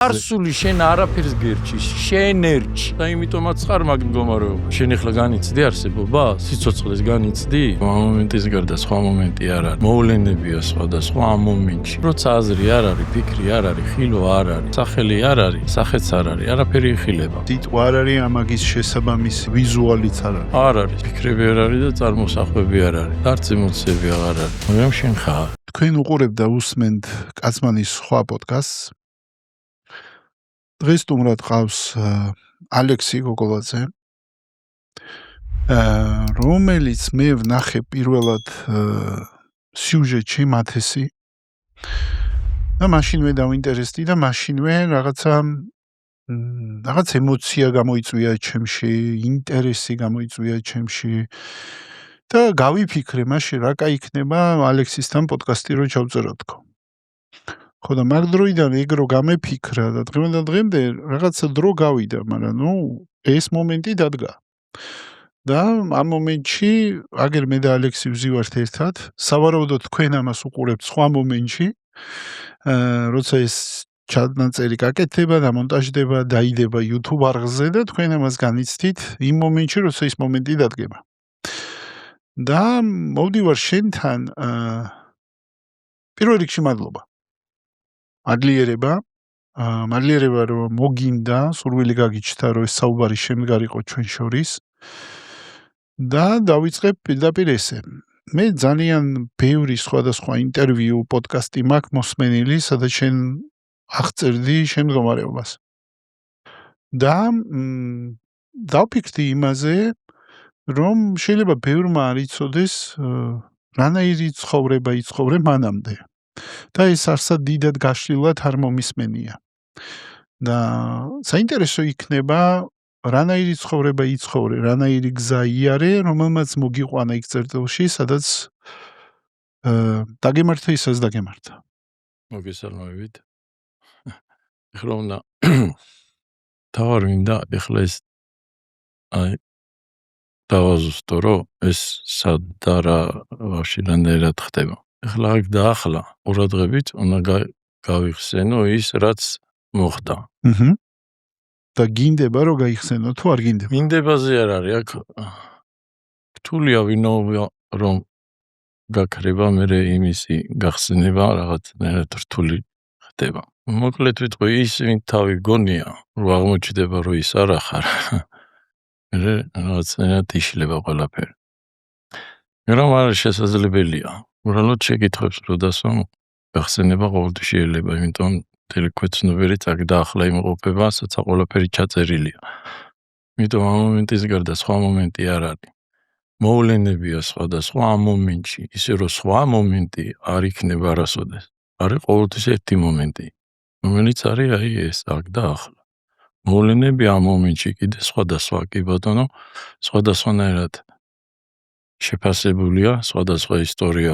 არსული შენ არაფერს გერჩის, შენ ერჩი. და იმიტომაც ხარ მაგ მდგომარეობა. შენ ახლა განიცდი არსებობა, სიცოცხლეს განიცდი. მომენტის გარდა სხვა მომენტი არ არის. მოვლენებია სხვადასხვა ამ მომენტში. როცა აზრი არ არის, ფიქრი არ არის, ხილვა არ არის, სახელი არ არის, სახეც არ არის, არაფერი იხილება. სიტყვა არ არის, ამაგის შესაბამისი ვიზუალიც არ არის. არ არის, ფიქრები არ არის და წარმოსახვები არ არის. არც ემოციები აღარ არის. მაგრამ შენ ხარ. თქვენ უყურებთ და უსმენთ კაცმანის სხვა პოდკასტს. დღეს სტუმრად ყავს ალექსი გოგოლაძე, რომელიც მე ვნახე პირველად სიუჟეტში მათესი და მაშინვე დავინტერესდი და მაშინვე რაღაც ემოცია გამოიწვია ჩემში, ინტერესი გამოიწვია ჩემში და გავიფიქრე მაშინ რა კაიქნება ალექსისთან პოდკასტი რო ჩავწერო თქო. ხო და მაგ დროიდან ეგ რო გამეფიქრა და დღემდე რაღაცა დრო გავიდა, მაგრამ ეს მომენტი დადგა. და ამ მომენტში აგერ მე და ალექსი ვზივართ ერთად, სავარაუდოდ თქვენ ამას უყურებთ სხვა მომენტში, როცა ეს ჩანაწერი გაკეთდება და მონტაჟდება, დაიდება YouTube არხზე და თქვენ ამას განიცდით იმ მომენტში, როცა ეს მომენტი დადგება. და მოვდივარ შენთან პირველ რიგში მადლობა. მადლიერება რომ მოგინდა, სურვილი გაგიჩნდა რომ ეს საუბარი შემდგარიყო ჩვენ შორის და დავიწყებ პირდაპირ ესე. მე ძალიან ბევრი სხვადასხვა ინტერვიუ, პოდკასტი მაქვს მოსმენილი, სადაც შენ აღწერდი შენ მდგომარეობას. და დავფიქრდი იმაზე, რომ შეიძლება ბევრმა არ იცოდეს რანაირი ცხოვრება იცხოვრე მანამდე. და ეს არსად დიდად გაშლილად არ მომისმენია. და საინტერესო იქნება რანაირი ცხოვრება იცხოვრე, რანაირი გზა იარე, რომელმაც მოგიყვანა იქ წერტილში, სადაც დაგემართა ისაც დაგემართა. მოგესალმებით. ეხლა უნდა თავარ მინდა ეხლა ეს დავაზუსტო, რომ ეს სად და რა ვაშილანდერად ხდება. ეხლა აქ და ახლა ყურადღებით უნდა გავიხსენო ის, რაც მოხდა. და გინდება რომ გაიხსენო თუ არ გინდება? მინდებაზე არ არის, აქ რთულია ვინაობა რომ გაქრება, მერე იმისი გახსენება რაღაცნაირად რთული ხდება. მოკლედ ვიტყვი, ის ვინ თავი გონია, რომ აღმოჩნდება რომ ის არ ახარ. მერე რაღაცნაირად იშლება ყველაფერი. მაგრამ არ შესაძლებელია. უბრალოდ შეკითხვებს რო დასვამ, გახსენება ყოველთვის შეიძლება, იმიტომ თელეკვეცნობიერიც აქ და ახლა იმყოფება, საცა ყველაფერი ჩაწერილია. იმიტომ ამ მომენტის გარდა სხვა მომენტი არ არის. მოვლენებია სხვადასხვა ამ მომენტში, ისე რომ სხვა მომენტი არ იქნება არასოდეს. არის ყოველთვის ერთი მომენტი, რომელიც არის ეს აქ და ახლა. მოვლენები ამ მომენტში კიდე სხვადასხვა, კი ბატონო, სხვადასხვანაირად შეფასებულია, სხვადასხვა ისტორია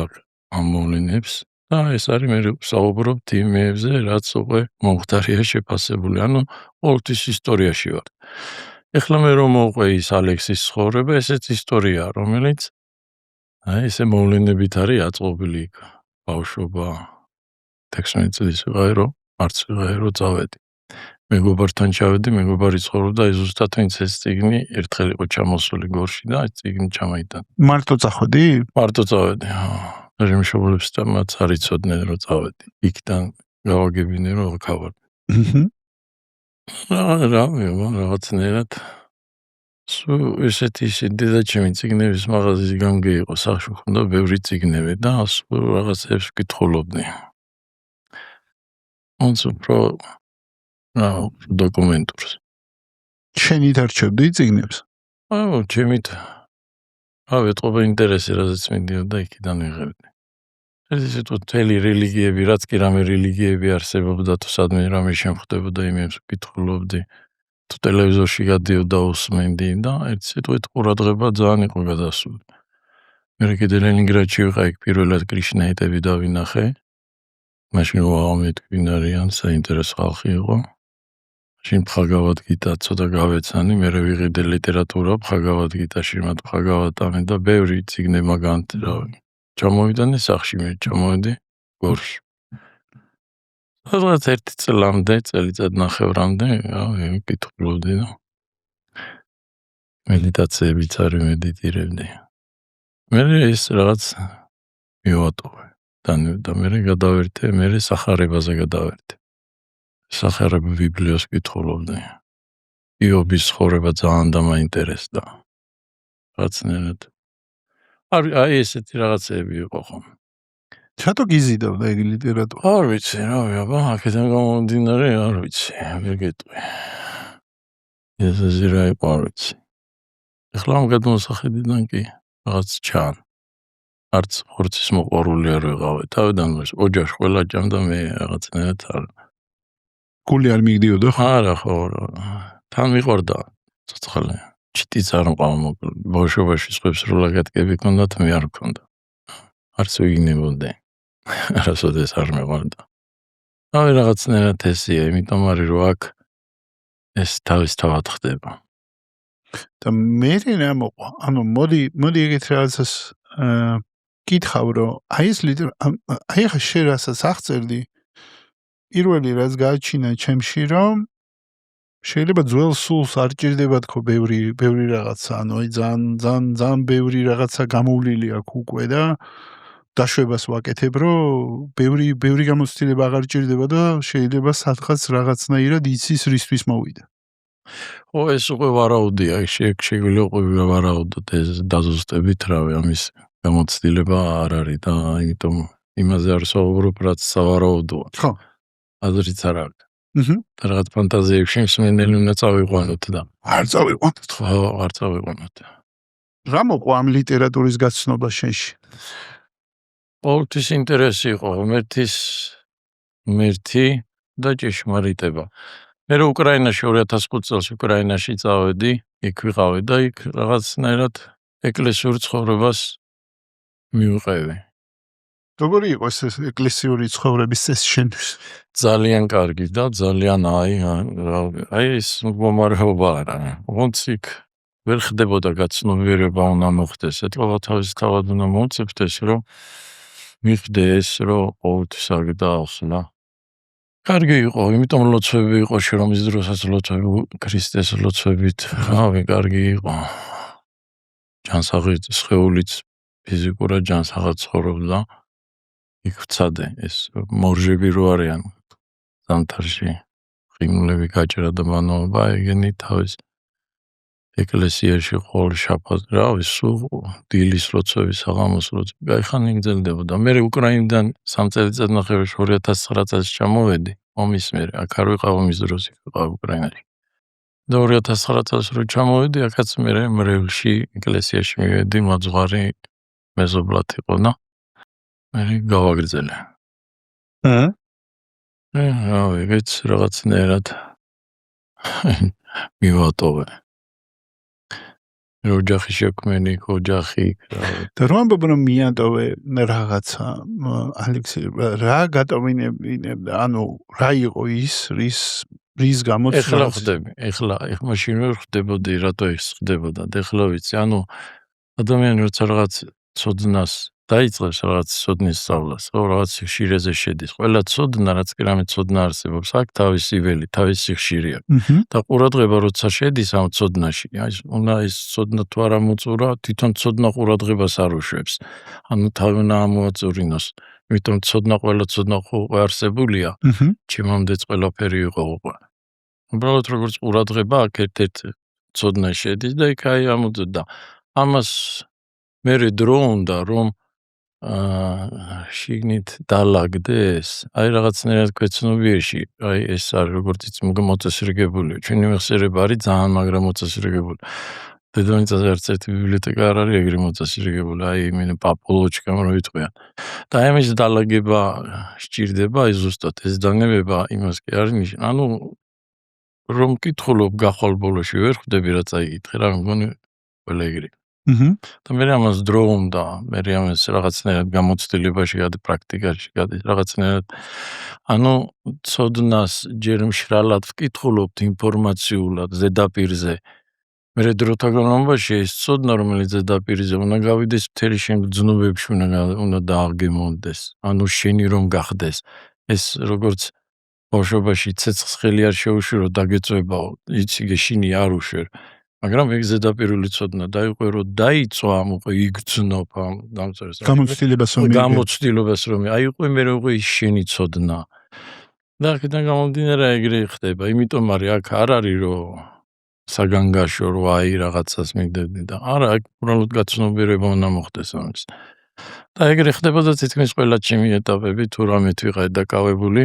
ამ მოვლენებს და ეს არის მე ვსაუბრობთ იმებზე, რაც უკვე მომხდარია შეფასებული, ანუ ყოველთვის ისტორიაში ვარ. ეხლა მე რომ მოვყვე ის ალექსის ცხოვრება, ესეც ისტორიაა, რომელიც ესე მოვლენებით არის აწყობილი იქ. ბავშვობა, 16 წლის ვიყავი, არც ვიყავი, წავედი. მეგობართან ჩავედი, მეგობარი ცხოვრობდა, ეს ზუსტად ვინც ეს წიგნი ერთხელ იყო ჩამოსული გორში და ეს წიგნი ჩამაიტანა. მარტო წახვედი? მარტო წავედი. მშობლებს და მათ არ იცოდნენ რომ წავედი. იქიდან გავაგებინე რომ ხავარ. რაღაცნაირად ესეთი დედაჩემი წიგნების მაღაზიის გამგე იყო, სახში ხონდა ბევრი წიგნები და რაღაცებს ვკითხულობდი. უფრო დოკუმენტურს. შენით არჩევდი წიგნებს? ჩემით ეტყობა ინტერესი, რაზეც მიდიოდა იქიდან ვიღებდი. ესე თუ მთელი რელიგიები, რაც კი რამე რელიგიები არსებობდა, თუ სადმე რამე შემხდებოდა, იმებს ვკითხულობდი. თუ ტელევიზორში გადიოდა უსმენდი და ერთ სიტყვით ყურადღება ძალიან იყო გადასული. მე კიდე ლენინგრადში ვიყავი, პირველად კრიშნაიტები დავინახე. მაშინ ვამეთქვი არიან, საინტერესო ხალხი იყო. შენ ფხაგავად გიტა ცოტა გავეცანი, მე ვიღებდი ლიტერატურა ფხაგავად გიტაში, მათ ფხაგავატამე და ბევრი წიგნება გამტირავი. ჩამოვიდანი სახში, მე ჩამოვედი გორში. რაღაც 1 წლამდე, წელიწადნახევრამდე, ვკითხულობდი და მედიტაციებიც არ ვიმედიტირებდი. მე ეს რაღაც მივატოვე და მე გადავერთე, მე სახარებაზე გადავერთე. სახარება ბიბლიას ვკითხულობდი. იობის ცხოვრება ძალიან დამაინტერესდა. რაღაცნაირად. აი ესეთი რაღაცები იყო ხომ. რატო გიზიდავდა ეგ ლიტერატურა? არ ვიცი, რა ვიაბა, აქედან გამომდინარე, არ ვიცი, ვერ გეტყვი. ესე რა იყო, არ ვიცი. ეხლა ამ გადმოსახედიდან კი რაღაც ჩან. არც ხორცის მოყვარული არ ვიყავი. თავიდან ოჯახში ყველა ჭამდა, მე რაღაცნაირად არ. გული არ მიგდიოდა ხო? არა, ხო. თან მიყვარდა ცოცხალე. ჩიტიც არ მყავა მოკლედ. ბავშვობაში სხვებს როლაგატკები ჰქონდათ, მე არ მქონდა. არც ვიგინებოდი. არასოდეს არ მეყვარდა. აი რაღაცნაირად ესეა, იმიტომ არის რომ აქ ეს თავისთავად ხდება. და მე რა მოყვა? ანუ მოდი ეგეთ რაღაცას კითხავ რომ აი ეს აი ხა შე რასაც აღწერდი პირველი რაც გააჩინა ჩემში რომ შეიძლება ძველ სულს არ ჭირდება თქო ბევრი რაღაცა, ანუ აი ძალიან ბევრი რაღაცა გამოვლილი აქვს უკვე და დაშვებას ვაკეთებ, რომ ბევრი გამოცდილება აღარ ჭირდება და შეიძლება სადღაც რაღაცნაირად იცის რისთვის მოვიდა. ო ეს უკვე ვარაუდია, შეგვიძლია უკვე ვარაუდოთ ეს დაზუსტებით რავი, ამის გამოცდილება არ არის და იმიტომ იმაზე არ საუბრობ, რაც სავარაუდოა. ხო. აზრიც არ აქვს. და რაღაც ფანტაზიებში მსმენელი უნდა წავიყვანოთ და არ წავიყვანოთ. ხო, არ წავიყვანოთ. რა მოყვა ამ ლიტერატურის გაცნობა შენში? ყოველთვის ინტერესი იყო ღმერთი და ჭეშმარიტება. მე უკრაინაში 2005 წელს უკრაინაში წავედი, იქ ვიყავი და იქ რაღაცნაირად ეკლესიურ ცხოვრებას მივყევი. როგორი იყო ეს ეკლესიური ცხოვრების წესი შენთვის? ძალიან კარგი და ძალიან აი ეს მდგომარეობა არა. ոնც იქ ვერ ხდებოდა გაცნობიერება უნდა მოხდეს. ეთქობა თავისთავად უნდა მომწიფდეს, რომ მიხდე ეს, რომ ყოველთვის არ დაახსნა. კარგი იყო, იმიტომ ლოცვები იყო შრომის დროსაც ლოცვები, ქრისტეს ლოცვებით, რავი, კარგი იყო. ჯანსაღი სხეულიც ფიზიკურად ჯანსაღად ცხოვრობდა. იქ ვცადე ეს მორჟები რო არიან ზამთარში ყინულები გაჭრა და მანობა ეგენი თავის ეკლესიაში ყოველ შაბათს რავი სულ დილის ლოცვები საღამოს ლოცვები გაიხანი გრძელდებოდა. მე უკრაინიდან 3 წელიწადნახევარში 2009 წელს ჩამოვედი ომის მერე, აქ არ ვიყავ ომის დროს, ვიყავ უკრაინაში. და 2009 წელს რო ჩამოვედი, აქაც მე მრევლში ეკლესიაში მივედი, მოძღვარი მეზობლად იყო და მე გავაგრძელე. რავი, ეგეც რაღაცნაირად მივატოვე. ოჯახი შექმენი, ოჯახი. და რომ ამბობ რომ მიატოვე რაღაცა, ალექსი, რა გატოვინებდა, ანუ რა იყო ის, რის გამოც ეხლა ხდები, ეხლა მაშინ ვერ ხდებოდი, რატო ეს ხდებოდა, და ეხლა ვიცი, ანუ ადამიანი როცა რაღაც ცოდნას დაიწყებს რაღაც ცოდნის სწავლას, რაღაც ხშირეზე შედის. ყველა ცოდნა, რაც კი რამე ცოდნა არსებობს, აქ თავისი ველი, თავისი ხშირი აქვს. და ყურადღება როცა შედის ამ ცოდნაში, უნდა ეს ცოდნა თუ არა მოწურა, თვითონ ცოდნა ყურადღებას არ უშვებს. ანუ თავი უნდა ამოაწურინოს. იმიტომ ყველა ცოდნა უკვე არსებულია. ჩემამდეც ყველაფერი იყო უკვე. უბრალოდ როგორც ყურადღება აქ ერთ-ერთ ცოდნა შედის და იქ აი ამოწოდა. ამას მე დრო უნდა რომ შიგნით დალაგდეს, აი რაღაცნაირად ქვეცნობიერში, აი ეს არის როგორც იცი მოწესრიგებული, ჩვენი მეხსიერება არის ძალიან მაგრამ მოწესრიგებული. დედამიწაზე არც ერთი ბიბლიოთეკა არ არის ეგრე მოწესრიგებული, აი იმენ პაპოლოჩკამ რო იტყვიან. და აი ამის დალაგება სჭირდება, აი ზუსტად ეს დანებება იმას კი არ ნიშნავს. ანუ რომ მკითხულობ გახვალ ბოლოში ვერ ხვდები რა წაიკითხე რა, მგონი ყველა ეგრე. და მე ამას დრო უნდა, მე ამას რაღაცნაირად გამოცდილებაში გადი, პრაქტიკაში გადი, რაღაცნაირად. ანუ ცოდნას ჯერ მშრალად ვკითხულობთ ინფორმაციულად ზედაპირზე. მე დროთა განმავლობაში ეს ცოდნა, რომელიც ზედაპირზე უნდა გავიდეს, მთელი შენ გრძნობებში უნდა დააღგემონდეს. ანუ შენი რომ გახდეს. ეს როგორც ბავშვობაში ცეცხლს ხელი არ შეუშვირო დაგეწვებაო, იცი გეშინი არ უშვერ. მაგრამ ეგ ზედაპირული ცოდნა დაიყვე, რომ დაიწვა ამ უკვე იგრძნობ ამ დამწერს. გამოცდილებას რომ აიყვე მე უკვე ის შენი ცოდნა. და აქედან გამომდინარე ეგრე ხდება, იმიტომ არის აქ არ არის რომ საგანგაშო რო აი რაღაცას მიგდებდი და არა, აქ უბრალოდ გაცნობიერება უნდა მოხდეს ამის. და ეგრე ხდებოდა თითქმის ყველა ჩემი ეტაპები, თუ რამეთ ვიყავი დაკავებული,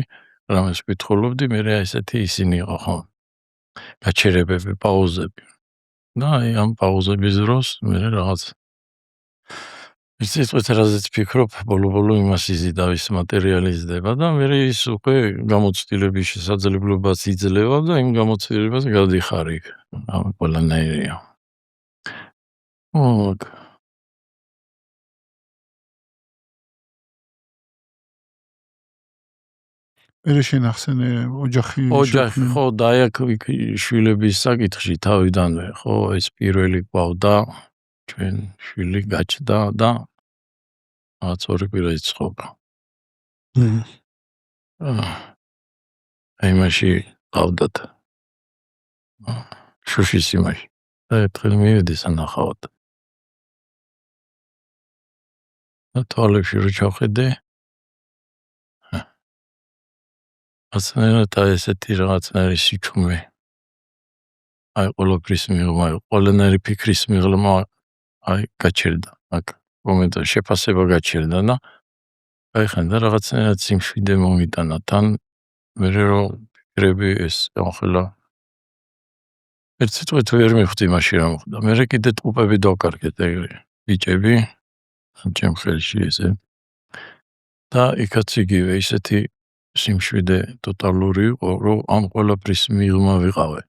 რამეს ვკითხულობდი, მე ესეთი ისინი იყო ხო. გაჩერებები, პაუზები. და აი ამ პაუზების დროს მე რაღაც სიტყვით რაზეც ვფიქრობ, ბოლო-ბოლო იმას იზიდავ, ის მატერიალიზდება და მე ის უკვე გამოცდილების შესაძლებლობას იძლევა და იმ გამოცდილებას გადიხარ იქ. ამ ყველანაირია. მე შენახსენე ოჯახი ხო, და აქ შვილების საკითხში თავიდანვე, ხო, ეს პირველი ყავდა, ჩვენ შვილი გაჩნდა და რაღაც ორი კვირა იცხოვრა. აი მაშინ ყავდათ. შუშის იმაში. და ერთხელ მივედი სანახავად. და თვალებში რო ჩავხედე, რაღაცნაირად ესეთი რაღაცნაირი სიჩუმე. აი ყველაფრის მიღმა, ყველანაირი ფიქრის მიღმა აი გაჩერდა. აქ მომენტში შეფასება გაჩერდა და აი ხან და რაღაცნაირად სიმშვიდე მომიტანა. თან მე რო ფიქრები ეს ახლა ერთ სიტყვით ვერ მივხვდი მაშინ რა მოხდა. მე კიდე ტყუპები დავკარგეთ ეგრე. ბიჭები ჩემ ხელში ესე. და იქაც იგივე ისეთი სიმშვიდე ტოტალური იყო, რომ ამ ყველაფრის მიღმა ვიყავე.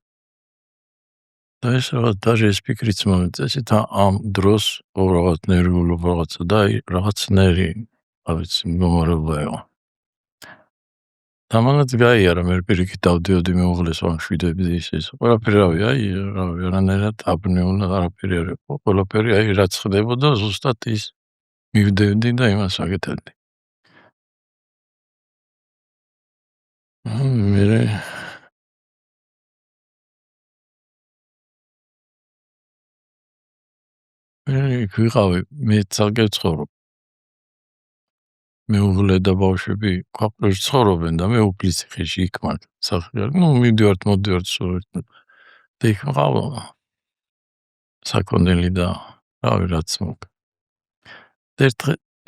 და ეს რაღაც даже ეს ფიქრიც მომეწესით ამ დროს რაღაც ნერვიულობა რაღაცა და რაღაცნაირი ავიცი მდგომარეობა იყო. დამანაც გაიარა მე პირიქით დავდიოდი მეუღლეს ამ შვიდების ის ყველაფერი რავი არანაირად აბნეული არაფერი არ იყო. ყველაფერი რაც ხდებოდა ზუსტად ის მივდევდი და იმას ვაკეთებდი. მე ვიყავი, მე ცალკე ვცხოვრობ. მეუღლე და ბავშვები ქვაბულში ცხოვრობენ და მე უფლისციხეში იქ მაგ სახელი. მივდივართ, მოდივართ სულ. და იქ ვიყავ საქონელი და რავი რაც მოგ.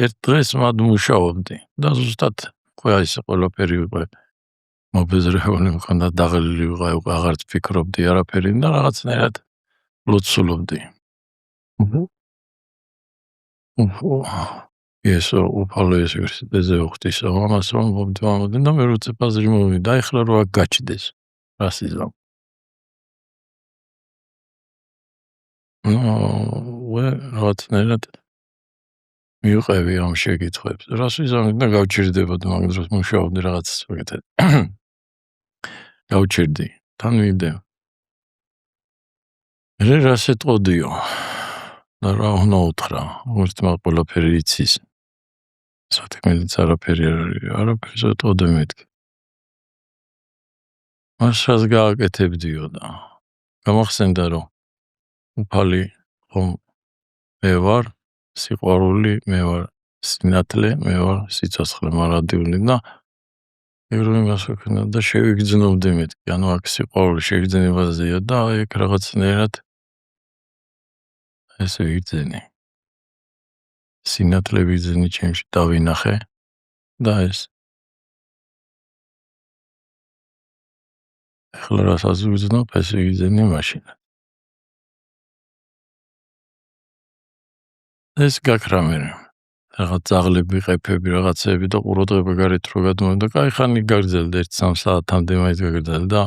ერთ დღეს მად მუშაობდი და ზუსტად ეს ყველაფერი ვიყავ. მობეზრებული მქონდა დაღლილი ვიყავ, აღარც ფიქრობდი არაფერი და რაღაცნაირად ლოცულობდი. ეს უფალო ეს ვერსიტეტზე ვხვდის, ამას რომ მომდივანოდნენ და მე როცა პაზრი მოვიდა, ეხლა რო აქ გაჩდეს. რას იზამ? რაღაცნაირად მივყევი ამ შეკითხვებს. რას ვიზამით და გავჩერდებოდი მაგ დროს მუშაობდი რაღაცას ვაკეთებდი. გავჩერდი, თან ვიდეო. მე რას ეტყოდიო? და რა უნდა უთხრა? ერთმა ყველაფერი იცის. სათქმელიც არაფერი არაფერს ეტყოდე მეთქი. მასას გააკეთებდიო და გამახსენდა რომ უფალი ხომ მე ვარ, სიყვარული მე ვარ, სინათლე მე ვარ, სიცოცხლე მარადიული და ეგ რომ იმას ვქნა და შევიგრძნობდი მეთქი. ანუ აქ სიყვარული შეგრძნებაზეა და ეგ რაღაცნაირად ესე ვიგრძენი. სინათლე ვიგრძენი ჩემში დავინახე და ეს ეხლა რასაც ვიგრძნობ, ეს ვიგრძენი მაშინ. ეს გაქრა მე რაღაც ძაღლები, ყეფები, რაღაცები და ყურადღება გარეთ რო გადმოვიდა, კაი ხანი გაგრძელდა 1-3 საათამდე მაინც გაგრძელდა და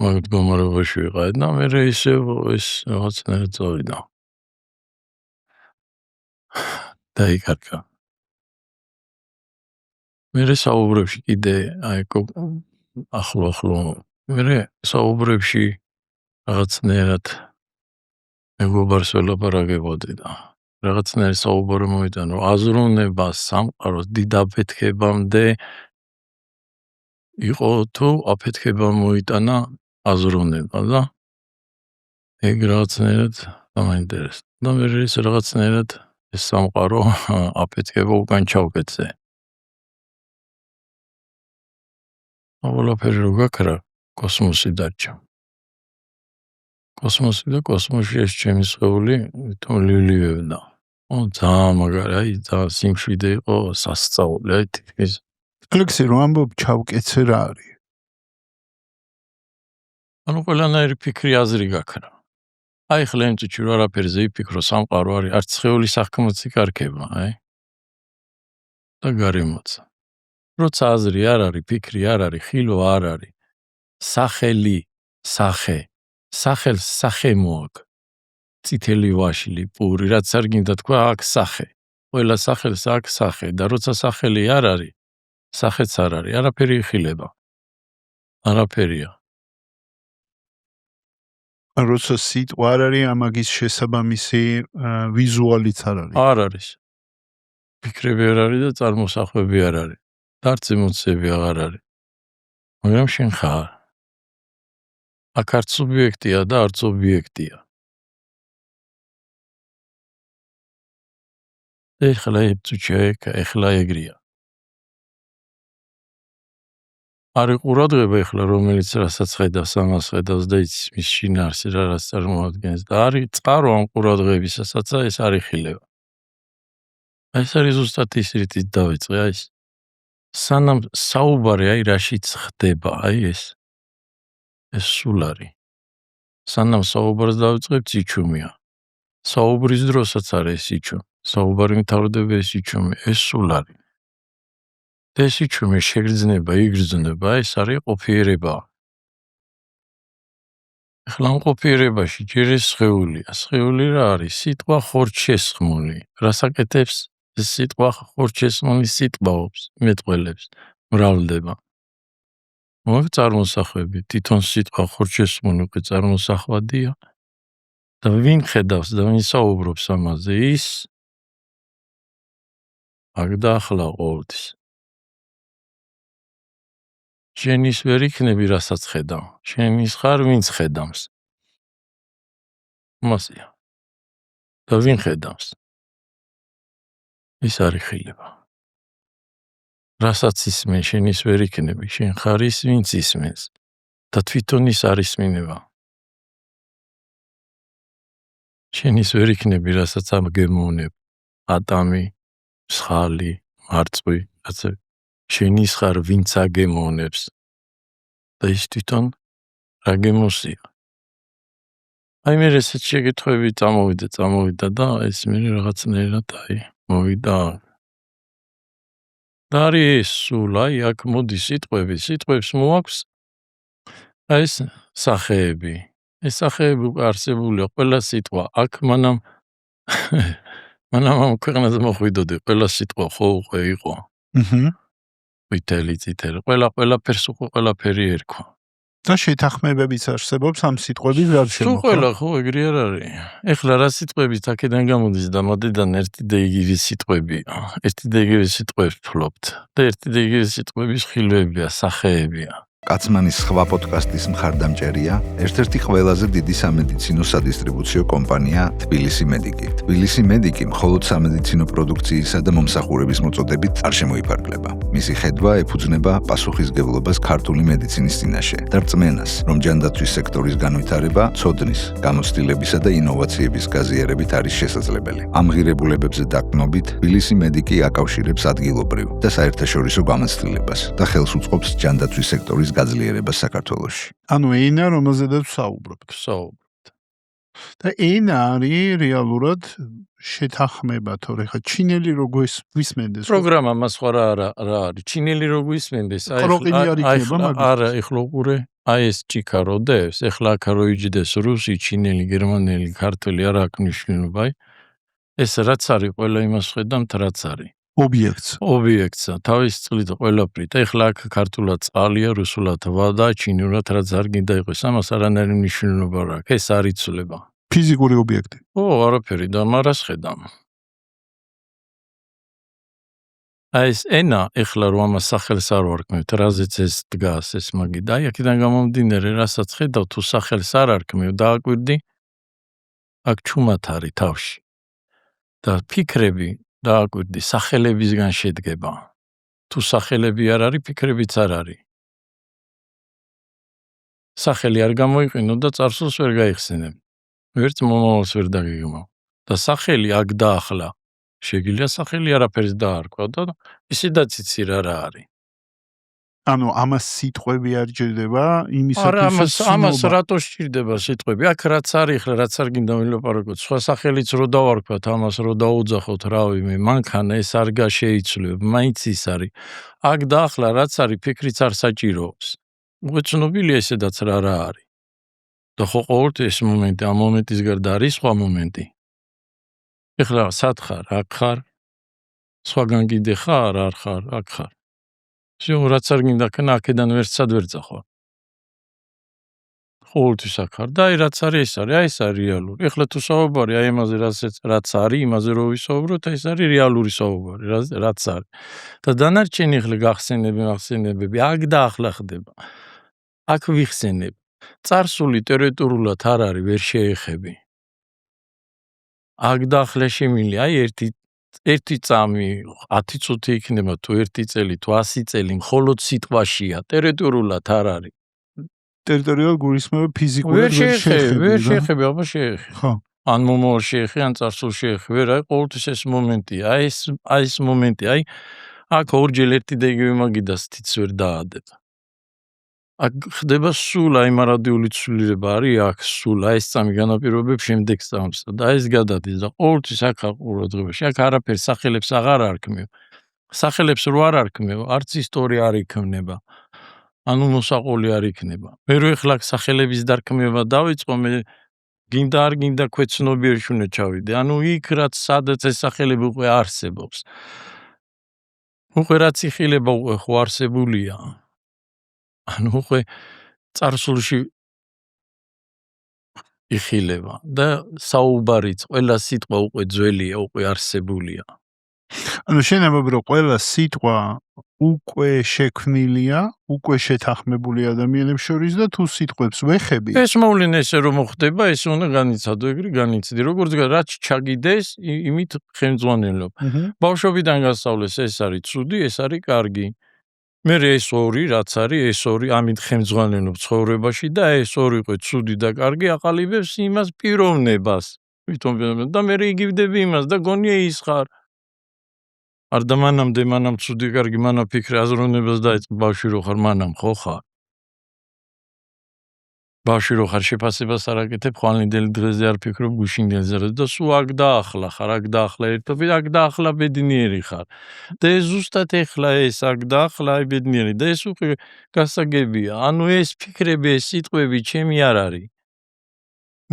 მაგ მდგომარეობაში ვიყავი და მე ისე ეს რაღაცნაირად წავიდა. დაიკარგა. მე საუბრებში კიდე აი ახლო მე საუბრებში რაღაცნაირად მეგობარს ველაპარაკებოდი და რაღაცნაირი საუბარი მოვიდა, რომ აზროვნება სამყაროს დიდ აფეთქებამდე იყო თუ აფეთქება მოიტანა აზროვნება და ეგ რაღაცნაირად დამაინტერესდა. და მე ეს რაღაცნაირად ეს სამყარო აფეთქება უკან ჩავკეთზე. ყველაფერი რო გაქრა, კოსმოსი დარჩა. კოსმოსი და კოსმოსში ეს ჩემი სხეული თვითონ ლილივებდა. ძალიან მაგარი, აი ძალიან სიმშვიდე იყო, სასწაული, აი თითქმის. ალექსი, რომ ამბობ ჩავკეცე რა არის? ანუ ყველანაირი ფიქრი აზრი გაქრა. აი ხლა იმ წუთში რა არაფერზე იფიქრო, სამყარო არის, არც სხეული საქმეც იქარქება, აი. და გარემოცა. როცა აზრი არ არის, ფიქრი არ არის, ხილვა არ არის, სახელი, სახე, სახელს სახე მოაქვს. წითელი ვაშლი, პური, რაც არ გინდა თქვა, აქ სახე. ყველა სახელს აქ სახე და როცა სახელი არ არის, სახეც არ არის, არაფერი იხილება. არაფერია. როცა სიტყვა არ არის, ამაგის შესაბამისი ვიზუალიც არ არის. არ არის. ფიქრები არ არის და წარმოსახვები არ არის. და არც ემოციები აღარ არის. მაგრამ შენ ხარ. აქ არც სუბიექტია და არც ობიექტია. ეხლა ეხლა ეგრეა. არის ყურადღება ეხლა რომელიც რასაც ხედავს, ამას ხედავს და იცის მის შინაარსი რა რაც წარმოადგენს და არის წყარო ამ ყურადღებისასაც ეს არ იხილება. ეს არის ზუსტად ის რითიც დავიწყე, აი ეს სანამ საუბარი აი რაშიც ხდება, აი ეს სულ არის. სანამ საუბარს დავიწყებ, სიჩუმეა. საუბრის დროსაც არის სიჩუმე. საუბარი მთავრდება ეს სიჩუმე, ეს სულ არის. და ეს სიჩუმე შეგრძნება, იგრძნობა, ეს არის ყოფიერება. ეხლა ამ ყოფიერებაში ჯერ ეს სხეულია. სხეული რა არის? სიტყვა ხორჩშესხმული. რას აკეთებს? ეს სიტყვა ხორჩშესხმული სიტყვაობს, მეტყველებს, მრავლდება. მოაქვს წარმოსახვები, თვითონ სიტყვა ხორჩშესხმული უკვე წარმოსახვადია. და ვინ ხედავს და ვინ საუბრობს ამაზე, ის აქ და ახლა ყოველთვის. შენ ის ვერ იქნები, რასაც ხედავ. შენ ის ხარ, ვინც ხედავს. მასია. და ვინ ხედავს? ის არ იხილება. რასაც ისმენ, შენ ის ვერ იქნები. შენ ხარ ის, ვინც ისმენს. და თვითონ ის არ ისმინება. შენ ის ვერ იქნები, რასაც ამგემოვნებ. ატამი, მსხალი, მარწყვი, ასე. შენ ის ხარ, ვინც აგემოვნებს. და ის თვითონ რა გემოსია. აი მე ესეც შეკითხვები წამოვიდა და ეს მე რაღაცნაირად აი მოვიდა. და არის სულ აი აქ მოდის სიტყვებს მოაქვს აი ეს სახეები. ეს სახეები არსებულია ყველა სიტყვა. აქ მანამ ამ ქვეყნაზე მოხვიდოდი, ყველა სიტყვა ხო უკვე იყო. წითელი, ყველაფერს უკვე ყველაფერი ერქვა. და შეთანხმებებიც არსებობს ამ სიტყვების გარშემო. თუ ყველა ხო ეგრე არ არის. ეხლა რა სიტყვებით აქედან გამოდის და მოდიდან ერთი და იგივე სიტყვებია. ერთი და იგივე სიტყვებს ფლობთ და ერთი და იგივე სიტყვების ხილვებია, სახეებია. კაცმანის სხვა პოდკასტის მხარდამჭერია ერთ-ერთი ყველაზე დიდი სამედიცინო სადისტრიბუციო კომპანია თბილისი მედიკი. თბილისი მედიკი მხოლოდ სამედიცინო პროდუქციისა და მომსახურების მოწოდებით არ შემოიფარგლება. მისი ხედვა ეფუძნება პასუხისმგებლობას ქართული მედიცინის წინაშე და რწმენას, რომ ჯანდაცვის სექტორის განვითარება, ცოდნის, გამოცდილებისა და ინოვაციების გაზიარებით არის შესაძლებელი. ამ ღირებულებებზე დაყრდნობით, თბილისი მედიკი აკავშირებს ადგილობრივ და საერთაშორისო გამოცდილებას და ხელს უწყობს ჯანდაცვის სექტორის გაძლიერებას საქართველოში. ანუ ენა, რომელზედაც ვსაუბრობთ. და ენა არის რეალურად შეთანხმება, თორე ხა ჩინელი რო გვისმენდეს. პროგრამა მას სხვა რა არის. ჩინელი რო გვისმენდეს, არა, ეხლა უყურე, აი ეს ჭიქა რო დევს, ეხლა აქ რო იჯდეს რუსი, ჩინელი, გერმანელი, ქართველი არ აქვს მნიშვნელობა. ეს რაც არის, ყველა იმას ხედავთ, რაც არის. ობიექტსა, თავის წყლით ყველაფრით. ეხლა აქ ქართულად წყალია, რუსულად ვა და ჩინურად რაც არ გინდა იყოს, ამას არანაირი მნიშვნელობა არ აქვს. ეს არ იცვლება. ფიზიკური ობიექტი. არაფერი და მარას ხედავ. აი ეს ენა ეხლა რომ ამას სახელს არ ვარქმევთ, რაზეც ეს დგას ეს მაგი და აი აქედან გამომდინარე, რასაც ხედავ თუ სახელს არ არქმევ, დააკვირდი, აქ ჩუმად არის თავში. და ფიქრები, დააკვირდი, სახელებისგან შედგება. თუ სახელები არ არის, ფიქრებიც არ არის. სახელი არ გამოიყენო და წარსულს ვერ გაიხსენებ. ვერც მომავალს ვერ დაგიგმავ. და სახელი აქ დაახლა. შეგიძლია სახელი არაფერს დაარქვა და ისედაც იცი რა არის. ანუ ამას სიტყვები არ ჭირდება, არა, იმისათვის ამას რატო სჭირდება სიტყვები? აქ რაც არის, ახლა რაც არ გინდა ვილაპარაკოთ, სხვა სახელიც რო დავარქვათ, ამას რო დაუძახოთ, რავი მე, მანქანა ეს არ გაშეიცვლებ, მაინც ის არის. აქ დაახლა რაც არის, ფიქრიც არ საჭიროებს. უცნობილია ესედაც რა არის. და ხო ყოველთვის ეს მომენტი, ამ მომენტის გარდა არის სხვა მომენტი. ეხლა სად ხარ? აქ ხარ? სხვაგან კიდე ხარ? არ ხარ? აქ ხარ. რაც არ გინდა ქნა, აქედან ვერცად ვერ წახვალ. ყოველთვის აქ ხარ და აი რაც არის ეს არის, აი ეს არის რეალური. ეხლა თუ საუბარი აი ამაზე რაც არის, იმაზე რო ვისაუბროთ, აი ეს არის რეალური საუბარი, რაც არის. და დანარჩენი ეხლა გახსენებები აქ დაახლა ხდება. აქ ვიხსენებ. წარსული ტერიტორიულად არ არის, ვერ შეეხები. აქ დაახლა შემილი, აი ერთი წამი 10 წუთი იქნება თუ 1 წელი თუ 100 წელი მხოლოდ სიტყვაშია, ტერიტორიულად არ არის. ტერიტორიულად გულისხმობა ფიზიკურად ვერ შეეხები, აბა შეეხე. ხო. ან მომავალ შეეხე, ან წარსულ შეეხე, ვერ აი ყოველთვის ეს მომენტია, აი ეს მომენტი, აი აქ ორჯერ ერთი და იგივე მაგიდას თიც ვერ დაადებ. აქ ხდება სულ აი მარადიული ცვლილება არის აქ სულ აი ეს წამი განაპირობებს შემდეგ წამს და აი ეს გადადის და ყოველთვის აქ ყურადღებაში აქ არაფერ სახელებს აღარ არქმევ. სახელებს რო არ არქმევ, არც ისტორია არ იქნება. ანუ მოსაყოლი არ იქნება. მე რო ეხლა სახელების დარქმევა დავიწყო, მე გინდა არ გინდა ქვეცნობიერში უნდა ჩავიდე. ანუ იქ რაც სადაც ეს სახელები უკვე არსებობს. უკვე რაც იხილება უკვე ხო არსებულია. ანუ უკვე წარსულში იხილება და საუბარიც ყველა სიტყვა უკვე ძველია, უკვე არსებულია. ანუ შეიძლება რომ ყველა სიტყვა უკვე შექმნილია, უკვე შეთანხმებული ადამიანებს შორის და თუ სიტყვებს ვეხები. ეს მოვლენა ესე რომ მოხდება, ეს უნდა განიცადო, ეგრე განიცდი. როგორც რაც ჩაგიდეს, იმით ხელმძღვანელობ. ბავშვობიდან გასწავლეს, ეს არის ცუდი, ეს არის კარგი. მე ეს ორი, რაც არის, ეს ორი ამით ხელმძღვანელობ ცხოვრებაში და ეს ორი ყო ცუდი და კარგი აყალიბებს იმას პიროვნებას. ვითომ და მე იგივდები იმას და გონია ის ხარ. არ და მანამ ცუდი კარგი მანა ფიქრე აზროვნებას დაიწყო ბავშვი რო ხარ მანამ ხო ხარ. ბავშვი რო ხარ შეფასებას არ აკეთებ, ხვალინდელი დღეზე არ ფიქრობ გუშინდელზე და სულ აქ დაახლა ხარ, აქ დაახლა ერთობით, აქ დაახლა ბედნიერი ხარ. და ეს ზუსტად ეხლა ეს აქ დაახლა აი ბედნიერი და ეს უკვე გასაგებია. ანუ ეს ფიქრები, ეს სიტყვები ჩემი არ არის.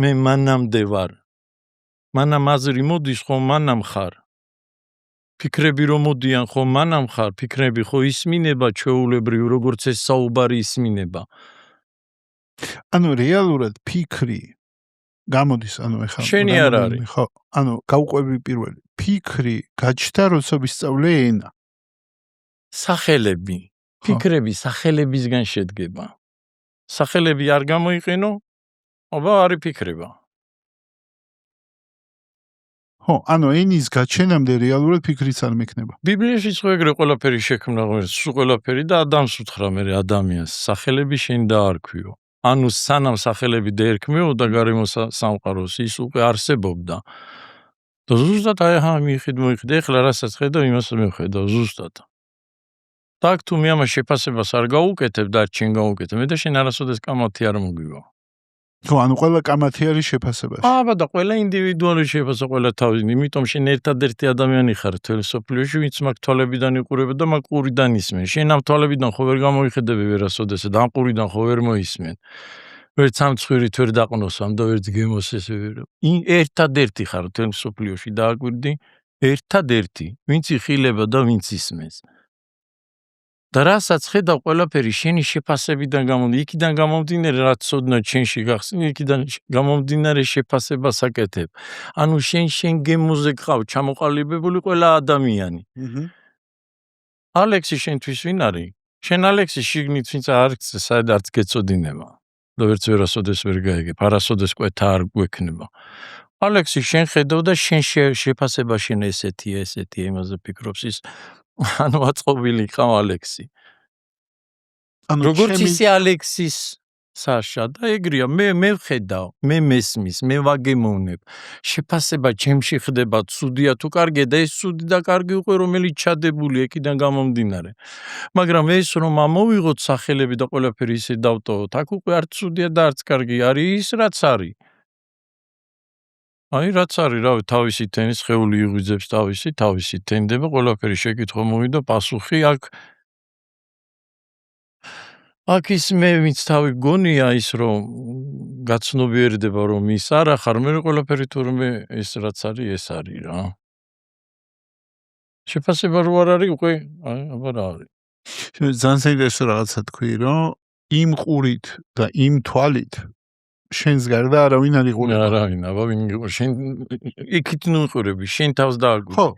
მე მანამდე ვარ. მანამ აზრი მოდის ხო მანამ ხარ. ფიქრები რომ მოდიან ხო მანამ ხარ, ფიქრები ხო ისმინება ჩვეულებრივ, როგორც ეს საუბარი ისმინება. ანუ რეალურად ფიქრი გამოდის, ანუ ეხლა შენი არ არის. ხო, ანუ გავყვები პირველი. ფიქრი გაჩნდა როცა ვისწავლე ენა. სახელები, ფიქრები სახელებისგან შედგება. სახელები არ გამოიყენო, აბა არის ფიქრება. ხო, ანუ ენის გაჩენამდე რეალურად ფიქრიც არ მექნება. ბიბლიაში ხო ეგრე ყველაფერი შექმნა ღმერთს, სულ ყველაფერი და ადამიანს უთხრა მე ადამიანს, სახელები შენ დაარქვიო. ანუ სანამ სახელები დაერქმეოდა გარემო სამყაროს, ის უკვე არსებობდა. და ზუსტად აი მოიხდა, ეხლა რასაც ხედავ, იმას მივხედავ ზუსტად. და აქ თუ მე ამას შეფასებას არ გაუკეთებ და შენ გაუკეთებ, მე და შენ არასოდეს კამათი არ მოგივა. ხო, ანუ ყველა კამათი არის შეფასებაში. აბა და ყველა ინდივიდუალური შეფასება ყველა თავის, იმიტომ შენ ერთადერთი ადამიანი ხარ თელ სოფლიოში, ვინც მაგ თვალებიდან იყურება და მაგ ყურიდან ისმენ. შენ ამ თვალებიდან ხო ვერ გამოიხედები ვერასოდეს და ამ ყურიდან ხო ვერ მოისმენ. ვერც ამ ცხვირით ვერ დაყნოსამ და ვერც გემოს ესე ვერ. ერთადერთი ხარ თელ სოფლიოში დააკვირდი, ერთადერთი, ვინც იხილება და ვინც ისმენს. და რასაც ხედავ ყველაფერი შენი შეფასებიდან გამომდინარე, იქიდან გამომდინარე რაც ცოდნად შენში გახსნი, იქიდან გამომდინარე შეფასებას აკეთებ. ანუ შენ გემოზე გყავ ჩამოყალიბებული ყველა ადამიანი. ალექსი შენთვის ვინ არის? შენ ალექსი შიგნით ვინც არ საერთოდ გეწოდინება. და ვერც ვერასოდეს ვერ გაიგებ, არასოდეს კვეთა არ გვექნება. ალექსი შენ ხედავ და შენ შეფასება შენ ესეთია, იმაზე ფიქრობს ის. ანუ აწყობილი ხარ ალექსი. ანუ როგორც ისე ალექსის საშა და ეგრეა, მე ვხედავ, მე მესმის, მე ვაგემოვნებ. შეფასება ჩემში ხდება ცუდია თუ კარგია და ეს ცუდი და კარგი უკვე რომელიც ჩადებული ეკიდან გამომდინარე. მაგრამ ეს რომ ამოვიღოთ სახელები და ყველაფერი ისე დავტოვოთ, აქ უკვე არც ცუდია და არც კარგი არის ის რაც არის. აი რაც არის, რავი, თავისი თენის სხეული იღვიძებს თავისი თენდება, ყველაფერი შეკითხვა მოვიდა, პასუხი აქ ის მე ვინც თავი გონია ის რომ გაცნობიერდება რომ ის არა ხარ, მე ყველაფერი თურმე ეს რაც არის, ეს არის რა. შეფასება რო არ არის, უკვე აბა რა არის. ძალიან საინტერესო რაღაცა თქვი, რომ იმ ყურით და იმ თვალით შენს გარდა არავინ არ იყურება. არავინ, აბა ვინ შენ იქით ნუ იყურები, შენ თავს დააგვი. ხო.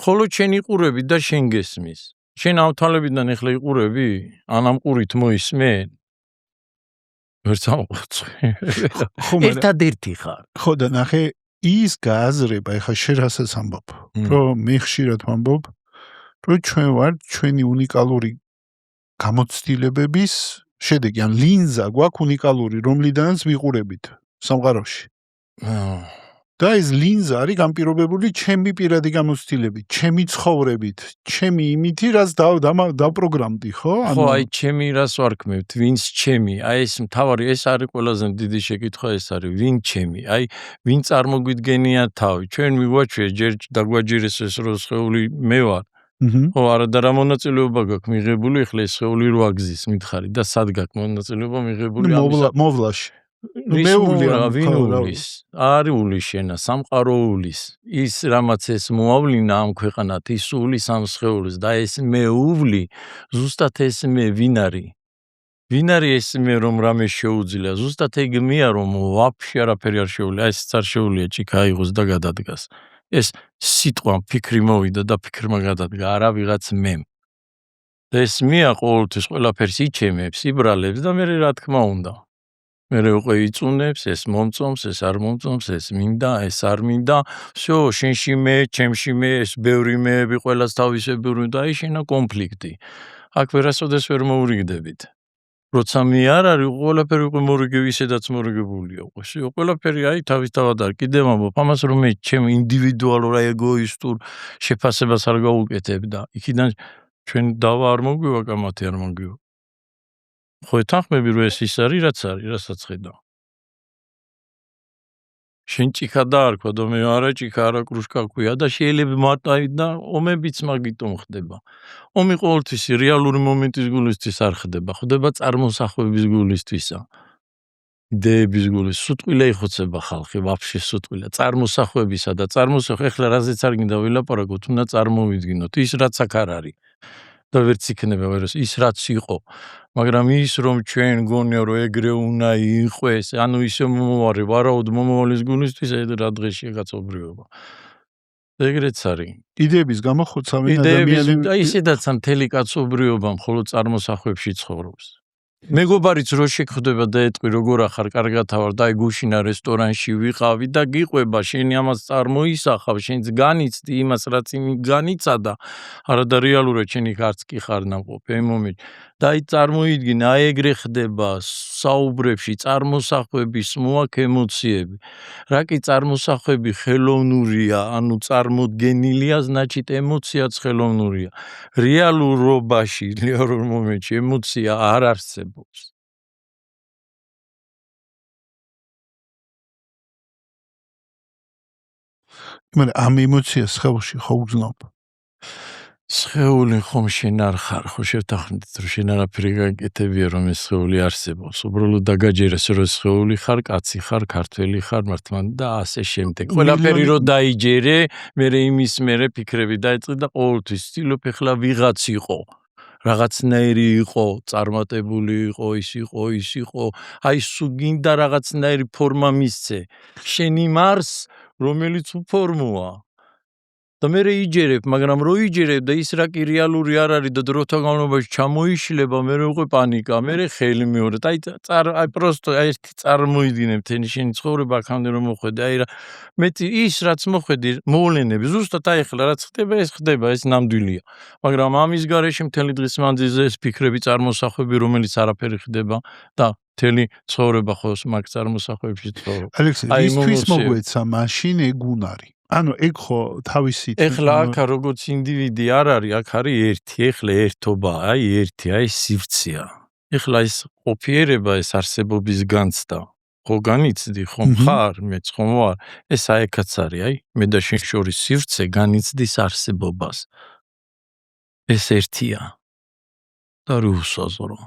ხოლო შენ იყურები და შენ გესმის. შენ ამ თვალებიდან ეხლა იყურები? ან ამ ყურით მოისმენ? ვერც ამოხოცი. ერთადერთი ხარ. ხო და ნახე ის გააზრება, ეხლა შენ რასაც ამბობ, რომ მე ხშირად ვამბობ, რომ ჩვენ ვართ ჩვენი უნიკალური გამოცდილებების შედეგი, ან ლინზა გვაქვს უნიკალური, რომლიდანაც ვიყურებით სამყაროში. და ეს ლინზა არის განპირობებული ჩემი პირადი გამოცდილებით, ჩემი ცხოვრებით, ჩემი იმითი, რაც დაპროგრამდი, ხო? ხო, აი ჩემი რას ვარქმევთ, ვინც ჩემი, აი ეს მთავარი, ეს არის ყველაზე დიდი შეკითხვა, ეს არის ვინ ჩემი, აი ვინ წარმოგვიდგენია თავი, ჩვენ მიგვაჩვია ჯერ დაგვაჯერეს რომ სხეული მე ვარ. ხო, არა და რა მონაწილეობა გაქვს მიღებული, ეხლა ეს სხეული რო აგზის მითხარი და სად გაქვს მონაწილეობა მიღებული მოვლაში. ვინულის არ ულის შენა სამყარო ულის ის რამაც ეს მოავლინა ამ ქვეყანათ ის ულის ამ სხეულს და ეს მე უვლი ზუსტად ეს მე ვინ არის ეს მე რომ რამე შეუძლია ზუსტად ეგ მეა რომ ვაფშე არაფერი არ შეუძლია ეს არ შეუძლია ჭიქა აიღოს და გადადგას ეს სიტყვა ფიქრი მოვიდა და ფიქრმა გადადგა არა ვიღაც მე და ეს მეა ყოველთვის ყველაფერს იჩემებს იბრალებს და მე რა თქმა უნდა მე უკვე იწუნებს, ეს მომწონს, ეს არ მომწონს, ეს მინდა, ეს არ მინდა. всё, შენში მე, ჩემში მე, ეს ბევრი მეები, ყველას თავისებური და აი შენა კონფლიქტი. აქ ვერასოდეს ვერ მოურიგდებით. როცა მე არ არის, ყველაფერი უკვე მორიგები, ისედაც მორიგებულია. всё, ყველაფერი აი თავისთავად არ კიდევ ამბობ, ამას რომ მე ჩემ ინდივიდუალურ ეგოისტურ შეფასებას არ გავუკეთებ და იქიდან ჩვენ დავა არ მოგვივა, კამათი არ მოგვივა. ხო ეთანხმები რომ ეს ის არის, რასაც ხედავ. შენ ჭიქა დაარქვა და მე არა ჭიქა, არა კრუშკა ქვია და შეიძლება მარტაი და ომებიც მაგიტომ ხდება. ომი ყოველთვის რეალური მომენტის გულისთვის არ ხდება, ხდება წარმოსახვების გულისთვისა. იდეების გულის, სუტყვილე იხოცება ხალხი, ვაფშე სუტყვილე, წარმოსახვებისა და წარმოსახ ეხლა რაზეც არ გინდა ვილაპარაკოთ, უნდა წარმოვიდგინოთ ის რაც აქ არ არის. და ვერც იქნება ვერას ის რაც იყო მაგრამ ის რომ ჩვენ გონია რომ ეგრე უნდა იყოს ანუ ისე მომავალი ვარაუდ მომავლის გულისთვის ეს რა დღეშია კაცობრიობა ეგრეც არის იდეების გამო ხოცავენ ადამიანი და ისედაც ამ თელი კაცობრიობა მხოლოდ წარმოსახვებში ცხოვრობს მეგობარიც რო შეგხვდება და ეტყვი როგორ ახარ კარგად ვარ და აი გუშინა რესტორანში ვიყავი და გიყვება შენი ამას წარმოისახავ შენც განიცდი იმას რაც იმი განიცადა არა და რეალურად შენი არც კი ხარ ნამყოფი აი მომენტ და აი წარმოიდგინე აი ეგრე ხდება საუბრებში წარმოსახვების მოაქ ემოციები რა კი წარმოსახვები ხელოვნურია ანუ წარმოდგენილია значит ემოციაც ხელოვნურია რეალურობაში რეალურ მომენტში ემოცია არ არსებობს მაგრამ ამ ემოციას ხელში ხო უგზნობ სხეული ხომ შენ არ ხარ ხო შევთანხმდით რომ შენ არაფერი გაკეთებია რომ ეს სხეული არსებობს უბრალოდ დაგაჯერეს რომ სხეული ხარ კაცი ხარ ქართველი ხარ მართლმადიდებლად და ასე შემდეგ ყველაფერი რომ დაიჯერე მე იმის მერე ფიქრები დაიწყე და ყოველთვის ვცდილობ ეხლა ვიღაც იყო რაღაცნაირი იყო წარმატებული იყო ის იყო აი სულ გინდა რაღაცნაირი ფორმა მისცე შენი მარს რომელიც უფორმოა და მე იჯერებ, მაგრამ რო იჯერებ და ის რა კი რეალური არ არის და დროთა განმავლობაში ჩამოიშლება, მე უკვე პანიკა, მე ხელი მეორეთ. აი პროსტო ერთი წარმოიდგინებ თენი შენი ცხოვრება აქამდე რომ მოხვედი, აი რა მეტი ის რაც მოხვედი, მოვლენები, ზუსტად აი ახლა რაც ხდება, ეს ნამდვილია. მაგრამ ამის გარეშე მთელი დღის მანძილზე ეს ფიქრები წარმოსახვები, რომელიც არაფერი ხდება და მთელი ცხოვრება ხო მაგ წარმოსახვებში ცხოვრობ. ალექსი, ისთვის მოგვეცა მაშინ ეგ უნარი. ანუ ეგ ხო თავისით ეხლა აქ როგორც ინდივიდი არ არის, აქ არის ერთი, ეხლა ერთობა, აი სივრცეა. ეხლა ეს ყოფიერება, ეს არსებობის განცდა, ხო განიცდი, ხო მხარ, მეც ხომ ვარ, ეს აიქაც არის, აი, მე და შენ შორის სივრცე განიცდის არსებობას. ეს ერთია. და რუსაზრო.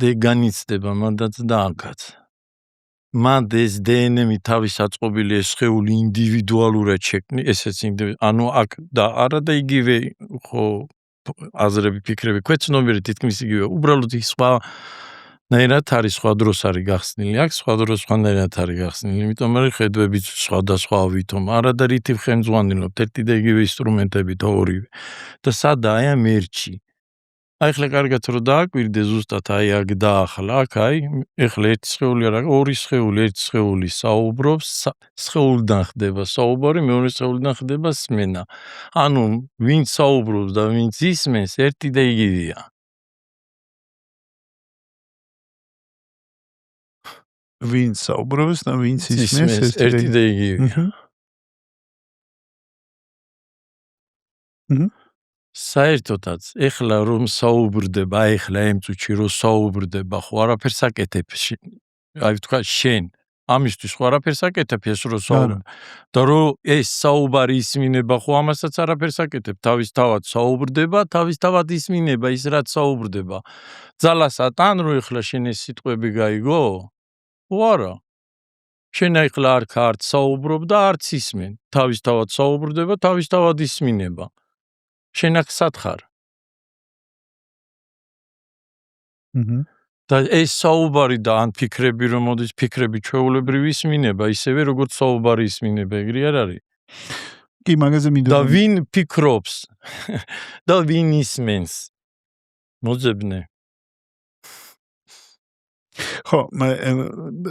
და განიცდება მანდაც და აქაც. მანდ ეს დნმ თავის აწყობილი ეს სხეული ინდივიდუალურად შექმნი, ესეც ანუ აქ და არა და იგივე ხო აზრები, ფიქრები, ქვეცნობიერი თითქმის იგივე, უბრალოდ ის სხვა ნაირად არის, სხვა დროს არის გახსნილი, აქ სხვა დროს სხვანაირად არის გახსნილი, იმიტომ რომ ხედვებიც სხვადასხვა ვითომ, არა და რითი ხელმძღვანელობთ, ერთი და იგივე ინსტრუმენტებით ორივე. და სადაა ამ ერთში. აი ხლა კარგად რო დააკვირდე ზუსტად აი აქ დაახლა აქ აი ეხლა ერთი სხეული არა ორი სხეული ერთი სხეული საუბრობს სხეულიდან ხდება საუბარი მეორე სხეულიდან ხდება სმენა ანუ ვინც საუბრობს და ვინც ისმენს ერთი და იგივეა ვინც საუბრობს და ვინც ისმენს ერთი და იგივეა საერთოდაც ეხლა რომ საუბრდება, ეხლა ამ წუთში რომ საუბრდება, ხო არაფერს აკეთებ. აი თქვა შენ ამისთვის ხო არაფერს აკეთებ ეს რომ საუბრობ. და რომ ეს საუბარი ისმინება, ხო ამასაც არაფერს აკეთებ. თავისთავად საუბრდება, თავისთავად ისმინება ის რაც საუბრდება. ძალასა თან რომ ეხლა შენ ეს სიტყვები გაიგო? ხო არა. შენ ეხლა არ ხარ საუბრობ და არც ისმენ. თავისთავად საუბრდება, თავისთავად ისმინება. შენ აქ სათხარ. და ეს საუბარი და ან ფიქრები რომ მოდის ფიქრები ჩვეულებრივ ისმინება, ისევე როგორც საუბარი ისმინება, ეგრე არ არის? კი, მაგაზე მინდა. და ვინ ფიქრობს და ვინ ისმენს? მოძებნე. ხო,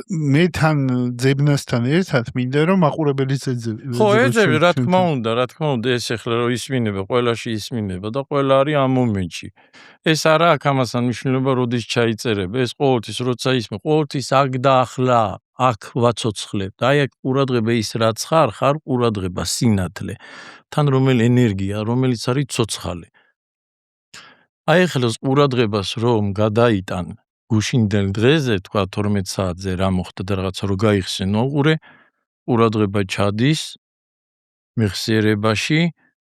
მე თან ძებნასთან ერთად მინდა რომ მაყურებელიც ეძებდეს. ხო, ეძები, რა თქმა უნდა, ეს ახლა რომ ისმინება, ყველაში ისმინება და ყველა არის ამ მომენტში. ეს არა აქვს ამასთან მნიშვნელობა, როდის ჩაიწერებ, ეს ყოველთვის როცა ისმე, ყოველთვის აქ და ახლა, აქ ვაცოცხლებ. აი აქ ყურადღება ის რაც ხარ ყურადღება, სინათლე. თან რომელი ენერგია, რომელიც არის ცოცხალი. აი ახლა ყურადღებას რომ გადაიტან გუშინდელ დღეზე, თქვა 12 საათზე რა მოხდა და რაღაცა რო გაიხსენ ოყურე, ყურადღება ჩადის მეხსიერებაში,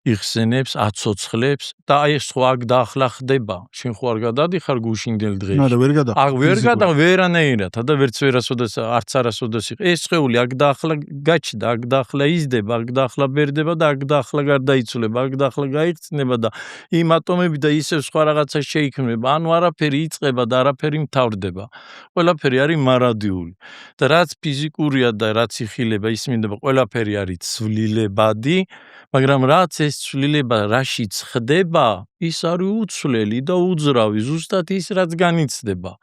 იხსენებს, აცოცხლებს და აი ეს ხო აქ დაახლა ხდება. შენ ხო არ გადადიხარ გუშინდელ დღეში. არა, ვერ გადახარ. ვერ ვერანაირად და ვერც ვერასოდეს არც არასოდეს იყო. ეს სხეული აქ დაახლა გაჩნდა, აქ დაახლა იზრდება, აქ დაახლა ბერდება და აქ დაახლა გარდაიცვლება, აქ დაახლა გაიხსნება და იმ ატომები და ისევ სხვა რაღაცა შეიქმნება. ანუ არაფერი იწყება და არაფერი მთავრდება. ყველაფერი არის მარადიული. და რაც ფიზიკურია და რაც იხილება, ისმინდება, ყველაფერი არის ცვლილებადი, მაგრამ რაც ეს ცვლილება რაშიც ხდება, ის არის უცვლელი და უძრავი, ზუსტად ის რაც განიცდება.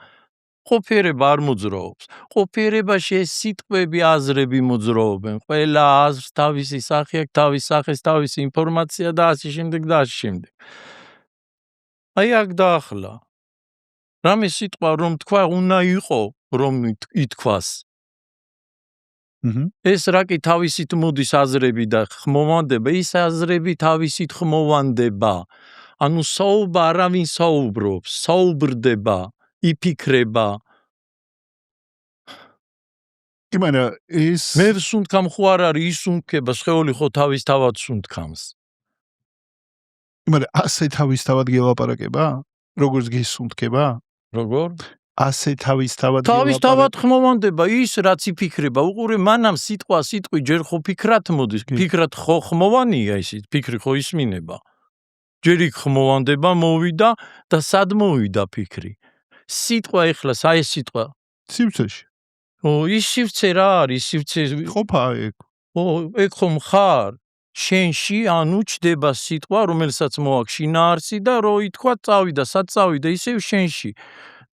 ყოფიერება არ მოძრაობს. ყოფიერებაში ეს სიტყვები, აზრები მოძრაობენ. ყველა აზრს თავისი სახე აქვს, თავის სახეს, თავისი ინფორმაცია და ასე შემდეგ და ასე შემდეგ. აი აქ დაახლა. რამე სიტყვა რომ თქვა, უნდა იყო რომ ითქვას. ეს რა კი თავისით მოდის აზრები და ხმოვანდება, ის აზრები თავისით ხმოვანდება. ანუ არავინ საუბრობს, საუბრდება, იფიქრება. იმანა ის მე სუნთქამ ხო არ არის ის სუნთქება, სხეული ხო თავისთავად სუნთქამს. იმანა ასე თავისთავად გელაპარაკება? როგორც გისუნთქება? როგორ? ასე თავისთავად ხმოვანდება ის რაც იფიქრება. უყურე მანამ სიტყვი ჯერ ხო ფიქრად მოდის, ფიქრად ხო ხმოვანია ისიც, ფიქრი ხო ისმინება. ჯერ იქ ხმოვანდება მოვიდა და სად მოვიდა ფიქრი. სიტყვა ეხლა აი ეს სიტყვა სივრცეში. ის სივრცე რა არის? სივრცე ყოფა ეგ. ეგ ხომ ხარ? შენში ანუ ჩდება სიტყვა, რომელსაც მოაქვს შინაარსი და რო ითქვა წავიდა, სად წავიდა, ისევ შენში.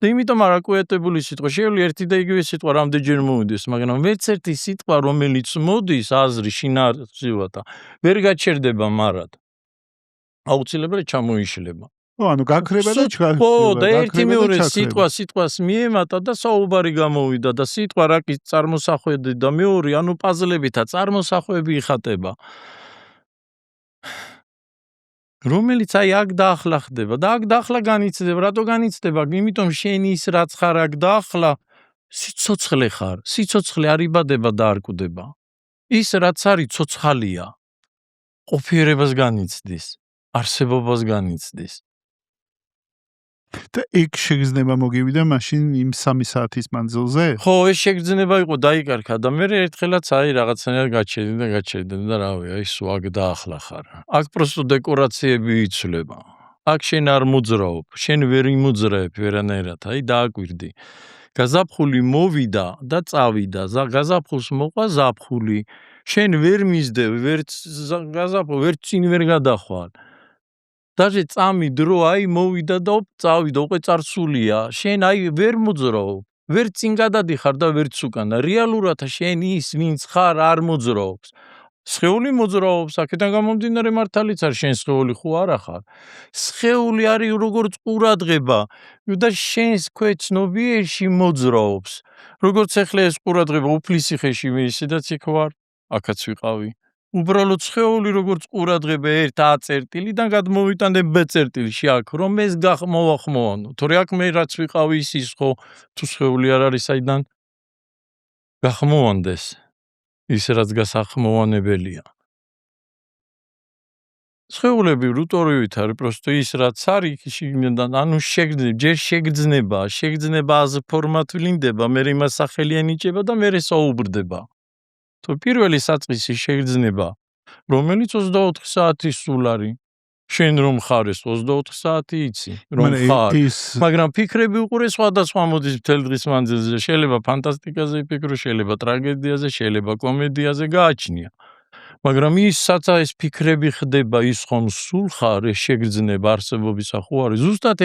და იმიტომ არაკუეტებული სიტყვა, შეიძლება ერთი და იგივე სიტყვა რამდენჯერ მოვიდეს, მაგრამ ვერც ერთი სიტყვა, რომელიც მოდის აზრი შინაარსივად, ვერ გაჩერდება მარად. აუცილებლად ჩამოიშლება. ანუ გაქრება და ხო, და ერთი მეორე სიტყვას მიემატა და საუბარი გამოვიდა და სიტყვა რაკის წარმოსახვედი და მეორე, ანუ პაზლებითა წარმოსახვეები იხატება. რომელიც აი აქ დაახლა ხდება და აქ დაახლა განიცდება, რატო განიცდება? იმიტომ შენ ის რაც ხარ აქ დაახლა სიცოცხლე ხარ, სიცოცხლე არ იბადება და არ კვდება. ის რაც არის ცოცხალია, ყოფიერებას განიცდის, არსებობას განიცდის. და ეგ შეგრძნება მოგივიდა მაშინ იმ 3 საათის მანძილზე? ხო, ეს შეგრძნება იყო დაიკარგა და მე ერთხელაც აი რაღაცნაირად გაჩერდი და რავი, აი სულ აქ დაახლა ხარ. აქ პროსტო დეკორაციები იცვლება. აქ შენ არ მოძრაობ, შენ ვერ იმოძრაებ ვერანაირად, აი დააკვირდი. გაზაფხული მოვიდა და წავიდა, გაზაფხულს მოყვა ზაფხული. შენ ვერ მისდევ, ვერც გაზაფხულ, ვერც წინ ვერ გადახვალ. даже წამი დრო აი მოვიდა და წავიდა, უკვე წარსულია. შენ აი ვერ მოძრაობ, ვერ წინ გადადიხარ და ვერც უკან. რეალურად შენ ის ვინც ხარ არ მოძრაობს. სხეული მოძრაობს, აქედან გამომდინარე მართალიც არ შენ სხეული ხო არა ხარ. სხეული არის როგორც ყურადღება და შენს ქვეცნობიერში მოძრაობს. როგორც ახლა ეს ყურადღება უფლისიხეში მე ისედაც იქ ვარ, აქაც ვიყავი. უბრალოდ სხეული როგორც ყურადღება ერთ A წერტილიდან გადმოვიტანე B წერტილში აქ, რომ ეს მოვახმოვანო. თორე აქ მე რაც ვიყავი ის ხო თუ სხეული არ არის საიდან გახმოვანდეს. ის რაც გასახმოვანებელია. სხეულები რუტორივით არის, პროსტო ის რაც არის შიგნიდან, ანუ შეგრძნება აზ ფორმატ ვლინდება, მე იმას სახელი ენიჭება და მე საუბრდება. თუ პირველი საწყისი შეგრძნება, რომელიც 24 საათის სულ არის. შენ რომ ხარ ეს 24 საათი იცი, რომ ხარ. მაგრამ ფიქრები უყურე სხვადასხვა მოდის მთელ დღის მანძილზე. შეიძლება ფანტასტიკაზე იფიქრო, შეიძლება ტრაგედიაზე, შეიძლება კომედიაზე გააჩნია. მაგრამ ისაც ეს ფიქრები ხდება, ის ხომ სულ ხარ, ეს შეგრძნება არსებობის ახო არის. ზუსტად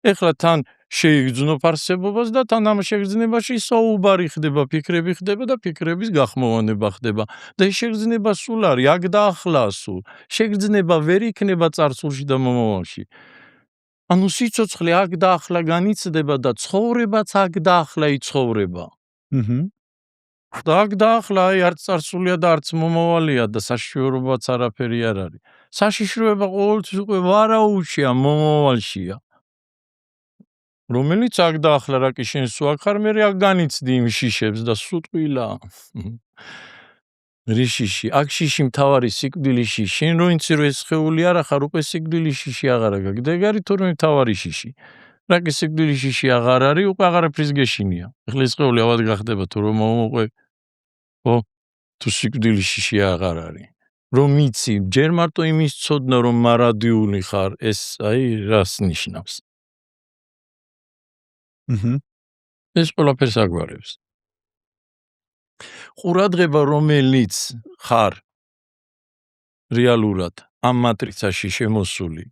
ეხლა თან შეიგრძნობ არსებობას და თან ამ შეგრძნებაში საუბარი ხდება, ფიქრები ხდება და ფიქრების გახმოვანება ხდება. და ეს შეგრძნება სულ არის, აქ დაახლა სულ. შეგრძნება ვერ იქნება წარსულში და მომავალში. ანუ სიცოცხლე აქ დაახლა განიცდება და ცხოვრებაც აქ დაახლა იცხოვრება. და აქ დაახლა აი არც წარსულია და არც მომავალია და საშიშროებაც არაფერი არ არის. საშიშროება ყოველთვის უკვე ვარაუდია მომავალშია. რომელიც აქ დაახლა რა კი შენ სულ აქ ხარ, მე აქ განიცდი იმ შიშებს და სუტყვილა. რიშიში, აქ შიში მთავარი სიკვდილის შიში. შენ რო იცი რომ ეს სხეული არ ახარ, უკვე სიკვდილის შიში აღარა გაქვს. და ეგ არის თორმე მთავარი შიში. რა კი სიკვდილის შიში აღარ არის, უკვე აღარაფრის გეშინია. ეხლა ეს სხეული ავად გახდება თუ რომ მოუყვე. ხო? თუ სიკვდილის შიში აღარ არის. რომ იცი, ჯერ მარტო იმის ცოდნა რომ მარადიული ხარ, ეს აი რას ნიშნავს? ეს ყველაფერს აგვარებს. ყურადღება რომელიც ხარ რეალურად ამ მატრიცაში შემოსული.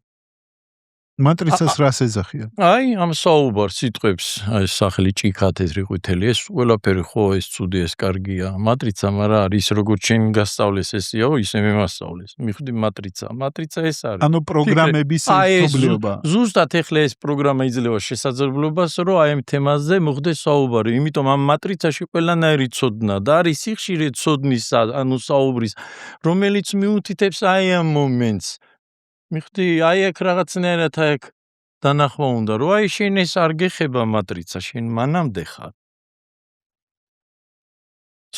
მატრიცას რას ეძახიან? აი ამ საუბარს, სიტყვებს, აი სახელი ჭიქა თეთრი ყვითელი, ეს ყველაფერი ხო ეს ცუდი, ეს კარგია. მატრიცა მარა არის როგორც შენ გასწავლეს ესეო, ისე მე მასწავლეს. მიხვდი მატრიცა ეს არის. ანუ პროგრამების ერთობლიობა. ზუსტად ეხლა ეს პროგრამა იძლევა შესაძლებლობას, რომ აი ამ თემაზე მოხდეს საუბარი. იმიტომ ამ მატრიცაში ყველანაირი ცოდნა და არის სიხშირე ცოდნის, ანუ საუბრის, რომელიც მიუთითებს აი ამ მომენტს. მიხვდი, აი აქ რაღაცნაირად აქ დანახვა უნდა, რომ აი შენ ეს არ გეხება მატრიცა, შენ მანამდე ხარ.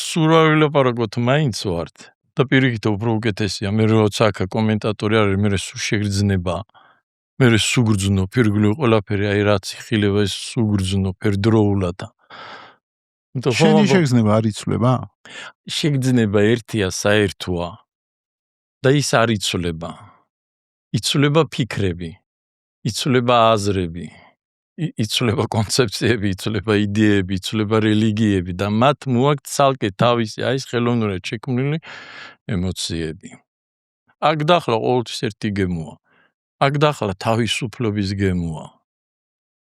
სულ არ ვილაპარაკოთ, მაინც ვართ და პირიქით უფრო უკეთესია, მე როცა აქ კომენტატორი არის, მე სულ შეგრძნება, მე სუგრძნო, ფირგული ყველაფერი, აი რაც იხილება ეს სუგრძნო, ფერდროულად. შენი შეგრძნება არ იცვლება? შეგრძნება ერთია, საერთოა და ის არ იცვლება. იცვლება ფიქრები, იცვლება აზრები, იცვლება კონცეფციები, იცვლება იდეები, იცვლება რელიგიები და მათ მოაქვთ ცალკე თავისი აი ეს ხელოვნურად შექმნილი ემოციები. აქ დაახლა ყოველთვის ერთი გემოა. აქ დაახლა თავისუფლების გემოა.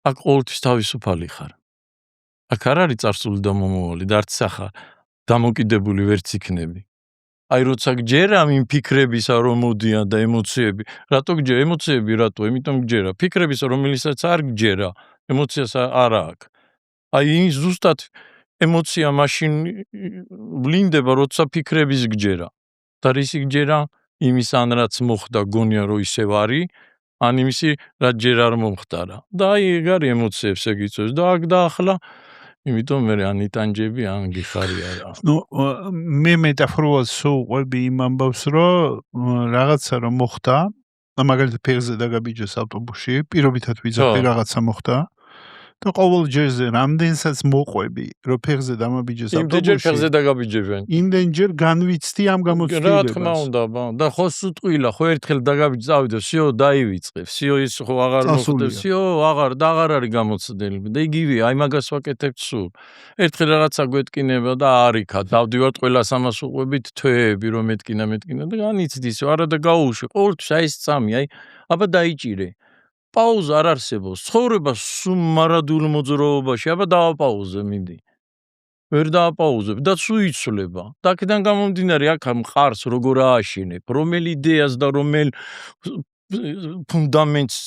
აქ ყოველთვის თავისუფალი ხარ. აქ არ არის წარსული და მომავალი და არც ახლა დამოკიდებული ვერც იქნები. აი როცა გჯერა იმ ფიქრებისა რომ მოდიან და ემოციები, რატო გჯერა ემოციები რატო? იმიტომ გჯერა ფიქრებისა რომელსაც არ გჯერა, ემოციას არ აქვს. აი ის ზუსტად ემოცია მაშინ ვლინდება როცა ფიქრების გჯერა. და რისი გჯერა? იმის ან რაც მოხდა გონია რომ ისევ არის, ან იმისი რაც ჯერ არ მომხდარა. და აი ეგ არის ემოციებს ეგ იწვევს და აქ დაახლა იმიტომ მე ან იტანჯები ან გიხარია რა. ნუ მე მეტაფორულად სუყვები იმ ამბავს რომ რაღაცა რომ მოხდა, მაგალითად ფეხზე დაგაბიჯეს ავტობუსში, პირობითად ვიძახე რაღაცა მოხდა. და ყოველ ჯერზე რამდენსაც მოყვები რომ ფეხზე დამაბიჯეს იმდენჯერ ავტობუსში. ფეხზე დაგაბიჯებენ. იმდენჯერ განვიცდი ამ რა გამოცდილებას. თქმა უნდა, და ხო სუტყვილა, ხო ერთხელ დაგაბიჯ წავიდა, всё დაივიწყე. всё ის ხო აღარ მოხდა, всё აღარ და აღარ არის გამოცდილი. და იგივეა, აი მაგას ვაკეთებ სულ. ერთხელ რაღაცა გვეტკინება და არიქა, დავდივართ ყველას ამას უყვებით თვეები რომ მეტკინა და განიცდი ისო, არა და გაუშვი. ყოველთვის აი ეს წამი, აი აბა დაიჭირე. პაუზა არ არსებობს. ცხოვრება სუმარადულ მოძრაობაში, აბა დავაპაუზე მინდი. ვერ დააპაუზებ და სულ იცვლება. და აქედან გამომდინარე, აქ მყარს როგორ ააშენებ, რომელ იდეას და რომელ ფუნდამენტს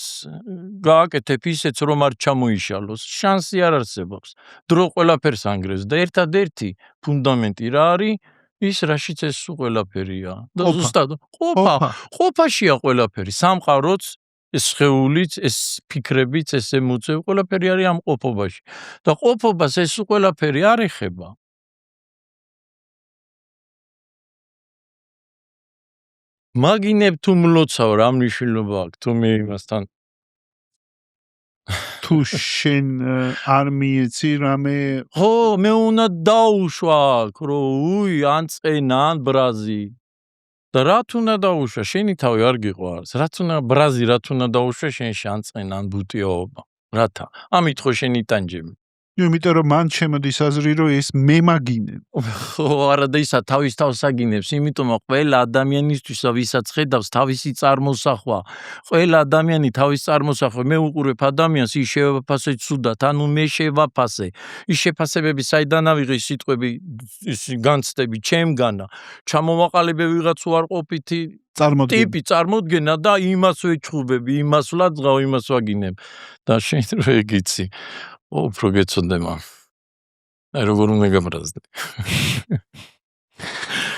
გააკეთებ ისეც რომ არ ჩამოიშალოს. შანსი არ არსებობს. დრო ყველაფერს ანგრევს და ერთადერთი ფუნდამენტი რა არის? ის რაშიც ეს ყველაფერია. და ზუსტად ყოფაშია ყველაფერი. სამყაროც ეს შეეულიც, ეს ფიქრებიც, ეს ემოციები, ყველაფერი არის ამ ყოფობაში. და ყოფობას ეს ყველაფერი არ ეხება. მაგინებ თუ მლოცავ რა მნიშვნელობა აქვს, თუ მე იმასთან თუ შენ არ მიეცი რამე ხო, მე უნდა დაუშვა, რომ უი, ან წენა, ან ბრაზი. და რათ უნდა დაუშვა, შენი თავი არ გიყვარს. რაც უნდა ბრაზი, რაც უნდა დაუშვა შენში ან წენა, ან ბუტიაობა. რათა? ამით ხო შენ იტანჯები. იმიტომ რომ მან შემოდის აზრი რომ ეს მე მაგინებ. ხო, არა და ისა თავის თავს აგინებს, იმიტომ რომ ყველა ადამიანისთვის ვისაც ხედავს თავისი წარმოსახვა. ყველა ადამიანი თავის წარმოსახვა, მე უყურებ ადამიანს, ის შევაფასე ცუდად, ანუ მე შევაფასე. ის შეფასებები საიდან ავიღე სიტყვები, ის განცდები ჩემგანა. ჩამოვაყალიბე ვიღაც უარყოფითი ტიპი წარმოდგენა და იმას ვეჩხუბები, იმას ვლაძღავ, იმას ვაგინებ. და შენ რო ეგიცი. უფრო გეცოდება. აი როგორ უნდა გაბრაზდე.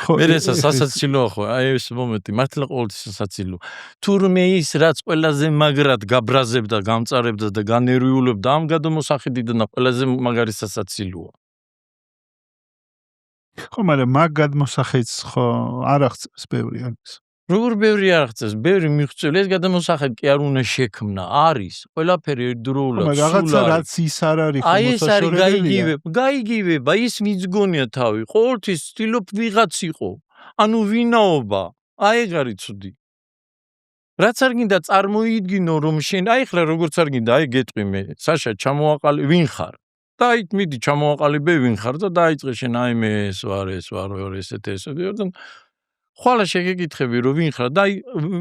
მე ეს სასაცილოა ხო, აი ეს მომენტი, მართლა ყოველთვის სასაცილოა. თურმე ის რაც ყველაზე მაგრად გაბრაზებდა, გამწარებდა და განერვიულებდა ამ გადმოსახედიდან ყველაზე მაგარი სასაცილოა. ხო, მაგრამ მაგ გადმოსახედს ხო არ აღწევს ბევრი არის. როგორ ბევრი არ აღწევს, ბევრი მიხვწევს, ეს გადმოსახედი კი არ უნდა შექმნა, არის. ყველაფერი ერთდროულად სულ არის. რაღაცა რაც ის არ არის ხო მოსაშორებელია. გაიგივება, ის მიძგონია თავი. ყოველთვის ვცდილობ ვიღაც იყო. ანუ ვინაობა. აი ეგ არის ცუდი. რაც არ გინდა წარმოიდგინო რომ შენ, აი ხლა როგორც არ გინდა, აი გეტყვი მე, საშა ჩამოვაყალიბე, ვინ ხარ? და აი მიდი ჩამოვაყალიბე ვინ ხარ და დაიწყე შენ აი მე ეს ვარ ესეთი და ხვალა შეგეკითხები რომ ვინ ხარ და აი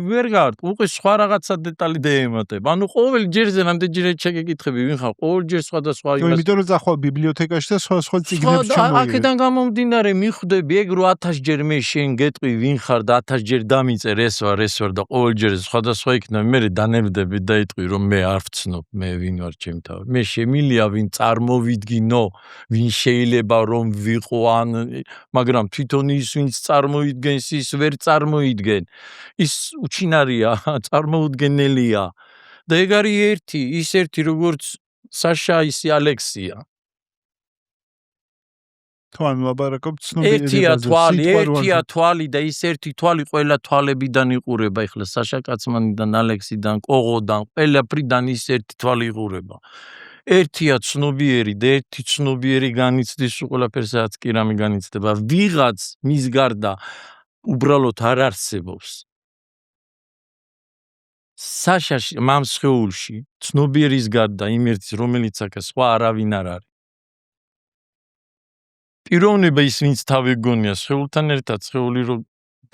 ვერ გავარ უკვე სხვა რაღაცა დეტალი დაემატებ. ანუ ყოველ ჯერზე რამდენჯერ შეგეკითხები ვინ ხარ, ყოველ ჯერ სხვადასხვა იმას. იმიტომ რომ წახვალ ბიბლიოთეკაში და სხვა წიგნებს ჩამოიღებ. აქედან გამომდინარე მიხვდები ეგ რომ 1000 ჯერ მე შენ გეტყვი ვინ ხარ და 1000 ჯერ დამიწერ ეს ვარ და ყოველ ჯერ სხვადასხვა იქნება, მე დანერვდები და იტყვი რომ მე არ ვცნობ, მე ვინ ვარ ჩემ თავი. მე შემილია ვინ წარმოვიდგინო, ვინ შეიძლება რომ ვიყო ან მაგრამ თვითონ ის ვინც წარმოიდგენს ის ვერ წარმოიდგენ. ის უჩინარია, წარმოუდგენელია. და ეგ არის ერთი როგორც საშა ისი ალექსია. თან ლაბარაკობ ცნობიერებაზე. ერთია თვალი და ის ერთი თვალი ყველა თვალებიდან იყურება. ეხლა საშა კაცმანიდან, ალექსიდან, კოღოდან, ყველაფრიდან ის ერთი თვალი იყურება. ერთია ცნობიერი და ერთი ცნობიერი განიცდის ყველაფერსაც კი რამე განიცდება. ვიღაც მის გარდა უბრალოდ არ არსებობს. საშაში მამ სხეულში ცნობიერის გარდა იმ ერთის რომელიც აქ სხვა არავინ არ არის. პიროვნება ის ვინც თავი გონია სხეულთან ერთად სხეული რომ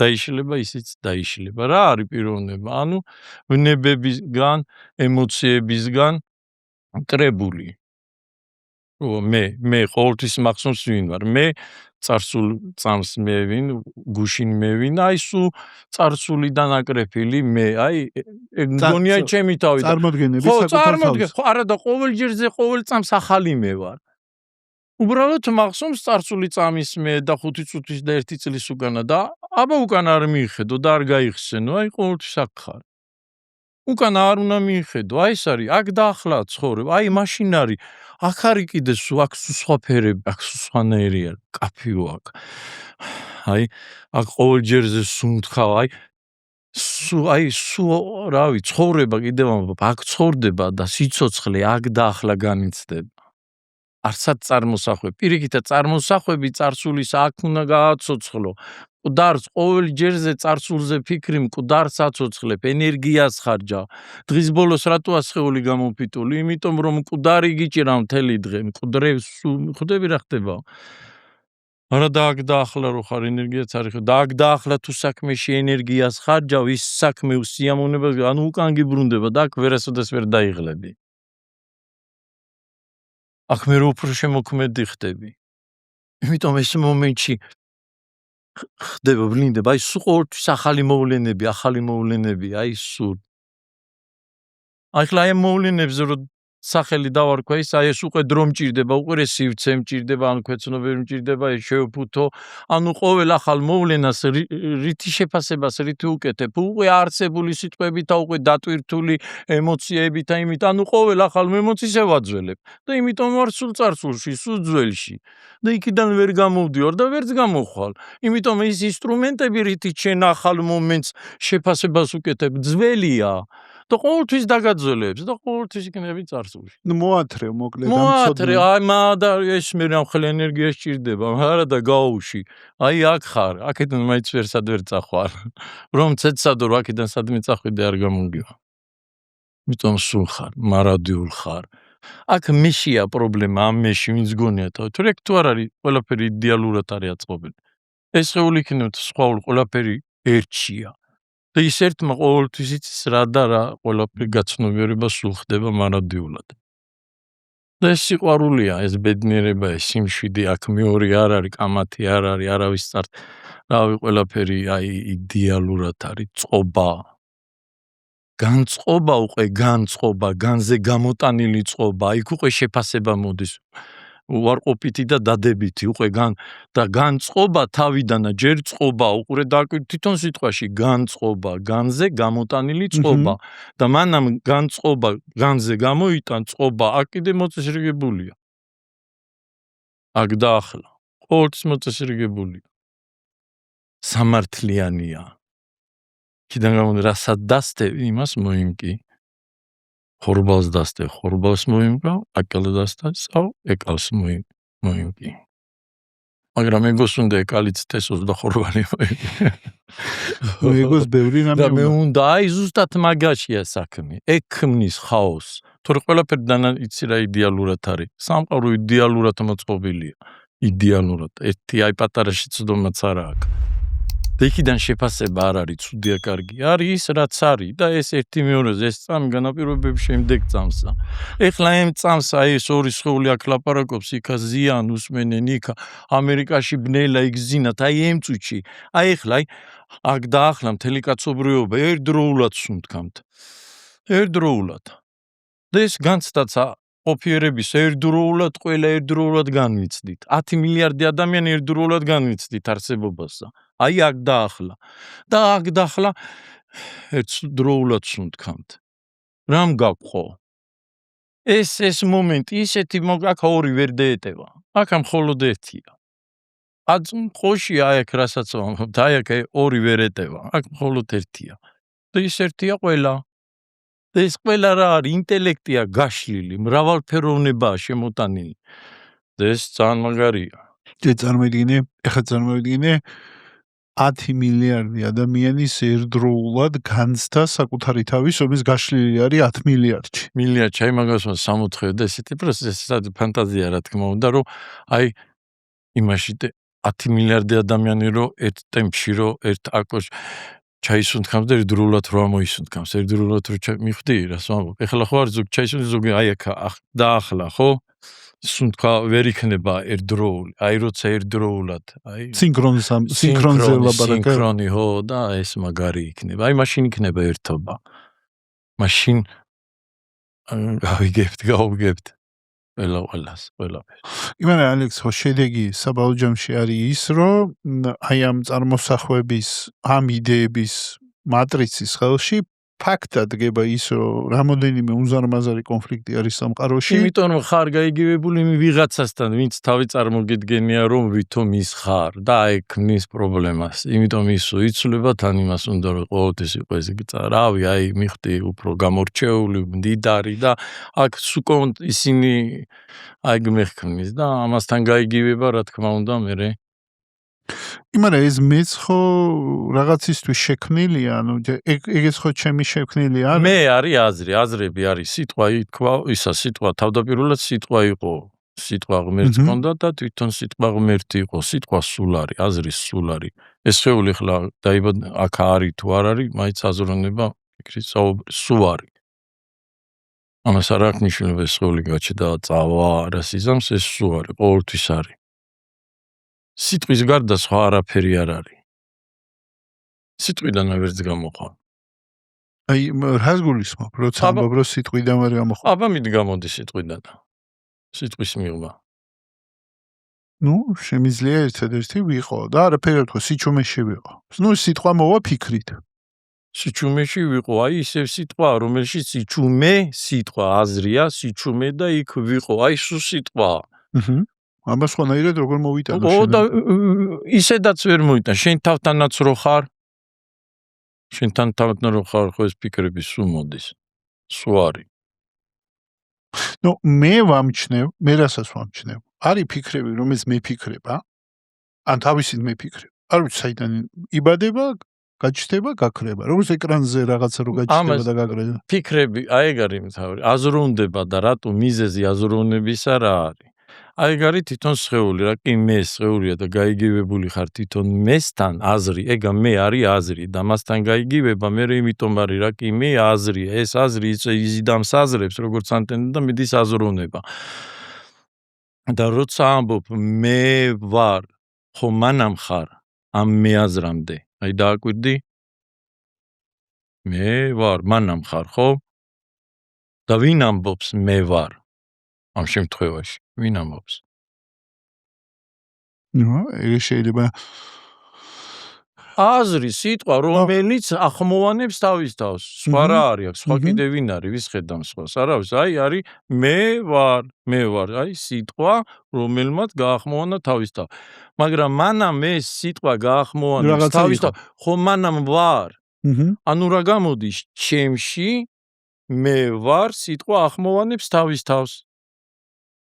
დაიშლება, ისიც დაიშლება. რა არის პიროვნება? ანუ ვნებებისგან, ემოციებისგან კრებული. მე ყოველთვის მახსოვს ვინ ვარ. მე წარსულ წამს მე ვინ, გუშინ მე ვინ, აი სულ წარსულიდან აკრეფილი მე, აი ეგ მგონია ჩემი თავი. წარმოდგენები ხო, საკუთარ თავს. ხო, არა და ყოველ ჯერზე ყოველ წამს ახალი მე ვარ. უბრალოდ მახსოვს წარსული წამის მე და 5 წუთის და 1 წლის უკანა და აბა უკან არ მიიხედო და არ გაიხსენო, აი ყოველთვის აქ ხარ. უკან არ უნდა მიიხედო, აი ეს არის, აქ დაახლა ცხოვრება, აი მაშინ არის, აქ არის კიდე სულ აქ სხვა ფერები, აქ სხვანაირი არის, კაფეო აქ. აი, აქ ყოველ ჯერზე სუნთქავ, აი რავი, ცხოვრება კიდევ აქ ცხოვრდება და სიცოცხლე აქ დაახლა განიცდება. არცად წარმოსახვე, პირიქითაც წარმოსახვები წარსულის აქ უნდა გააცოცხლო. მკვდარს ყოველ ჯერზე წარსულზე ფიქრი მკვდარს აცოცხლებ, ენერგიას ხარჯავ. დღის ბოლოს რატო ასხეული გამოფიტული? იმიტომ რომ მკვდარი გიჭირა მთელი დღე, მკვდრებს ხვდები რა ხდება? არა და აქ დაახლა რო ხარ ენერგიაც არის და აქ დაახლა თუ საქმეში ენერგიას ხარჯავ, ის საქმე უსიამოვნებას, ანუ უკან გიბრუნდება და აქ ვერასოდეს ვერ დაიღლები. აქ მე უფრო შემოქმედი ხდები. იმიტომ ეს მომენტში ხდება ვლინდება, აი სულ ყოველთვის ახალი მოვლენები, აი სულ. აი ხლა ამ მოვლენებზე რო სახელი დავარქვა ის, აი ეს უკვე დრო მჭირდება, უკვე სივცე მჭირდება, ანუ ქვეცნობები მჭირდება, ეს შეუფუთო, ანუ ყოველ ახალ მოვლენას რითი შეფასებას, რითი უკეთებ, უკვე არსებული სიტყვებით, უკვე დატვირთული ემოციებით, აიმით, ანუ ყოველ ახალ ემოციას ვაძველებ და იმიტომ ვარ სულ წარსულში, სულ ძველში. და იქიდან ვერ გამოვდივარ და ვერც გამოხვალ. იმიტომ ის ინსტრუმენტები, რითი შენ ახალ მომენტს შეფასებას უკეთებ, ძველია. და ყოველთვის დაგაძველებს და ყოველთვის იქნები წარსულში. ნუ მოათრევ მოკლედ ამ მოათრე, აი და ეს მე რამხელ ენერგია სჭირდება, არა და გაუში. აი აქ ხარ, აქედან მაინც ვერსად ვერ წახვალ. რომ ცეცადო რომ აქედან სადმე წახვიდე არ გამოგივა. იმიტომ სულ ხარ, მარადიულ ხარ. აქ მეშია პრობლემა, ამ მეში ვინც გონია თავი. თუ რეკ თუ არ არის, ყველაფერი იდეალურად არის აწყობილი. ეს ხეული იქნებოდა სხვა ყველაფერი ერთშია. და ის ერთმა ყოველთვის იცის რა და რა ყველაფერი გაცნობიერება სულ ხდება მარადიულად. და ეს სიყვარულია, ეს ბედნიერება, ეს სიმშვიდე, აქ მეორე არ არის, კამათი არ არის, არავის წართ, რავი ყველაფერი აი იდეალურად არის, წყობა. განწყობა უკვე, განზე გამოტანილი წყობა, იქ უკვე შეფასება მოდის. უარყოფითი და დადებითი უკვე და განწყობა თავიდანა ჯერ წყობა უყურე და თვითონ სიტყვაში განწყობა, განზე გამოტანილი წყობა და მანამ განწყობა, განზე გამოიტან წყობა, აქ კიდე მოწესრიგებულია. აქ დაახლა, ყოველთვის მოწესრიგებულია. სამართლიანია. კიდევ გამონდა რასაც დასდე, იმას მოიმკი. ხორბალს დასდე, ხორბალს მოიმკავ, აკალს დასდე, ეკალს მოიმკი. მაგრამ ეგოს უნდა ეკალიც თესოს და ხორბალი მოიმკი. ეგოს ბევრი რამე და მე უნდა, აი ზუსტად მაგაშია საქმე. ეგ ქმნის ხაოსს. თორე ყველაფერი იცი რა იდეალურად არის. სამყარო იდეალურად მოწყობილია. იდეალურად. ერთი აი პატარა შეცდომაც არა აქვს. და იქიდან შეფასება არ არის, ცუდია, კარგი. არის ის, რაც არის და ეს ერთი მეორეზე, ეს წამი განაპირობების შემდეგ წამსა. ეხლა ამ წამს აი ეს ორი სხეული აქ ლაპარაკობს, იქა ზიან უსმენენ, იქა ამერიკაში ბნელა იგზინათ, აი ამ წუთში. აი ეხლა აქ დაახლა მთელი კაცობრიობა ერთდროულად სუნთქამთ. ერთდროულად. და ეს განცდაც ყოფიერების ერთდროულად, ყველა ერთდროულად განვიცდით. 10 მილიარდი ადამიანი ერთდროულად განვიცდით არსებობასა. აი აქ დაახლა. და აქ დაახლა ერთდროულად სუნთქამთ. რამ გაგყო? ეს მომენტი ისეთი აქ ორი ვერ დაეტევა. აქ მხოლოდ ერთია. ყოში აი აქ რასაც ვამბობთ, აი აქ ორი ვერ ეტევა. აქ მხოლოდ ერთია. და ის ერთია ყველა. და ეს ყველა რა არის? ინტელექტია გაშლილი, მრავალფეროვნებაა შემოტანილი. და ეს ძალიან მაგარია. ეხლა წარმოიდგინე 10 მილიარდი ადამიანის ერთდროულად განცდა საკუთარი თავის, რომელიც გაშლილი არის 10 მილიარდში. მილიარდში, აი მაგას სამოთხე და ესეთი პროცესი, ფანტაზია რა თქმა უნდა, რომ აი იმაში 10 მილიარდი ადამიანი რო ერთ ტემპში რო ერთ აკოში ჩაისუნთქავს და ერთდროულად რო ამოისუნთქავს, ერთდროულად რო მივხვდი რას ვამბობ. ეხლა ხო არ ზოგი ჩაისუნთქავს, ზოგი აი აქ დაახლა, ხო? სუნთქვა ვერ იქნება ერთდროული. აი როცა ერთდროულად, აი სინქრონზე ლაბარაკი. სინქრონი, ხო, და ეს მაგარი იქნება. აი მაშინ იქნება ერთობა. მაშინ გავიგებთ. ყველას. იმენა ალექს, ხო შედეგი საბაო ჯამში არის ის, რომ აი ამ წარმოსახვების, ამ იდეების მატრიცის ხელში ფაქტად გება ის, რომ რამოდენიმე უზარმაზარი კონფლიქტი არის სამყაროში. იმიტომ რომ ხარ გაიგივებული ვიღაცასთან, ვინც თავი წარმოგიდგენია, რომ ვითომ ის ხარ და აი ქმნის პრობლემას. იმიტომ ის იცვლება თან იმას უნდა რომ ყოველთვის იყოს რავი, აი მიხდი უფრო გამორჩეული, მდიდარი და აქ სუკონტ ისინი აი გმეხქმნის და ამასთან გაიგივება, რა თქმა უნდა, მე იმანა ეს მეც ხო რაღაცისთვის შექმნილია, ანუ ეგეც ხო ჩემი შექმნილი არის. მე არის აზრები არის, სიტყვა ითქვა, ისა სიტყვა თავდაპირველად სიტყვა იყო. სიტყვა ღმერთს ჰქონდა და თვითონ სიტყვა ღმერთი იყო, სიტყვა სულ არის, აზრის სულ არის. ეს სხეული ხლა დაიბადა აქ არის თუ არ არის, მაინც აზროვნება ფიქრის სულ არის. ამას არ აქვს მნიშვნელობა, ეს სხეული გაჩნდა, წავა, რას იზამს, ეს სულ არის, ყოველთვის არის. სიტყვის გარდა სხვა არაფერი არ არის. სიტყვიდან ვერც გამოყვა. აი რას გულისხმობ, როცა ამბობ რომ სიტყვიდან ვერ გამოყვა? აბა მიდი გამოდი სიტყვიდან. სიტყვის მიღმა. ნუ შემიძლია ერთადერთი ვიყო და არაფერი არ თქვა, სიჩუმეში ვიყო. ნუ სიტყვა მოვა ფიქრით. სიჩუმეში ვიყო, აი ისევ სიტყვა, რომელშიც სიტყვა აზრია, სიჩუმე და იქ ვიყო, აი სულ სიტყვა. ამას ხონაირად როგორ მოვიტანო შენ? და ისედაც ვერ მოვიტან, შენ თავთანაც რო ხარ. შენთან თავთან რო ხარ, ხო ეს ფიქრები სულ მოდის. სულ არის. ნუ მე ვამჩნევ, მე რასაც ვამჩნევ. არის ფიქრები, რომელიც მეფიქრება, ან თავისით მეფიქრება. არ ვიცი საიდან იბადება, გაჩნდება, გაქრება. როგორც ეკრანზე რაღაცა რო გაჩნდება და გაქრება. ფიქრები, აი ეგ არის მთავარი. აზროვნდება და რატო მიზეზი აზროვნებისა რა არის? აი ეგ არის თვითონ სხეული, რა კი მე სხეულია და გაიგივებული ხარ თვითონ მესთან აზრი, ეგა მე არის აზრი და მასთან გაიგივება, მე იმიტომ არის, რა კი მე აზრია, ეს აზრი იზიდამს აზრებს, როგორც ანტენა და მიდის აზროვნება. და როცა ამბობ მე ვარ, ხო მანამ ხარ ამ მე აზრამდე. აი დააკვირდი? მე ვარ, მანამ ხარ, ხო? და ვინ ამბობს მე ვარ? ამ შემთხვევაში, ვინ ამბობს? ნუ, ეგ შეიძლება აზრი, სიტყვა, რომელიც ახმოვანებს თავის თავს. სხვა რა არის, სხვა კიდე ვინ არის, ვის ხედავ სხვას? არავის, აი არის მე ვარ, აი სიტყვა, რომელმაც გაახმოვანა თავის თავს. მაგრამ მანამ ეს სიტყვა გაახმოვანებს თავის თავს, ხო მანამ ვარ. ანუ რა გამოდის ჩემში მე ვარ, სიტყვა ახმოვანებს თავის თავს.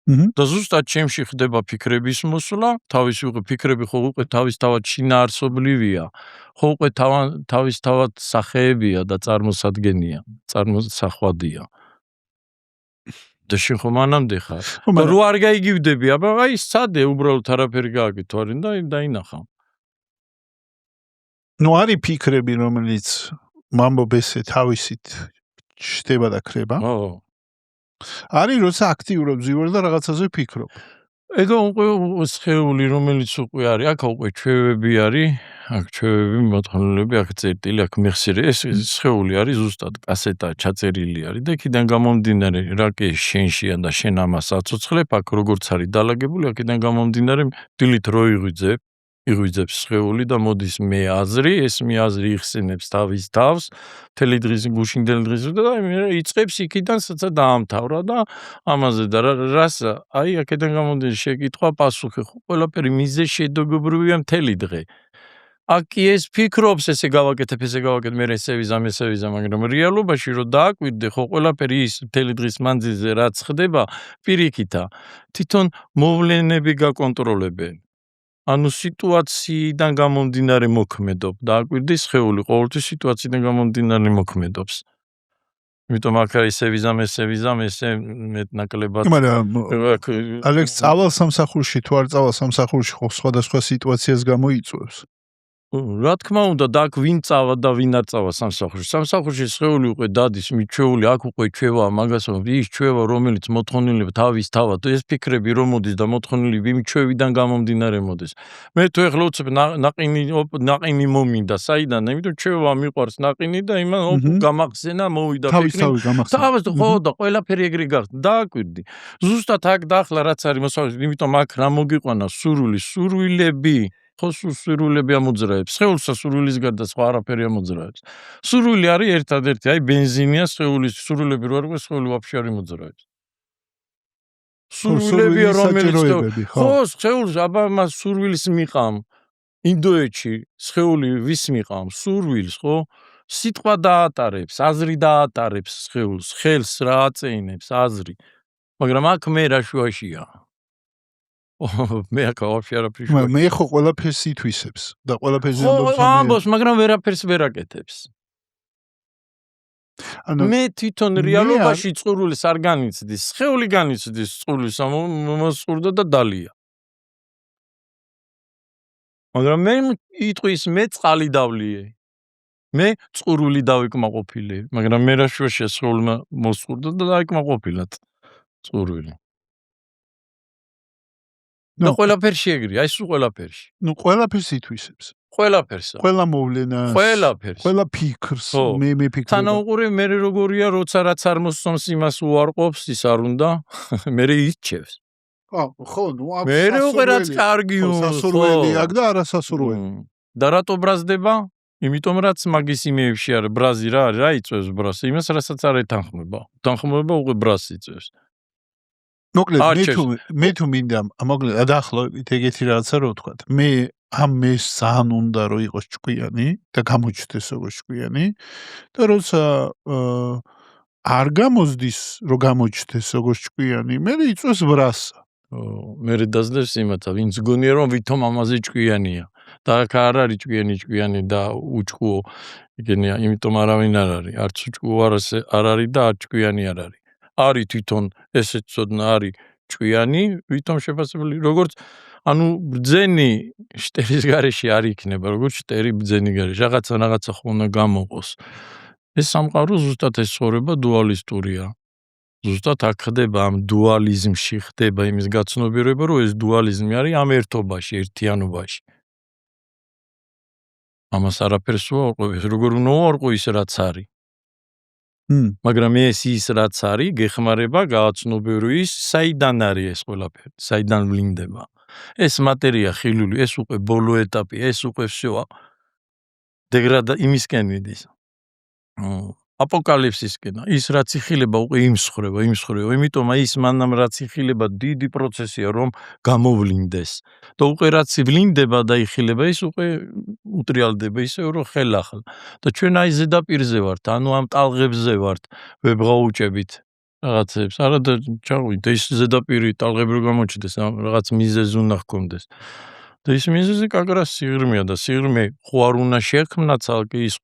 და ზუსტად ჩემში ხდება ფიქრების მოსვლა, ფიქრები ხო უკვე თავისთავად შინაარსობლივია, ხო უკვე თავისთავად სახეებია და წარმოსადგენია, წარმოსახვადია. და შენ ხო მანამდე ხარ. და რო არ გაიგივდები, აბა აი სცადე, უბრალოდ არაფერი გააკეთო და დაინახა. ნუ არის ფიქრები, რომელიც მამბობ ესე თავისით ჩდება და ქრება. არის როცა აქტიურად ვზივარ და რაღაცაზე ვფიქრობ. ეგა უკვე სხეული, რომელიც უკვე არის, აქ უკვე ჩვევები არის, აქ ჩვევები, მოთხოვნილები, აქ წერტილი, აქ მეხსირი, ეს სხეული არის ზუსტად კასეტა ჩაწერილი არის და იქიდან გამომდინარე, რა კი შენშია და შენ ამას აცოცხლებ, აქ როგორც არის დალაგებული, აქედან გამომდინარე, დილით რო იღვიძებს სხეული და მოდის მე აზრი, ეს მე აზრი იხსენებს თავის თავს, მთელი დღის გუშინდელი დღის და იწყებს იქიდან საცა დაამთავრა და ამაზე და რას აი აქედან გამომდინარე შეკითხვა პასუხი, ხო ყველაფერი მიზეზ შედეგობრივია მთელი დღე. აქ კი ეს ფიქრობს, ესე გავაკეთებ, მე ესე ვიზამ, მაგრამ რეალობაში რომ დააკვირდე, ხო ყველაფერი ის მთელი დღის მანძილზე რაც ხდება, პირიქითა, თვითონ მოვლენები გაკონტროლებენ. ანუ სიტუაციიდან გამომდინარე მოქმედობ, დააკვირდი სხეული ყოველთვის სიტუაციიდან გამომდინარე მოქმედობს. იმიტომ აქ არის ესე მეტნაკლებად მაგრამ ალექს წავალ სამსახურში თუ არ წავალ სამსახურში ხო სხვადასხვა სიტუაციას გამოიწვევს. რა თქმა უნდა და აქ ვინ წავა და ვინ არ წავა სამსახურში. სამსახურში სხეული უკვე დადის, მიჩვეული, აქ უკვე ჩვევა მაგასო ის ჩვევა რომელიც მოთხოვნილება თავის თავად ეს ფიქრები რომ მოდის და მოთხოვნილება იმ ჩვევიდან გამომდინარე მოდის. მე თუ ეხლა უცებ ნაყინი მომინდა საიდან, იმიტომ ჩვევა მიყვარს ნაყინი და იმან გამახსენა მოვიდა ფიქრი. თავის ხო და ყველაფერი ეგრე გახდა. დააკვირდი. ზუსტად აქ დაახლა რაც არის მოსავლის, იმიტომ აქ რა მოგიყვანა სურვილები ხო სურვილები ამოძრაებს. სხეულსა სურვილის გარდა სხვა არაფერი ამოძრაებს. სურვილი არის ერთადერთი, აი ბენზინია სხეულის სურვილები რო არ ყოს სხეული ვაფშე არ იმოძრაებს. სურვილებია რომელიც ხო სხეულს აბა მას სურვილის მიყამ. ინდოეთში სხეული ვის მიყამ? სურვილს ხო? სიტყვა დაატარებს, აზრი დაატარებს სხეულს, ხელს რა აწეინებს აზრი. მაგრამ აქ მე რა შუაშია. მე აქ ვაფშე არაფერი შუა. მე ხო ყველაფერს ითვისებს და ყველაფერზე ამბობს, მაგრამ ვერაფერს ვერ აკეთებს. მე თვითონ რეალობაში წყურვილს არ განიცდის, სხეული განიცდის წყურვილს, მოსყურდა და დალია. მაგრამ მე იტყვის მე წყალი დავლიე. მე წყურვილი დავიკმაყოფილე, მაგრამ მე რა შუაშია სხეულმა მოსყურდა და დაიკმაყოფილა წყურვილი. და ყველაფერში ეგრე, აი სულ ყველაფერში. ნუ ყველაფერს ითვისებს. ყველაფერსა. ყველა მოვლენას, ყველა ფიქრს, მე ფიქრობ. თანაუყურე მე როგორია, როცა რაც არ მოსწონს იმას უარყოფს, ის არ უნდა, მე ირჩევს. ხო, ნუ აქ მე რაღაც კარგი სასურველი აქ და არასასურველი. და რატო ბრაზდება? იმიტომ რაც მაგის იმეებში არის ბრაზი რა იწევს ბრაზს, იმას რასაც არ ეთანხმება. თანხმობა უკვე ბრაზს იწევს. მოკლედ მე თუ მინდა მოკლედ დაახლოებით ეგეთი რაღაცა რო ვთქვა. მე ამეს ძალიან უნდა რომ იყოს ჭკვიანი და გამოჩნდეს როგორც ჭკვიანი და როცა არ გამოსდის რომ გამოჩნდეს როგორც ჭკვიანი, მე იწვევს ბრასა. მე დაძლევს იმათა, ვინც გონია რომ ვითომ ამაზე ჭკვიანია. და აქ არ არის ჭკვიანი და უჭკუო. იგენია, იმიტომ არავინ არ არის. არც უჭკუო არ არის და არ ჭკვიანი არ არის. არის თვითონ ესეც ცოდნა არის ჭკვიანი, ვითომ შეფასებული როგორც ანუ ბძენი შტერის გარეშე არ იქნება, როგორც შტერი ბძენი გარეშე, რაღაცა ხო უნდა გამოყოს. ეს სამყარო ზუსტად ეს ცხოვრება დუალისტურია. ზუსტად აქ ხდება ამ დუალიზმში ხდება იმის გაცნობიერება, რომ ეს დუალიზმი არის ამ ერთობაში, ერთიანობაში. ამას არაფერს უარყოფს, როგორ უნდა უარყო ის რაც არის. მაგრამ ეს ის რაც არის, გეხმარება გააცნობიერო ის, საიდან არის ეს ყველაფერი, საიდან ვლინდება. ეს მატერია ხილული, ეს უკვე ბოლო ეტაპი, ეს უკვე всё. დეგრადა იმისკენ მიდის. აპოკალიფსისკენ. ის რაც იხილება უკვე იმსხრება. იმიტომ ის მანამ რაც იხილება დიდი პროცესია რომ გამოვლინდეს. და უკვე რაც ვლინდება და იხილება, ის უკვე უტრიალდება ისე რომ ხელახლა. და ჩვენ აი ზედაპირზე ვართ, ანუ ამ ტალღებზე ვართ, ვებღაუჭებით რაღაცებს. არა და ჩავიდე ის ზედაპირი ტალღები რო გამოჩნდეს, რაღაც მიზეზი უნდა ჰქონდეს. და ის მიზეზი კაკრას სიღრმეა და სიღრმე ხო არ უნდა შექმნა ცალკე ის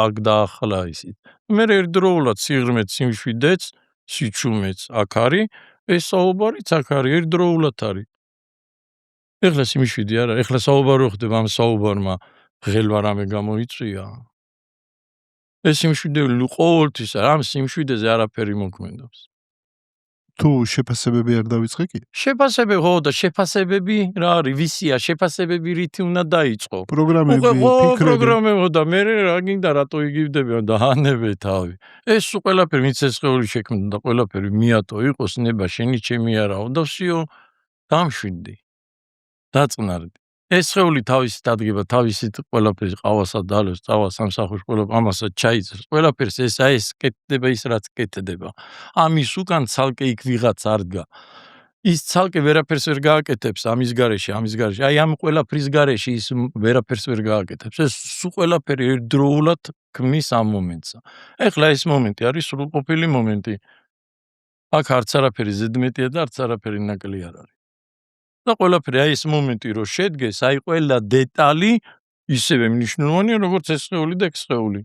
აქ დაახლა ისიც. მე ერთდროულად სიღრმეც სიმშვიდეც, სიჩუმეც აქ არის, ეს საუბარიც აქ არის, ერთდროულად არის. ეხლა სიმშვიდე არა, ეხლა საუბარი ხდება ამ საუბარმა ღელვა რამე გამოიწვია. ეს სიმშვიდე ყოველთვის ამ სიმშვიდეზე არაფერი მოქმედებს. თუ შეფასებები არ დავიწყე კი? შეფასებები ხო და შეფასებები რა არის? ვისია შეფასებები რითი უნდა დაიწყო? პროგრამები, ფიქრები. პროგრამები და მე რა გინდა რატო იგივდებიან და ანებე თავი. ეს ყველაფერი მის ეს სხეული შექმნა და ყველაფერი მიატო იყოს ნება შენი ჩემი არაო და всё დამშვიდდი. დაწყნარდი. ეს სხეული თავისით ადგება, თავისით ყველაფერი ყავასა დალევს, წავა სამსახურში, ყველაფერი ამასაც ჩაიწერს. ყველაფერს ეს კეთდება ის რაც კეთდება. ამის უკან ცალკე იქ ვიღაც არ დგა. ის ცალკე ვერაფერს ვერ გააკეთებს ამის გარეშე. აი ამ ყველაფრის გარეშე ის ვერაფერს ვერ გააკეთებს. ეს სულ ყველაფერი ერთდროულად ქმნის ამ მომენტს. ეხლა ეს მომენტი არის სრულყოფილი მომენტი. აქ არც არაფერი ზედმეტია და არც არაფერი ნაკლი არ არის. და ყველაფერი აი ეს მომენტი რო შედგეს, აი ყველა დეტალი ისევე მნიშვნელოვანია როგორც ეს სხეული და ეს სხეული.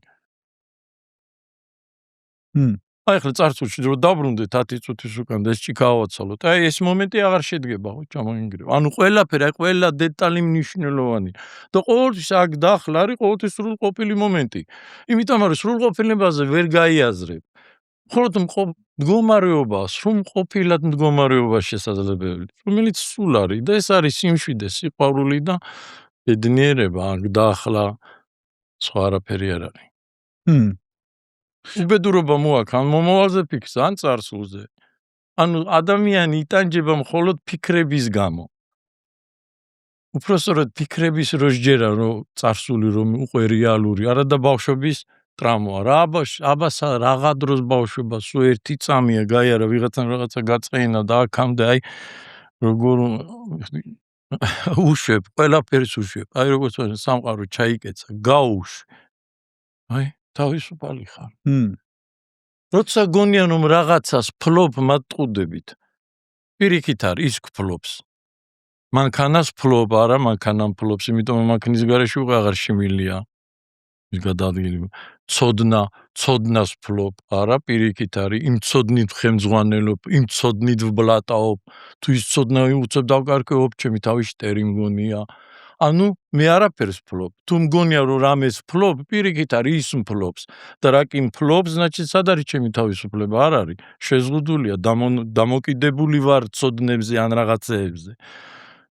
აი ახლა წარსულში რომ დაბრუნდეთ 10 წუთის უკან და ეს ჭიქა ავაცალოთ. აი ეს მომენტი აღარ შედგება ხო ჩამოინგრევა. ანუ ყველაფერი, აი ყველა დეტალი მნიშვნელოვანი. და ყოველთვის აქ დაახლა არის ყოველთვის სრულყოფილი მომენტი. იმიტომ რომ სრულყოფილებაზე ვერ გაიაზრებ. მხოლოდ მდგომარეობა, სრულყოფილად მდგომარეობა შესაძლებელი, რომელიც სულ არის და ეს არის სიმშვიდე, სიყვარული და ბედნიერება აქ დაახლა სხვა არაფერი არ არის. უბედურობა მოაქვს ან მომავალზე ფიქრს, ან წარსულზე. ანუ ადამიანი იტანჯება მხოლოდ ფიქრების გამო. უпроსტოდ ფიქრების რო შეჯერა, რომ წარსული რომ უკვე რეალური, არა და ბავშვობის ტრამვა. რა აბასა რაღა დროს ბავშვობა, სულ ერთი წამია გაიარა, ვიღაცამ რაღაცა გაწყენა და აქამდე აი როგორ უშვებ, ყველაფერს უშვებ. აი როგორც სამყარო ჩაიკეცა, გაუშვ. აი თავისუფალი ხარ. როცა გონია რომ რაღაცას ფლობ მატყუდებით. პირიქით არის ის გფლობს. მანქანას ფლობ, არა მანქანამ ფლობს, იმიტომ რომ მანქანის გარეშე უკვე აღარ შემილია. ის გადაადგილება. ცოდნას ფლობ, არა პირიქით არის, იმ ცოდნით ხემძღვანელობ, იმ ცოდნით ვბლატაობ, თუ ის ცოდნა უცებ დავკარკვევ, ჩემი თავი შტერი მგონია. ანუ მე არაფერს ფლობ. თუ მგონია რომ რამეს ფლობ, პირიქით არის ის მფლობს. და რა კი მფლობს, значит სად არის ჩემი თავისუფლება? არ არის. შეზღუდულია, დამოკიდებული ვარ ცოდნებზე ან რაღაცეებზე.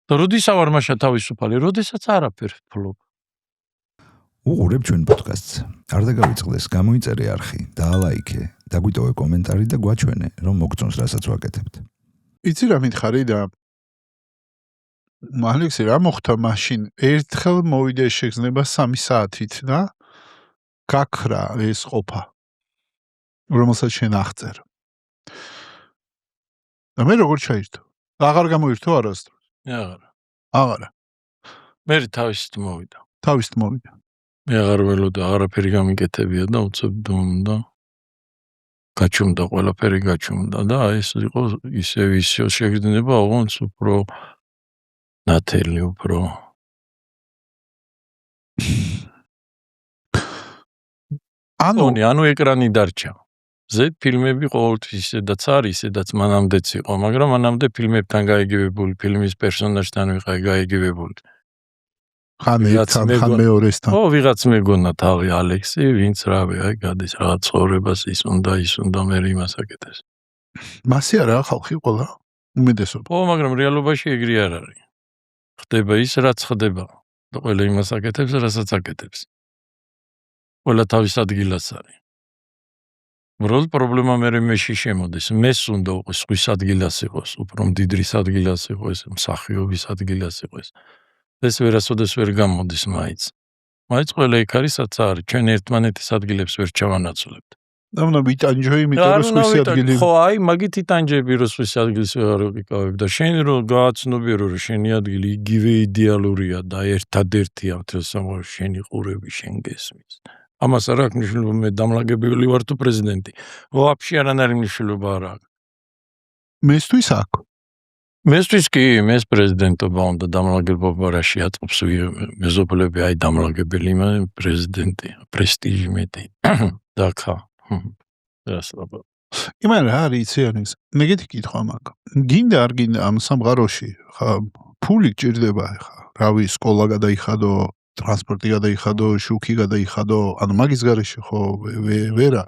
და როდის ავარ მაშა თავისუფალი? როდესაც არაფერს ფლობ. უყურებ ჩვენ პოდკასტს. არ დაგავიწყდეს, გამოიწერე არხი, დაალაიქე, დაგვიტოვე კომენტარი და გვაჩვენე, რომ მოგწონს რასაც ვაკეთებთ. იცი რა მითხარი და ალექსი რა მოხდა მაშინ? ერთხელ მოვიდა შეგრძნება 3 საათით და გაქრა ეს ყოფა. რომელსაც შენ აღწერ. და მე როგორ ჩაირთო? აღარ გამოირთო არასდროს. აღარა. მე თავისით მოვიდა. თავისით მოვიდა. მე აღარ ველოდა, აღარაფერი გამიკეთებია და უცებ დონდა. გაჩუმდა, ყველაფერი გაჩუმდა და ეს იყო ისევ შეგრძნება, ოღონდ უფრო ნათელი, უფრო ანუ ეკრანი დარჩა. ზედ ფილმები ყოველთვის ისედაც არის, ისედაც მანამდეც იყო, მაგრამ მანამდე ფილმებთან გაიგივებული, ფილმის პერსონაჟთან ვიყავი გაიგივებული. ხან ერთთან, ხან მეორესთან. ვიღაც მეგონა თავი ალექსი, ვინც რავი, აი გადის რაღაც ცხოვრებას ის უნდა მე იმას აკეთებს. მასე არა ხალხი ყველა უმეტესობა. მაგრამ რეალობაში ეგრე არ არის. ხდება ის, რაც ხდება და ყველა იმას აკეთებს, რასაც აკეთებს. ყველა თავის ადგილას არის. უბრალოდ პრობლემა მეში შემოდის. მეს უნდა იყოს სხვის ადგილას იყოს, უფრო მდიდრის ადგილას იყოს, მსახიობის ადგილას იყოს. ეს ვერასოდეს ვერ გამოდის მაინც. მაინც ყველა იქ არის, რაც არის. ჩვენ ერთმანეთის ადგილებს ვერ ჩავანაცვლებთ. და უნდა ვიტანჯო, იმიტომ რომ სხვის ადგილი. ხო, აი, მაგით იტანჯები, რომ სხვის ადგილს ვერ ვიყავებ და შენ რომ გააცნობიერო, რომ შენი ადგილი იგივე იდეალურია და ერთადერთია მთელ სამყაროში შენი ყურები შენ გესმის. ამას არ აქვს მნიშვნელობა, მე დამლაგებელი ვარ თუ პრეზიდენტი. ვაფშე არანაირი მნიშვნელობა არ აქვს. მესთვის აქვს. მესთვის კი, მეს პრეზიდენტობა უნდა დამლაგებობა რა შეაწყობს მეზობლები, აი დამლაგებელი პრეზიდენტი, პრესტიჟი მეტი. და ხა. რასაბრა. იმან რა არის იციანის? მეგეთი კითხვა მაქვს. გინდა არ გინდა ამ სამყაროში, ხა ფული გჭირდება ხა. რავი, სკოლა გადაიხადო, ტრანსპორტი გადაიხადო, შუქი გადაიხადო, ანუ მაგის გარეშე ხო ვერა.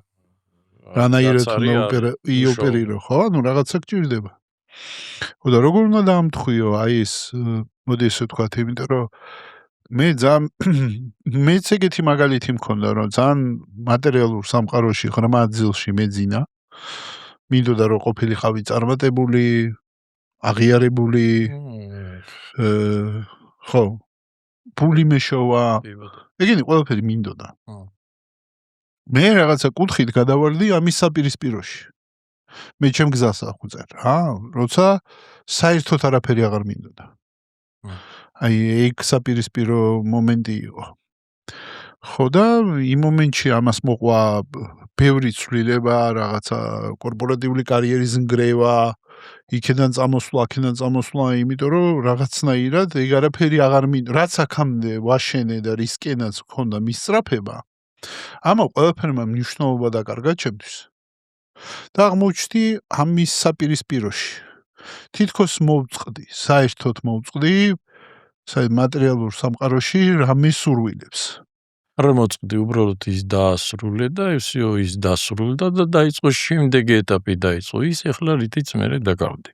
რანაირად ოპერირო, ხო? ანუ რაღაცა გჭირდება. ხო და როგორ უნდა დაამთხვიო აი ეს, მოდი ესე ვთქვათ, იმიტომ რომ მეც ეგეთი მაგალითი მქონდა, რომ ძალიან მატერიალურ სამყაროში ღრმა ძილში მეძინა. მინდოდა რომ ყოფილიყავი წარმატებული, აღიარებული, ხო, ფული მეშოვა. ეგენი ყველაფერი მინდოდა. მე რაღაცა კუთხით გადავარდი ამის საპირისპიროში. მე ჩემ გზას აღვწერ, როცა საერთოდ არაფერი აღარ მინდოდა. აი ეგ საპირისპირო მომენტი იყო. ხო და იმ მომენტში ამას მოყვა ბევრი ცვლილება, რაღაცა კორპორატიული კარიერის ნგრევა, იქიდან წამოსვლა, იმიტომ რომ რაღაცნაირად ეგ არაფერი აღარ მინდა. რაც აქამდე ვაშენე და რისკენაც მქონდა მისწრაფება, ამა ყველაფერმა მნიშვნელობა დაკარგა ჩემთვის. და აღმოჩნდი ამის საპირისპიროში. თითქოს მოვწყდი, საერთოდ მოვწყდი მატერიალურ სამყაროში რამის სურვილებს. არ მოწყდი, უბრალოდ ის დაასრულე და ისეო ის დასრულდა და დაიწყო შემდეგი ეტაპი დაიწყო. ის ეხლა რითიც მე დაკავდი.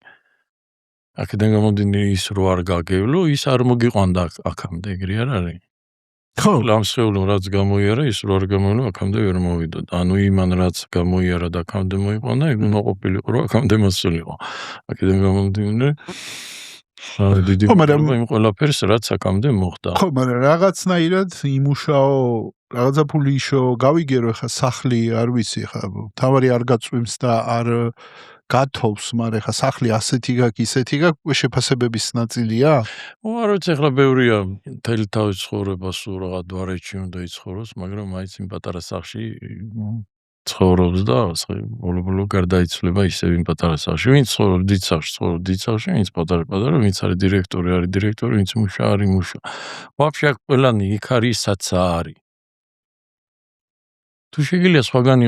აქედან გამომდინარე ის რო არ გაგევლო, ის არ მოგიყვანდა აქამდე, ეგრე არ არის? ხო, ამ სხეულმა რაც გამოიარა, ის რო არ გამოიარა, აქამდე ვერ მოვიდო. ანუ იმან რაც გამოიარა და აქამდე მოიყვანა, ეგ მოყოფილიყო, რომ აქამდე მოსულიყო. აქედან გამომდინარე დიდი მადლობა იმ ყველაფერს, რაც აქამდე მოხდა. ხო, მაგრამ რაღაცნაირად იმუშაო, რაღაცა ფული იშო, გავიგერო ხა სახლი, არ ვიცი ხა, თავარი არ გაწვიმს და არ გათოვს, მაგრამ ხა სახლი ასეთი გაქვს, ისეთი გაქვს, უკვე შეფასებების ნაწილია? არ ვიცი, ახლა ბევრია მთელი თავის ცხოვრება სულ რაღაც დვარეჩი უნდა იცხოვროს, მაგრამ მაინც იმ პატარა სახლში ცხოვრობს და ბოლო-ბოლო გარდაიცვლება ისევ იმ პატარა სახლში. ვინც ცხოვრობს დიდ სახლში, ცხოვრობს დიდ სახლში, ვინც პატარა, ვინც არის დირექტორი, არის დირექტორი, ვინც მუშა, არის მუშა. ვაფშე აქ ყველანი იქ არის, საცა არის. თუ შეგიძლია სხვაგან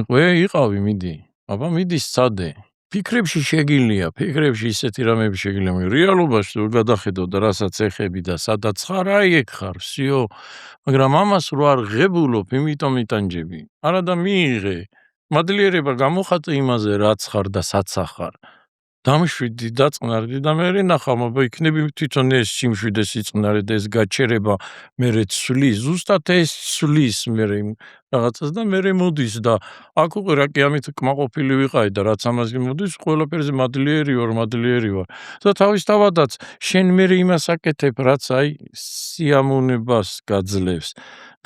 იყავი, მიდი. აბა მიდი სცადე. ფიქრებში შეგიძლია, ფიქრებში ისეთი რამები შეგიძლია, მაგრამ რეალობაში თუ გადახედო და რასაც ეხები და სადაც ხარ, აი ეგ ხარ, всё. მაგრამ ამას რო არ ღებულობ, იმიტომ იტანჯები. არა და მიიღე. მადლიერება გამოხატე იმაზე, რაც ხარ და საცა ხარ. დამშვიდი, დაწყნარდი და მე ნახავ, აბა იქნები თვითონ ეს სიმშვიდე სიწყნარე და ეს გაჩერება მერე ცვლის, ზუსტად ეს ცვლის მერე რაღაცას და მერე მოდის და აქ უკვე რა კი ამით კმაყოფილი ვიყავი და რაც ამას მოდის, ყველაფერზე მადლიერი ვარ. და თავისთავადაც შენ მერე იმას აკეთებ, რაც აი სიამოვნებას გაძლევს.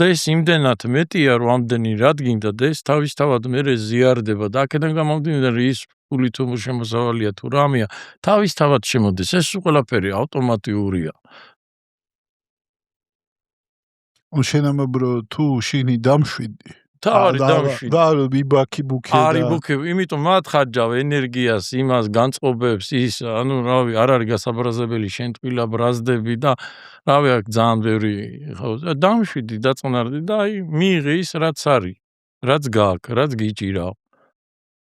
და ეს იმდენად მეტია, რომ ამდენი რადგინდა და ეს თავისთავად მერე ზიარდება და აქედან გამომდინარე ის ფული თუ შემოსავალია თუ რამეა, თავისთავად შემოდის. ეს ყველაფერი ავტომატურია. შენამებრო თუ შინი დამშვიდი. თავარი დამშვიდი. და ბიბაკი ბუქი და არის ბუქები, იმიტომ მათხარჯავ ენერგიას, იმას განწყობებს, ის, ანუ რავი, არ არის გასაბრაზებელი, შენ ტყილა ბრაზდები და რავი, აქ ძალიან ბევრი ხო, დამშვიდი, დაწყნარდი და აი მიიღე ის, რაც არის, რაც გაქვს, რაც გიჭირავს.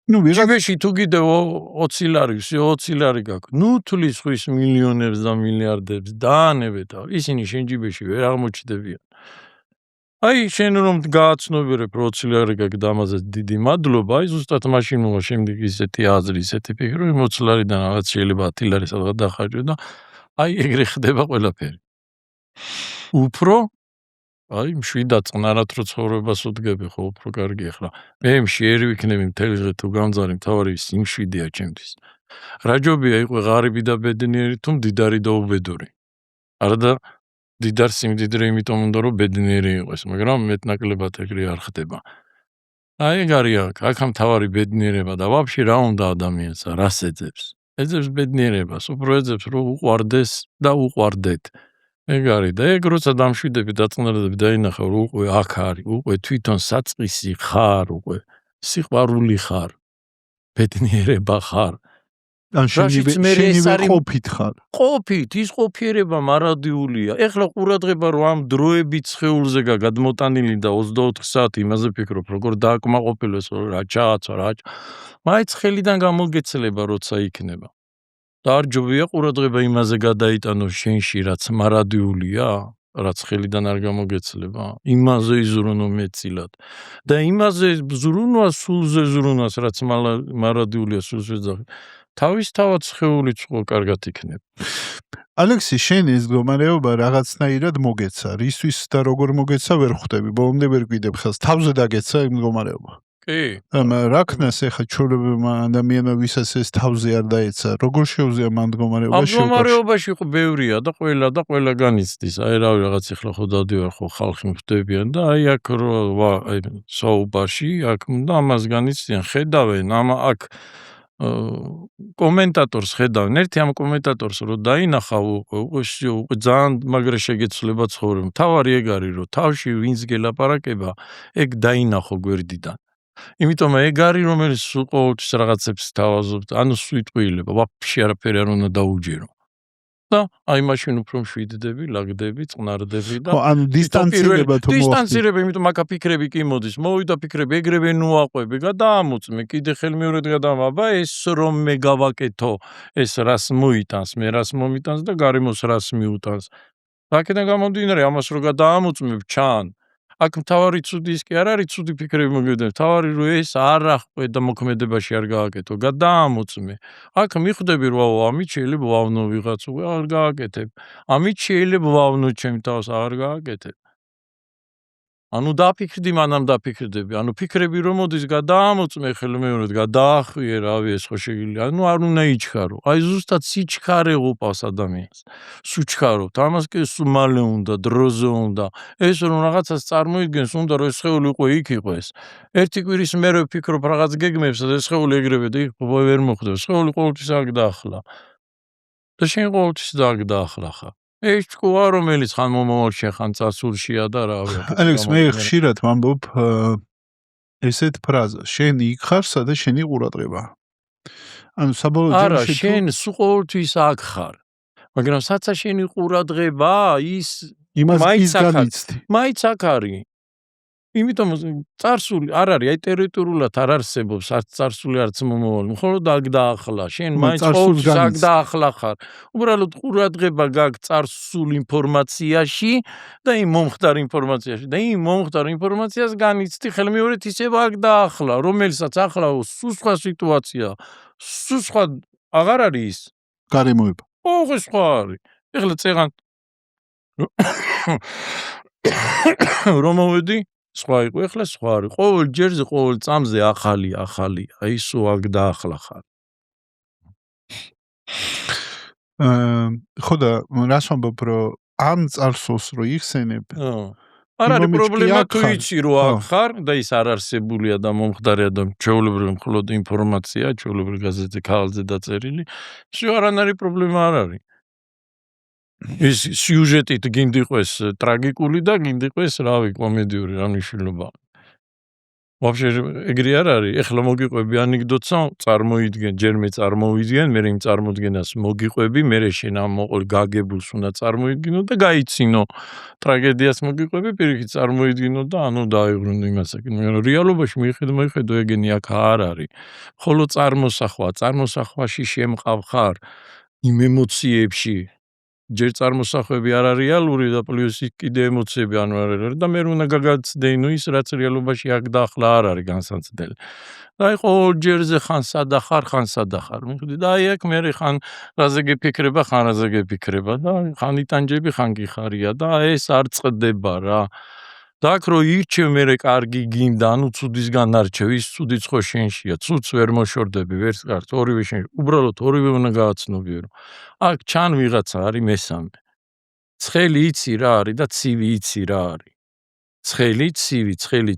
ნუ ჯიბეში თუ კიდევ 20 ლარი, 20 ლარი გაქვს. ნუ თulis ხვის მილიონებს და მილიარდებს დაანებეთა. ისინი შენ ჯიბეში ვერ აღმოჩნდებიან. აი შენ რომ გააცნობიერებ 20 ლარი გაქვს და ამაზე დიდი მადლობა, აი ზუსტად მაშინ მოვა შემდეგ ისეთი აზრი, ისეთი ფიქრი, რომ 20 ლარიდან რაღაც შეიძლება 10 ლარი სადღაც დახარჯო და აი ეგრე ხდება ყველაფერი. უფრო აი მშვიდად წყნარად რო ცხოვრებას უდგები ხო, უფრო კარგი ახლა. მე მშიერი ვიქნები მთელი დღე თუ გამძარი, მთავარი ის იმშვიდეა ჩემთვის. რა ჯობია იყო ღარიბი და ბედნიერი თუ მდიდარი და უბედური. არა და დიდარ სიმდიდრე იმიტომ უნდა რომ ბედნიერი იყოს, მაგრამ მეტნაკლებად ეგრე არ ხდება. აი ეგ არის აქ მთავარი ბედნიერება და ვაფშე რა უნდა ადამიანს, რას ეძებს? ეძებს ბედნიერებას, უფრო ეძებს რომ უყვარდეს და უყვარდეთ. ეგ არის და ეგ როცა დამშვიდები დაწყნარდები დაინახავ რომ უკვე აქ არის, უკვე თვითონ საწყისი ხარ, უკვე სიყვარული ხარ, ბედნიერება ხარ. ან შენივე ყოფით ხარ. ყოფით, ის ყოფიერება მარადიულია. ეხლა ყურადღება რომ ამ დროებით სხეულზე გადმოტანილი და 24 საათი იმაზე ფიქრობ, როგორ დააკმაყოფილოს, რა ჩააცვა, რა. მაინც ხელიდან გამოგეცლება როცა იქნება. და არ ჯობია ყურადღება იმაზე გადაიტანო შენში, რაც მარადიულია, რაც ხელიდან არ გამოგეცლება, იმაზე იზრუნო მეტწილად. და იმაზე ზრუნვა, სულზე ზრუნვას, რაც მარადიულია სულზე ძახი. თავისთავად სხეულიც ხო კარგად იქნება. ალექსი, შენ ეს მდგომარეობა რაღაცნაირად მოგეცა. რისთვის და როგორ მოგეცა ვერ ხვდები. ბოლომდე ვერ გვიდებ ხელს. თავზე დაგეცა იმ მდგომარეობა. კი. რა ქნას ახლა ჩვეულებრივმა ადამიანმა ვისაც ეს თავზე არ დაეცა, როგორ შეუძლია მან მდგომარეობაში? ამ მდგომარეობაში ხო ბევრია და ყველა განიცდის. აი რავი რაღაც ახლა ხო დავდივარ ხო ხალხი ხვდებიან და აი აქ აი საუბარში აქ და ამას განიცდიან, ხედავენ აქ კომენტატორს ხედავენ. ერთი ამ კომენტატორს რო დაინახავ უკვე ძალიან მაგრა შეგეცვლება ცხოვრება. თავარი ეგ არის რომ თავში ვინც გელაპარაკება, ეგ დაინახო გვერდიდან. იმიტომ ეგ არის რომელიც ყოველთვის რაღაცებს თავაზობთ, ანუ სიტყვილება, ვაფშე არაფერი არ უნდა დაუჯერო. და აი მაშინ უფრო მშვიდდები, ლაგდები, წყნარდები და ხო, ანუ დისტანცირება თუ მოახდინე. დისტანცირება, იმიტომ მაგა ფიქრები კი მოდის. მოვიდა ფიქრები, ეგრევე ნუაყვები, გადაამოწმე, კიდე ხელმეორედ გადამაბა, ეს რომ მე გავაკეთო, ეს რას მოიტანს, მე რას მომიტანს და გარემოს რას მიუტანს. აქედან გამომდინარე, ამას რო გადაამოწმებ, ჩან. აქ მთავარი ცუდი ის კი არ არის, ცუდი ფიქრები მოგივიდნენ. მთავარი რომ ეს არ ახვე და მოქმედებაში არ გააკეთო, გადაამოწმე. აქ მიხვდები რომ ამით შეიძლება ვავნო ვიღაც, არ გააკეთებ. ამით შეიძლება ვავნო ჩემ თავს, არ გააკეთებ. ანუ დაფიქრდი, მანამ დაფიქრდები. ანუ ფიქრები რომ მოდის, გადაამოწმე ხელმეორედ, გადაახვიე, რავი, ეს ხო შეგიძლია. ანუ არ უნდა იჩქარო. აი ზუსტად სიჩქარე უყავს ადამიანს. სუჩქარობთ. ამას კი სუმალე უნდა, დროზე უნდა. ეს რომ რაღაცას წარმოიდგენს, უნდა რომ ეს სხეული უკვე იქ იყოს. ერთი კვირის მერე ვფიქრობ რაღაც გეგმებს და ეს სხეული ეგრევე და იქ ვერ მოხდება. სხეული ყოველთვის აქ დაახლა. და შენ ყოველთვის აქ დაახლა ხარ. ეს თქვა რომელიც ხან მომავალში ხან წარსულშია და რავი. ალექს, მე ხშირად ვამბობ ესეთ ფრაზას, შენ იქ ხარ, სადაც შენი ყურადღება. ანუ საბოლოო არა, ჯამში შენ სულ ყოველთვის აქ ხარ. მაგრამ საცა შენი ყურადღება ის იმას მაინც ის აქ არის. განიცდი. მაინც აქ არის. იმიტომ წარსული არ არის, აი ტერიტორიულად არ არსებობს, არც წარსული, არც მომავალი. მხოლოდ აქ დაახლა. შენ მაინც წარსულს ყოველთვის აქ განიცდი. დაახლა ხარ. უბრალოდ ყურადღება გაქვს წარსულ ინფორმაციაში და იმ მომხდარ ინფორმაციაში და იმ მომხდარ ინფორმაციას განიცდი ხელმეორედ ისევ აქ დაახლა, რომელსაც ახლა სულ სხვა სიტუაცია, სულ სხვა აღარ არის ის. გარემოება. ოღონდ სხვა არის. ეხლა წეღან რომ მოვედი სხვა იყო, ეხლა სხვა არის. ყოველ ჯერზე, ყოველ წამზე ახალი, აი სულ აქ დაახლა ხარ. ხო და რას ვამბობ, რომ ამ წარსულს რო იხსენებ, არ არის იმომეჩ კი პრობლემა აქ თუ ხარ. იცი რომ აქ ხარ და ის არ არსებულია და მომხდარია და ჩვეულებრივი მხოლოდ ინფორმაცია, ჩვეულებრივი გაზეთზე, ქაღალდზე დაწერილი, всё არანაირი პრობლემა არ არის. ის სიუჟეტით გინდა იყოს ტრაგიკული და გინდა იყოს, რავი, კომედიური, რა მნიშვნელობა. Вообще ეგრე არ არის. ეხლა მოგიყვები ანეკდოტსა, წარმოიდგენ, ჯერმე წარმოვიდგენ, მე იმ წარმოდგენას მოგიყვები, მე შენ ამ მოყოლ გაგებულს უნდა წარმოიდგინო და გაიცინო. ტრაგედიას მოგიყვები, პირიქით წარმოიდგინო და ანუ დაეღრუნო იმასაკ. მაგრამ რეალობაში მიხედო ეგენი აქ არ არის. ხოლო წარმოსახვაში შემყავ ხარ იმ ემოციებში. ჯერ წარმოსახვები არ არის რეალური და პლუს კიდე ემოციები ანუ არ არის და მე უნდა გაგაცდენო ის რაც რეალობაში აქ დაახლა არ არის განსაცდელი. და აი ყოველ ჯერზე ხან სადახარ. მიხვდი და აი აქ მე ხან რაზე გეფიქრება, ხან რაზე გეფიქრება და ხან იტანჯები, ხან კი ხარია და ეს არ წყდება რა. და აქ რო ირჩევ მე კარგი გინდა, ანუ ცუდისგან არჩევ, ის ცუდიც ხო შენშია, ცუდს ვერ მოშორდები, ვერც კარგს, ორივე შენ, უბრალოდ ორივე უნდა გააცნობიერო. აქ ჩან ვიღაცა არის მესამე. ცხელი იცი რა არის და ცივი იცი რა არის. ცხელი,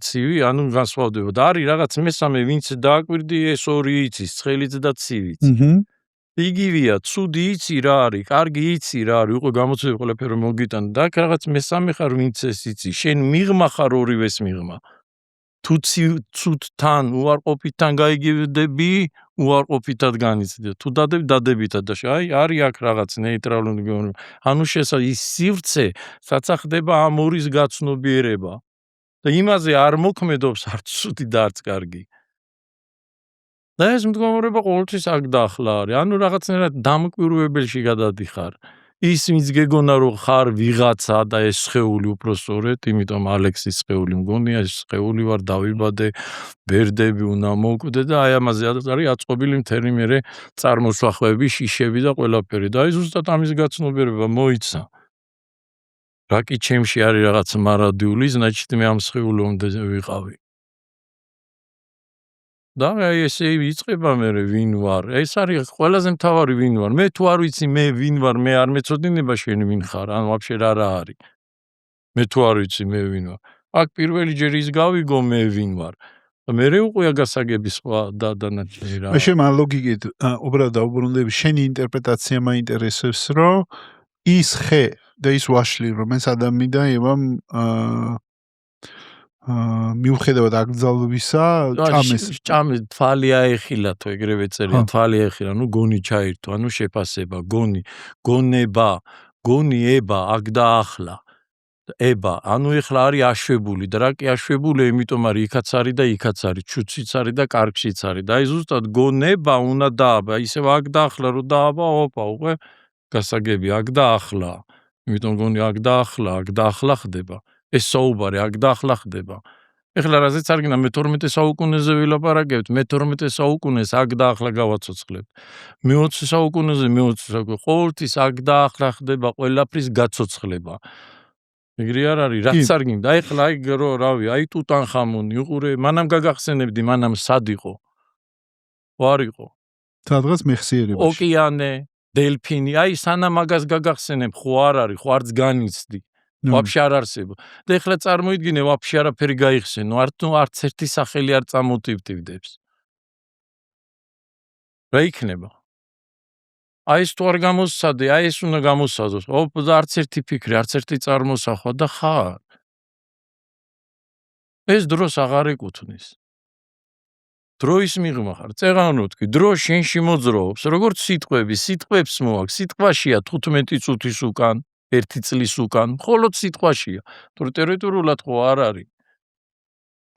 ცივი, ანუ განსხვავდება და არის რაღაც მესამე, ვინც დააკვირდი ეს ორი იცის, ცხელიც და ცივიც. იგივეა, ცუდი იცი რა არის, კარგი იცი რა არის, უკვე გამოცდები ყველაფერი მოგიტან და აქ რაღაც მესამე ხარ, ვინც ეს იცი. შენ მიღმა ხარ ორივეს მიღმა. თუ ცუდთან, უარყოფითთან გაიგებდები, უარყოფითად განიცდები. თუ დადებითად და აი არის აქ რაღაც ნეიტრალური გეონა. ანუ ის სივრცე, საცა ხდება ამ ორის გაცნობიერება. და იმაზე არ მოქმედობს არც ცუდი და არც კარგი. და ეს მდგომარეობა ყოველთვის აქ დაახლა არის. ანუ რაღაცნაირად დამკვირვებელში გადადიხარ. ის ვინც გეგონა რომ ხარ ვიღაცა და ეს სხეული უпроსწორეთ, იმიტომ ალექსის სხეული მგონია, ეს სხეული ვარ, დავიბადე, ბერდები უნდა მოვკვდე და აი ამაზე არის აწყობილი მთელი მერე წარმოსახვები, შიშები და ყველაფერი. და აი ზუსტად ამის გაცნობიერება მოიცა. რა კი ჩემში არის რაღაც მარადიული, значит მე ამ სხეული უნდა ვიყავი. და აი ესე იწყება მე ვინ ვარ. ეს არის ყველაზე მთავარი ვინ ვარ. მე თუ არ ვიცი მე ვინ ვარ, მე არ მეწოდინება შენ ვინ ხარ, ან ვაფშე რა არის. მე თუ არ ვიცი მე ვინ ვარ. აქ პირველი ჯერ ის გავიგო მე ვინ ვარ. და მე უყია გასაგები სხვა და დანარჩენი რა. მე შემ ლოგიკით უბრალოდ დაუბრუნდები, შენი ინტერპრეტაცია მაინტერესებს, რომ ის ხე და ის ვაშლი, რომ ეს ადამი და ევამ მიუხედავად აკრძალვისა ჭამეს. ჭამე თვალი აეხილა თუ ეგრევე წერია თვალი აეხილა, ნუ გონი ჩაირთო, ანუ შეფასება, გონი, გონება, გონი ება, აქ და ახლა. ება, ანუ ეხლა არის აშვებული და რა კი აშვებული, იმიტომ არის იქაც არის და იქაც არის, ჩუციც არის და კარგშიც არის. და აი ზუსტად გონება უნდა დააბა, ისევ აქ და ახლა რო დააბა, ოპა, უკვე გასაგები აქ და ახლა. იმიტომ გონი აქ და ახლა ხდება. ეს საუბარი აქ და ახლა ხდება. ეხლა რაზეც არ გინდა მე-12 საუკუნეზე ვილაპარაკებთ, მე-12 საუკუნეს აქ და ახლა გავაცოცხლებთ. მე-20 საუკუნეზე ყოველთვის აქ და ახლა ხდება ყველაფრის გაცოცხლება. ეგრე არ არის, რაც არ გინდა. აი ხლა აი რავი, აი ტუტანხამონი უყურე, მანამ გაგახსენებდი, მანამ სად იყო? არ იყო. სადღაც მეხსიერებაში. ოკეანე, დელფინი, აი სანამ მაგას გაგახსენებ, ხო არ არის, ხო არც განიცდი. ვაფშე არ არსებობს. და ეხლა წარმოიდგინე, ვაფშე არაფერი გაიხსენო, არც ერთი სახელი არ წამოტივტივდებს. რა იქნება? აი ეს თუ არ გამოსცადე, აი ეს უნდა გამოსცადოს. არც ერთი ფიქრი, არც ერთი წარმოსახვა და ხარ. ეს დროს აღარ ეკუთვნის. დროის მიღმა ხარ, წეღანო თქვი, დრო შენში მოძრაობს, როგორც სიტყვები, სიტყვებს მოაქვს, სიტყვაშია 15 წუთის უკან, 1 წლის უკან, მხოლოდ სიტყვაშია. თუ ტერიტორიულად ხო არ არის.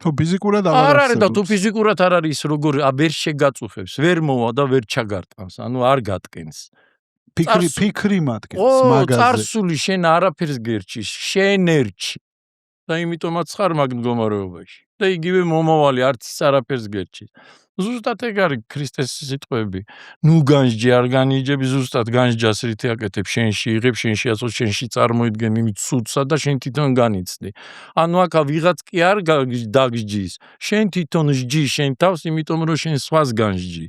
თუ ფიზიკურად არ არის და თუ ფიზიკურად არ არის, როგორ ვერ შეგაწუხებს, ვერ მოვა და ვერ ჩაგარტყამს, ანუ არ გატკენს. ფიქრი მატკენს მაგაზე. წარსული შენ არაფერს გერჩის, შენ ერჩი. და იმიტომაც ხარ მაგ მდგომარეობაში. და იგივე მომავალი არც ის არაფერს გერჩის. ზუსტად ეგ არის ქრისტეს სიტყვები. ნუ განსჯი არ განიჯები, ზუსტად განსჯას რითი აკეთებ, შენში იღებ, შენში აწვევ, შენში წარმოიდგენ იმ ცუდსა და შენ თვითონ განიცდი. ანუ აქ ვიღაც კი არ დაგსჯის, შენ თვითონ სჯი შენ თავს, იმიტომ რომ შენ სხვას განსჯი.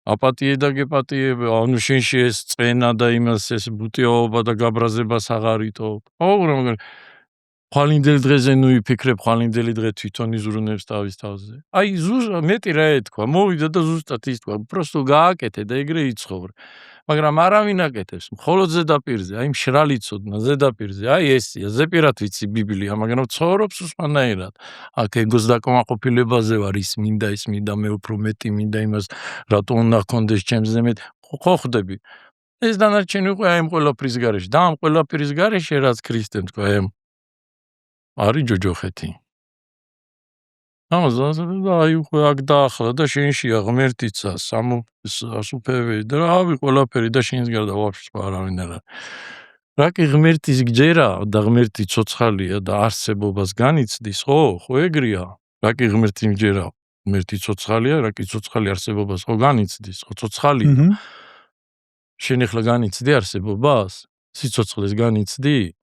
აპატიე და გეპატიებ, ანუ შენში ეს წენა და იმას ეს ბუტიაობა და გაბრაზებას აღარითო. ხვალინდელი დღეზე ნუ იფიქრებ, ხვალინდელი დღე თვითონ იზრუნებს თავის თავზე. აი მეტი რა ეთქვა, მოვიდა და ზუსტად ის თქვა, პროსტო გააკეთე და ეგრე იცხოვრე. მაგრამ არავინ აკეთებს, მხოლოდ ზედაპირზე, აი მშრალი ცოდნა ზედაპირზე, აი ესია, ზეპირად ვიცი ბიბლია, მაგრამ ცხოვრობს სხვანაირად. აქ ეგოს დაკმაყოფილებაზე ვარ, ის მინდა, მე უფრო მეტი მინდა იმას, რატო უნდა გქონდეს ჩემზე მეტი, ხო ხდები. ეს დანარჩენი უკვე აი ამ ყველაფრის გარეშე, და ამ ყველაფრის გარეშე რაც ქრისტემ თქვა, არის ჯოჯოხეთი. აი უკვე აქ დაახლა და შენშია ღმერთიცა, სასუფევი და რავი ყველაფერი და შენს გარდა ვაფშე არავინ არ არის. რა კი ღმერთის გჯერა და ღმერთი ცოცხალია და არსებობას განიცდის, ხო ეგრეა. რა კი ღმერთი მჯერა, ღმერთი ცოცხალია, რა კი ცოცხალი არსებობას ხო განიცდის, ხო ცოცხალია. შენ ახლა განიცდი არსებობას? სიცოცხლეს განიცდი?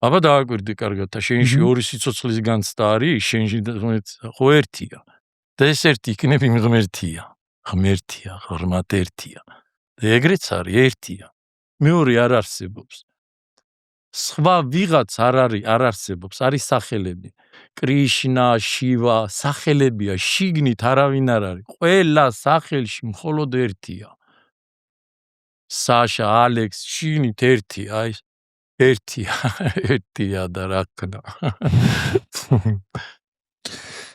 აბა დააკვირდი კარგად და შენში ორი სიცოცხლის განცდა არის, შენში ხო ერთია. და ეს ერთი იქნებ იმ ღმერთია. ღმერთია, ღრმად ერთია. და ეგრეც არის, ერთია. მეორე არ არსებობს. სხვა ვიღაც არ არსებობს, არის სახელები. კრიშნა, შივა, სახელებია, შიგნით არავინ არ არის. ყველა სახელში მხოლოდ ერთია. საშა, ალექს, შიგნით ერთია, აი ერთია და რა ქნა.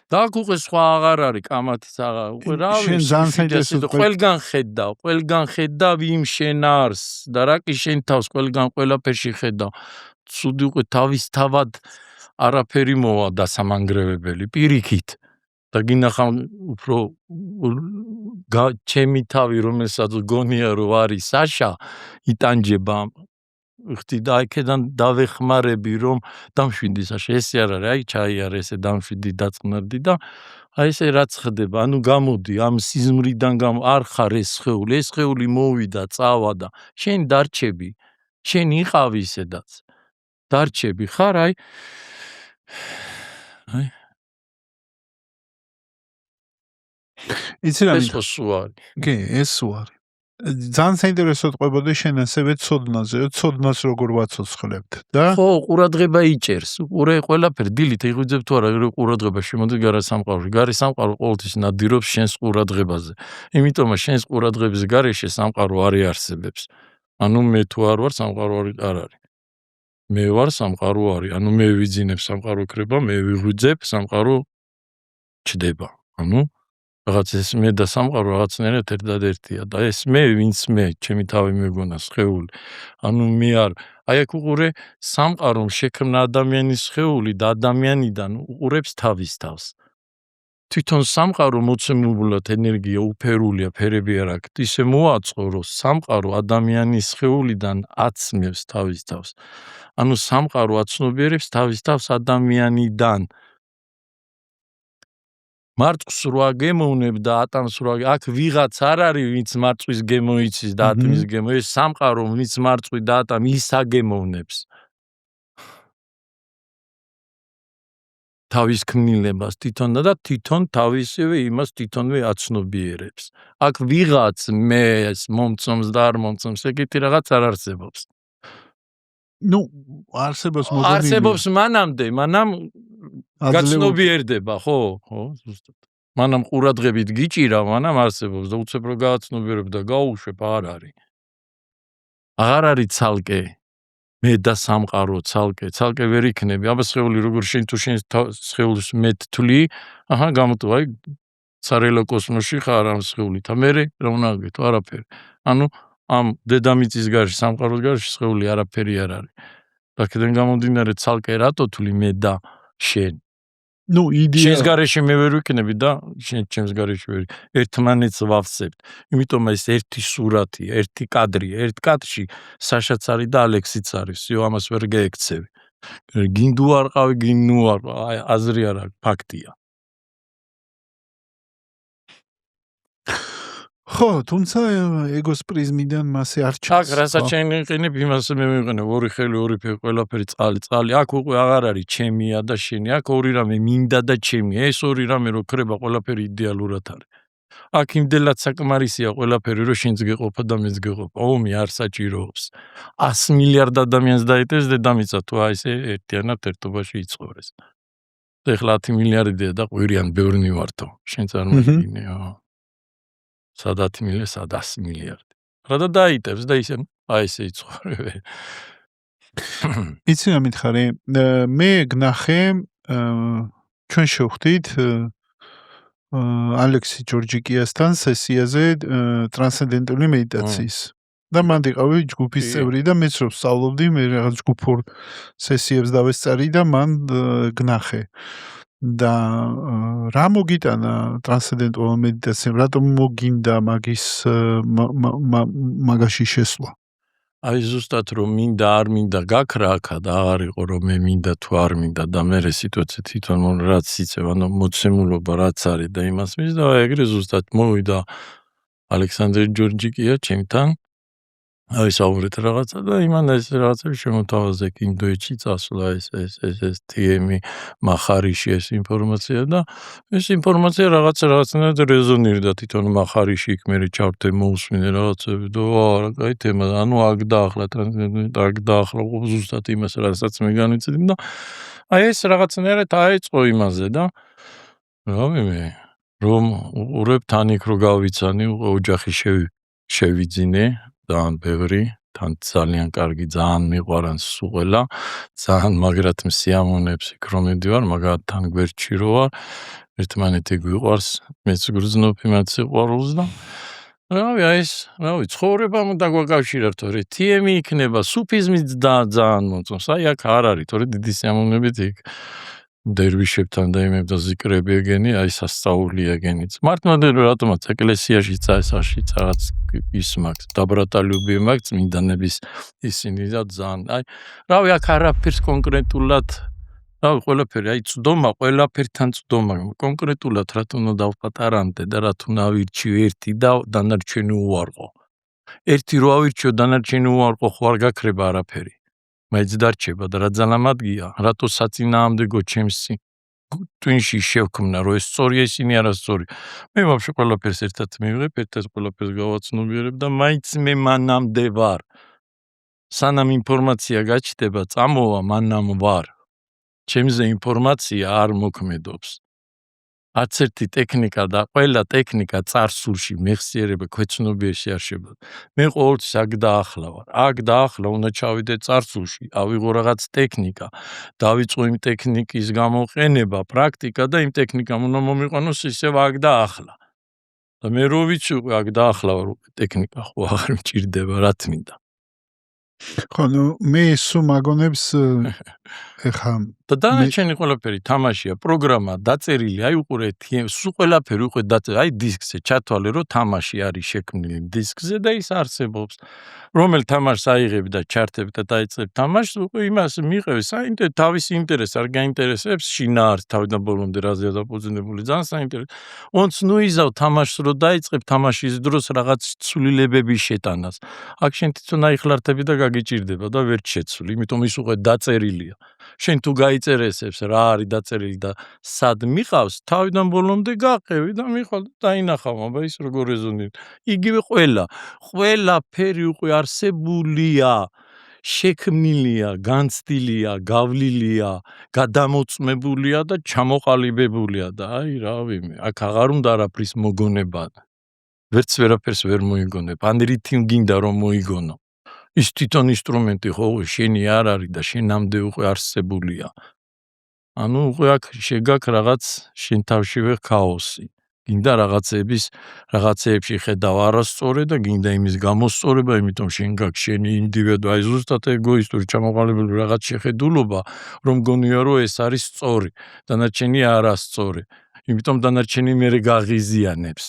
და აქ უკვე სხვა აღარ არის, კამათიც აღარ. უკვე რავი, შენ ძალიან საინტერესო ყველგან ხედავ იმ შენ არს და რა კი შენ თავს ყველგან ყველაფერში ხედავ. ცუდი უკვე თავისთავად არაფერი მოვა დასამანგრევებელი პირიქით. და გინახავ უფრო ჩემი თავი, რომელსაც გონია რომ არის საშა, იტანჯება. ხთი და აქედან დავეხმარები რომ დამშვიდი საშა, ესე არ არის, აი ჩაიარე ესე დამშვიდი დაწყნარდი და აი ესე რაც ხდება, ანუ გამოდი ამ სიზმრიდან არ ხარ ეს სხეული მოვიდა, წავა და შენ დარჩები, შენ იყავი ისედაც. დარჩები ხარ, აი იცი რა ეს სუარი. კი, ეს სუარი. ძალიან საინტერესო ყვებოდი შენ ასევე ცოდნაზე, ცოდნას როგორ ვაცოცხლებთ და ხო, ყურადღება იჭერს. ყველაფერი დილით იღვიძებ თუ არა, ყურადღება შემოდის გარე სამყაროში. გარე სამყარო ყოველთვის ნადირობს შენს ყურადღებაზე. იმიტომ შენს ყურადღების გარეშე სამყარო არ არსებობს. ანუ მე თუ არ ვარ, სამყარო არ არის. მე ვარ სამყარო არის, ანუ მე ვიძინებ სამყარო ქრება, მე ვიღვიძებ სამყარო ჩდება. ანუ რაღაც ეს მე და სამყარო რაღაცნაირად ერთადერთია და ეს მე ვინც მე, ჩემი თავი მეგონა სხეული. ანუ მე არ აი აქ უყურე სამყარომ შექმნა ადამიანის სხეული და ადამიანიდან უყურებს თავის თავს. თვითონ სამყარო მოცემულად ენერგია უფერულია, ფერები არ აქვს. ისე მოაწყო, რომ სამყარო ადამიანის სხეულიდან აცნევს თავის თავს. ანუ სამყარო აცნობიერებს თავის თავს ადამიანიდან. მარწყვის რო აგემოვნებ და ატომს რო აქ ვიღაც არ არის, ვინც მარწყვის გემო იცის და ატომის გემო, ეს სამყარო, ვინც მარწყვი და ატომი ის აგემოვნებს. თავის ქმნილებას თვითონ და თვითონ თავისივე იმას თვითონვე აცნობიერებს. აქ ვიღაც მეს მომწონს და არ მომწონს, ეგეთი რაღაც არ არსებობს. ნუ არსებობს მოდელი. არსებობს მანამდე, მანამ გაცნობიერდება, ხო, ზუსტად. მანამ ყურადღებით გიჭირა, მანამ არსებობს და უცებ რო გააცნობიერებ და გაუშვებ, არ არის. აღარ არის ცალკე. მე და სამყარო ცალკე ვერ იქნები. აბა სხეული როგორ შენ თუ შენ სხეულს მე თვლი, აჰა გამოტო აი ცარიელა კოსმოსში ხარ ამ სხეულით. მე რა უნდა გითო არაფერი. ანუ ამ დედამიწის გარშე, სამყაროს გარშე სხეული არაფერი არ არის. აქედან გამომდინარე ცალკე რატო თვლი მე და შენ? ნუ იდეა შენს გარეშე მე ვერ ვიქნები და შენ ჩემს გარეშე ვერ. ერთმანეთს ვავსებთ. იმიტომ ეს ერთი სურათია, ერთი კადრია. ერთ კადრში საშაც არის და ალექსიც არის. იო ამას ვერ გაექცევი. გინდუ არ ყავი, გინდუ არ, აი აზრი არ აქვს, ფაქტია. ხო, თუმცა ეგოს პრიზმიდან მასე არ ჩანს. აქ რასაც შენ იყენებ, იმას მე მიყენებ, ორი ხელი, ორი ფერი, ყველაფერი წყალი. აქ უკვე აღარ არის ჩემია და შენი. აქ ორი რამე მინდა და ჩემია. ეს ორი რამე რო ქრება, ყველაფერი იდეალურად არის. აქ იმდელად საკმარისია ყველაფერი, რომ შენც გეყოფა და მეც გეყოფა. ომი არ საჭიროობს. 100 მილიარდ ადამიანს დაიტეს დედამიწა თუ აი ესე ერთიანად ერთობაში იცხოვრეს. და ეხლა 10 მილიარდია და ყვირიან ბევრნი ვართო. შენ წარმოგიდგენიო. სად 10 მილიარდი, სად 100 მილიარდი. რა და დაიტევს და ისე აი ესე იცხოვრე. იცი რა მითხარი, მე გნახე ჩვენ შევხვდით ალექსი ჯორჯიკიასთან სესიაზე ტრანსცენდენტული მედიტაციის. და მანდ იყავი ჯგუფის წევრი და მეც რომ სწავლობდი, მე რაღაც ჯგუფურ სესიებს დავესწარი და მან გნახე. და რა მოგიტანა ტრანსცენდენტულ მედიტაციამ, რატომ მოგინდა მაგაში შესვლა? აი ზუსტად რომ მინდა არ მინდა გაქრა აქა და აღარ იყო რომ მე მინდა თუ არ მინდა და მე სიტუაცია თვითონ რაც იცევ, ანუ მოცემულობა რაც არის და იმას მის და ეგრე ზუსტად მოვიდა ალექსანდრე ჯორჯიკია ჩემთან. აი საუბრეთ რაღაცა და იმან ეს რაღაცები შემოთავაზა ინდოეთში წასვლა ეს TM მახარიში ეს ინფორმაცია და ეს ინფორმაცია რაღაცნაირად რეზონირდა თვითონ მახარიში იქ მე ჩავდე მოусმინე რაღაცები და რა კაი თემა ანუ აქ დაახლა ზუსტად იმას რასაც მე განვიცდი და აი ეს რაღაცნაირად აეწყო იმაზე და რავი მე რომ უყურებ თან იქ რო გავიცანი ოჯახი შევიძინე ძალიან ბევრი, თან ძალიან კარგი, ძალიან მიყვარან სუყელა, ძალიან მაგრად მსიამოვნებს იქ რომ მიდივარ, მაგრამ თან გვერდში რო ვარ, ერთმანეთი გვიყვარს, მეც გრძნობ იმათ სიყვარულს და რავი, ცხოვრებამ უნდა გვაკავშირებთ, თორე TM იქნება, სუფიზმიც ძალიან მომწონს, აი აქ არ არის, თორე დიდი სიამოვნებით იქ დერვიშებთან და იმებ და ზიკრები ეგენი, აი სასწაული ეგენიც. მართლმადიდებლად რატომაც ეკლესიაში წაესაში რაღაც ის მაქვს, დაბრატალები მაქვს, წმინდანების ისინი და ძალიან. აი, რავი, აქ არაფერს კონკრეტულად, რავი, ყველაფერი, აი წვდომა, ყველაფერთან წვდომა, კონკრეტულად რატო უნდა დავპატარამდე და რატო უნდა ავირჩიო ერთი და დანარჩენი უარყო. ერთი რო ავირჩიო, დანარჩენი უარყო, ხო არ გაქრება არაფერი. მაინც დარჩება და რა ძალიან მადგია, რატო საწინააღმდეგო ჩემს ტვინში შევქმნა, რომ ეს სწორია, ისინი არასწორი. მე ვაფშე ყველაფერს ერთად მივიღებ, ერთად ყველაფერს გავაცნობიერებ და მაინც მე მანამდე ვარ. სანამ ინფორმაცია გაჩნდება, წამოვა, მანამ ვარ. ჩემზე ინფორმაცია არ მოქმედობს. არც ერთი ტექნიკა და ყველა ტექნიკა წარსულში მეხსიერება ქვეცნობიერში არ შეբოდა. მე ყოველთვის აქ და ახლა ვარ. აქ და ახლა უნდა ჩავიდე წარსულში, ავიღო რაღაც ტექნიკა, დავიწყო იმ ტექნიკის გამოყენება, პრაქტიკა და იმ ტექნიკამ უნდა მომიყვანოს ისევ აქ და ახლა. და მე რო ვიცი უკვე აქ და ახლა ვარ, ტექნიკა ხო აღარ მჭირდება, რა თმინდა. ხო, ნუ მე სულ მაგონებს ეხა და დანარჩენი ყველაფერი თამაშია, პროგრამა დაწერილი, აი უყურე, სულ ყველაფერი უკვე დაწერილი, აი დისკზე ჩათვალე, რომ თამაში არის შექმნილი დისკზე და ის არსებობს. რომელ თამაშს აიღებ და ჩართებ და დაიწყებ თამაშს, უკვე იმას მიყევი, თავისი ინტერესი არ გაინტერესებს, შინაარს თავიდან ბოლომდე რაზეა დაფუძნებული, ძალიან საინტერესო. ონც ნუ იზავ თამაშს რო დაიწყებ თამაშის დროს რაღაც ცვლილებების შეტანას. აქ შენ თვითონ აიხლართები და გაგიჭირდება და ვერ შეცვლი, იმიტომ ის უკვე დაწერილია. შენ თუ გაიწერესებს რა არის დაწერილი და სად მიყავს, თავიდან ბოლომდე გაყევი და მიხვალ და დაინახავ, აბა ის როგორ რეზონირებს. იგივე ყველაფერი უკვე არსებულია, შექმნილია, განცდილია, გავლილია, გადამოწმებულია და ჩამოყალიბებულია და აი რავი მე, აქ აღარ უნდა არაფრის მოგონება. ვერც ვერაფერს ვერ მოიგონებ, ან რითი გინდა რომ მოიგონო. ის თვითონ ინსტრუმენტი ხო შენი არ არის და შენამდე უკვე არსებულია. ანუ უკვე აქ შეგაქ რაღაც შენ თავშივე ქაოსი. გინდა რაღაცეებში ხედავ არასწორე და გინდა იმის გამოსწორება, იმიტომ შენ გაქვს შენი ინდივიდუალური, ზუსტად ეგოისტური ჩამოყალიბებული რაღაც შეხედულობა, რომ გონია რომ ეს არის სწორი, დანარჩენი არასწორი. იმიტომ დანარჩენი მერე გაღიზიანებს.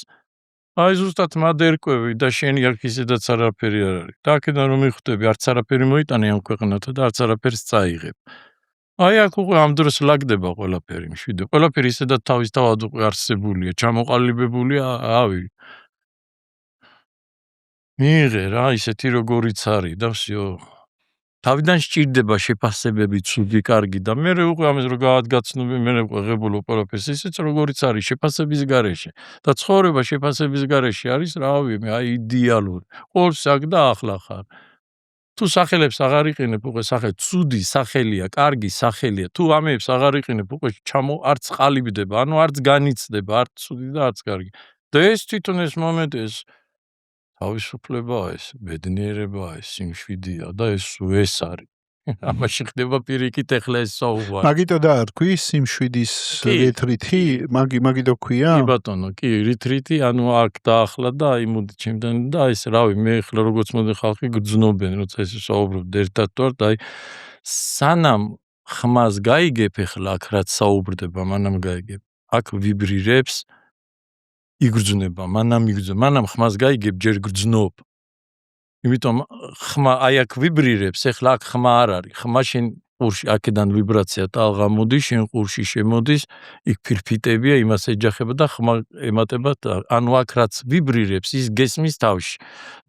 აი ზუსტად მადერკვევი და შენი აქ ისედაც არაფერი არ არის. და აქედან რომ მიხვდები, არც არაფერი მოიტანე ამ ქვეყნათა და არც არაფერს წაიღებ. აი აქ უკვე ამ დროს ლაგდება ყველაფერი, მშვიდე. ყველაფერი ისედაც თავისთავად უკვე არსებულია, ჩამოყალიბებულია, ავი. მიიღე რა, ისეთი როგორიც არის და всё. თავიდან სჭირდება შეფასებები, ცუდი, კარგი და მე უკვე ამას რო გაადგაცნობი, მე ღებულობ ყველაფერს ისეც როგორიც არის შეფასების გარეშე. და ცხოვრება შეფასების გარეშე არის, რავი, აი იდეალური. ყოველს აქ და ახლა ხარ. თუ სახელებს აღარ იყენებ, უკვე სახე ცუდი სახელია, კარგი სახელია. თუ ამებს აღარ იყენებ, უკვე არც ყალიბდება, ანუ არც განიცდება, არც ცუდი და არც კარგი. და ეს თვითონ ეს მომენტი ეს თავისუფლებაა, ეს ბედნიერებაა, ეს სიმშვიდეა და ეს არის. ამაში ხდება პირიქით ახლა ეს საუბარი. მაგიტო და თქვი სიმშვიდის რიტრიტი, მაგიტო ქვია? კი ბატონო, კი, რიტრიტი, ანუ აქ და ახლა და აი მოდი ჩემთან და ეს რავი, მე ახლა როგორც მოდი ხალხი გძნობენ, როცა ეს საუბრობ ერთად ვარ და აი სანამ ხმას გაიგებ ახლა აქ რაც საუბრდება, მანამ გაიგებ. აქ ვიბრირებს იგრძნება, მანამ ხმას გაიგებ, ჯერ გრძნობ. იმიტომ ხმა აი აქ ვიბრირებს, ახლა აქ ხმა არ არის. ხმა შენ ყურში აქედან ვიბრაცია ტალღა მოდის, შენ ყურში შემოდის, იქ ფირფიტებია, იმას ეჯახება და ხმა ემატება, ანუ აქ რაც ვიბრირებს, ის გესმის თავში.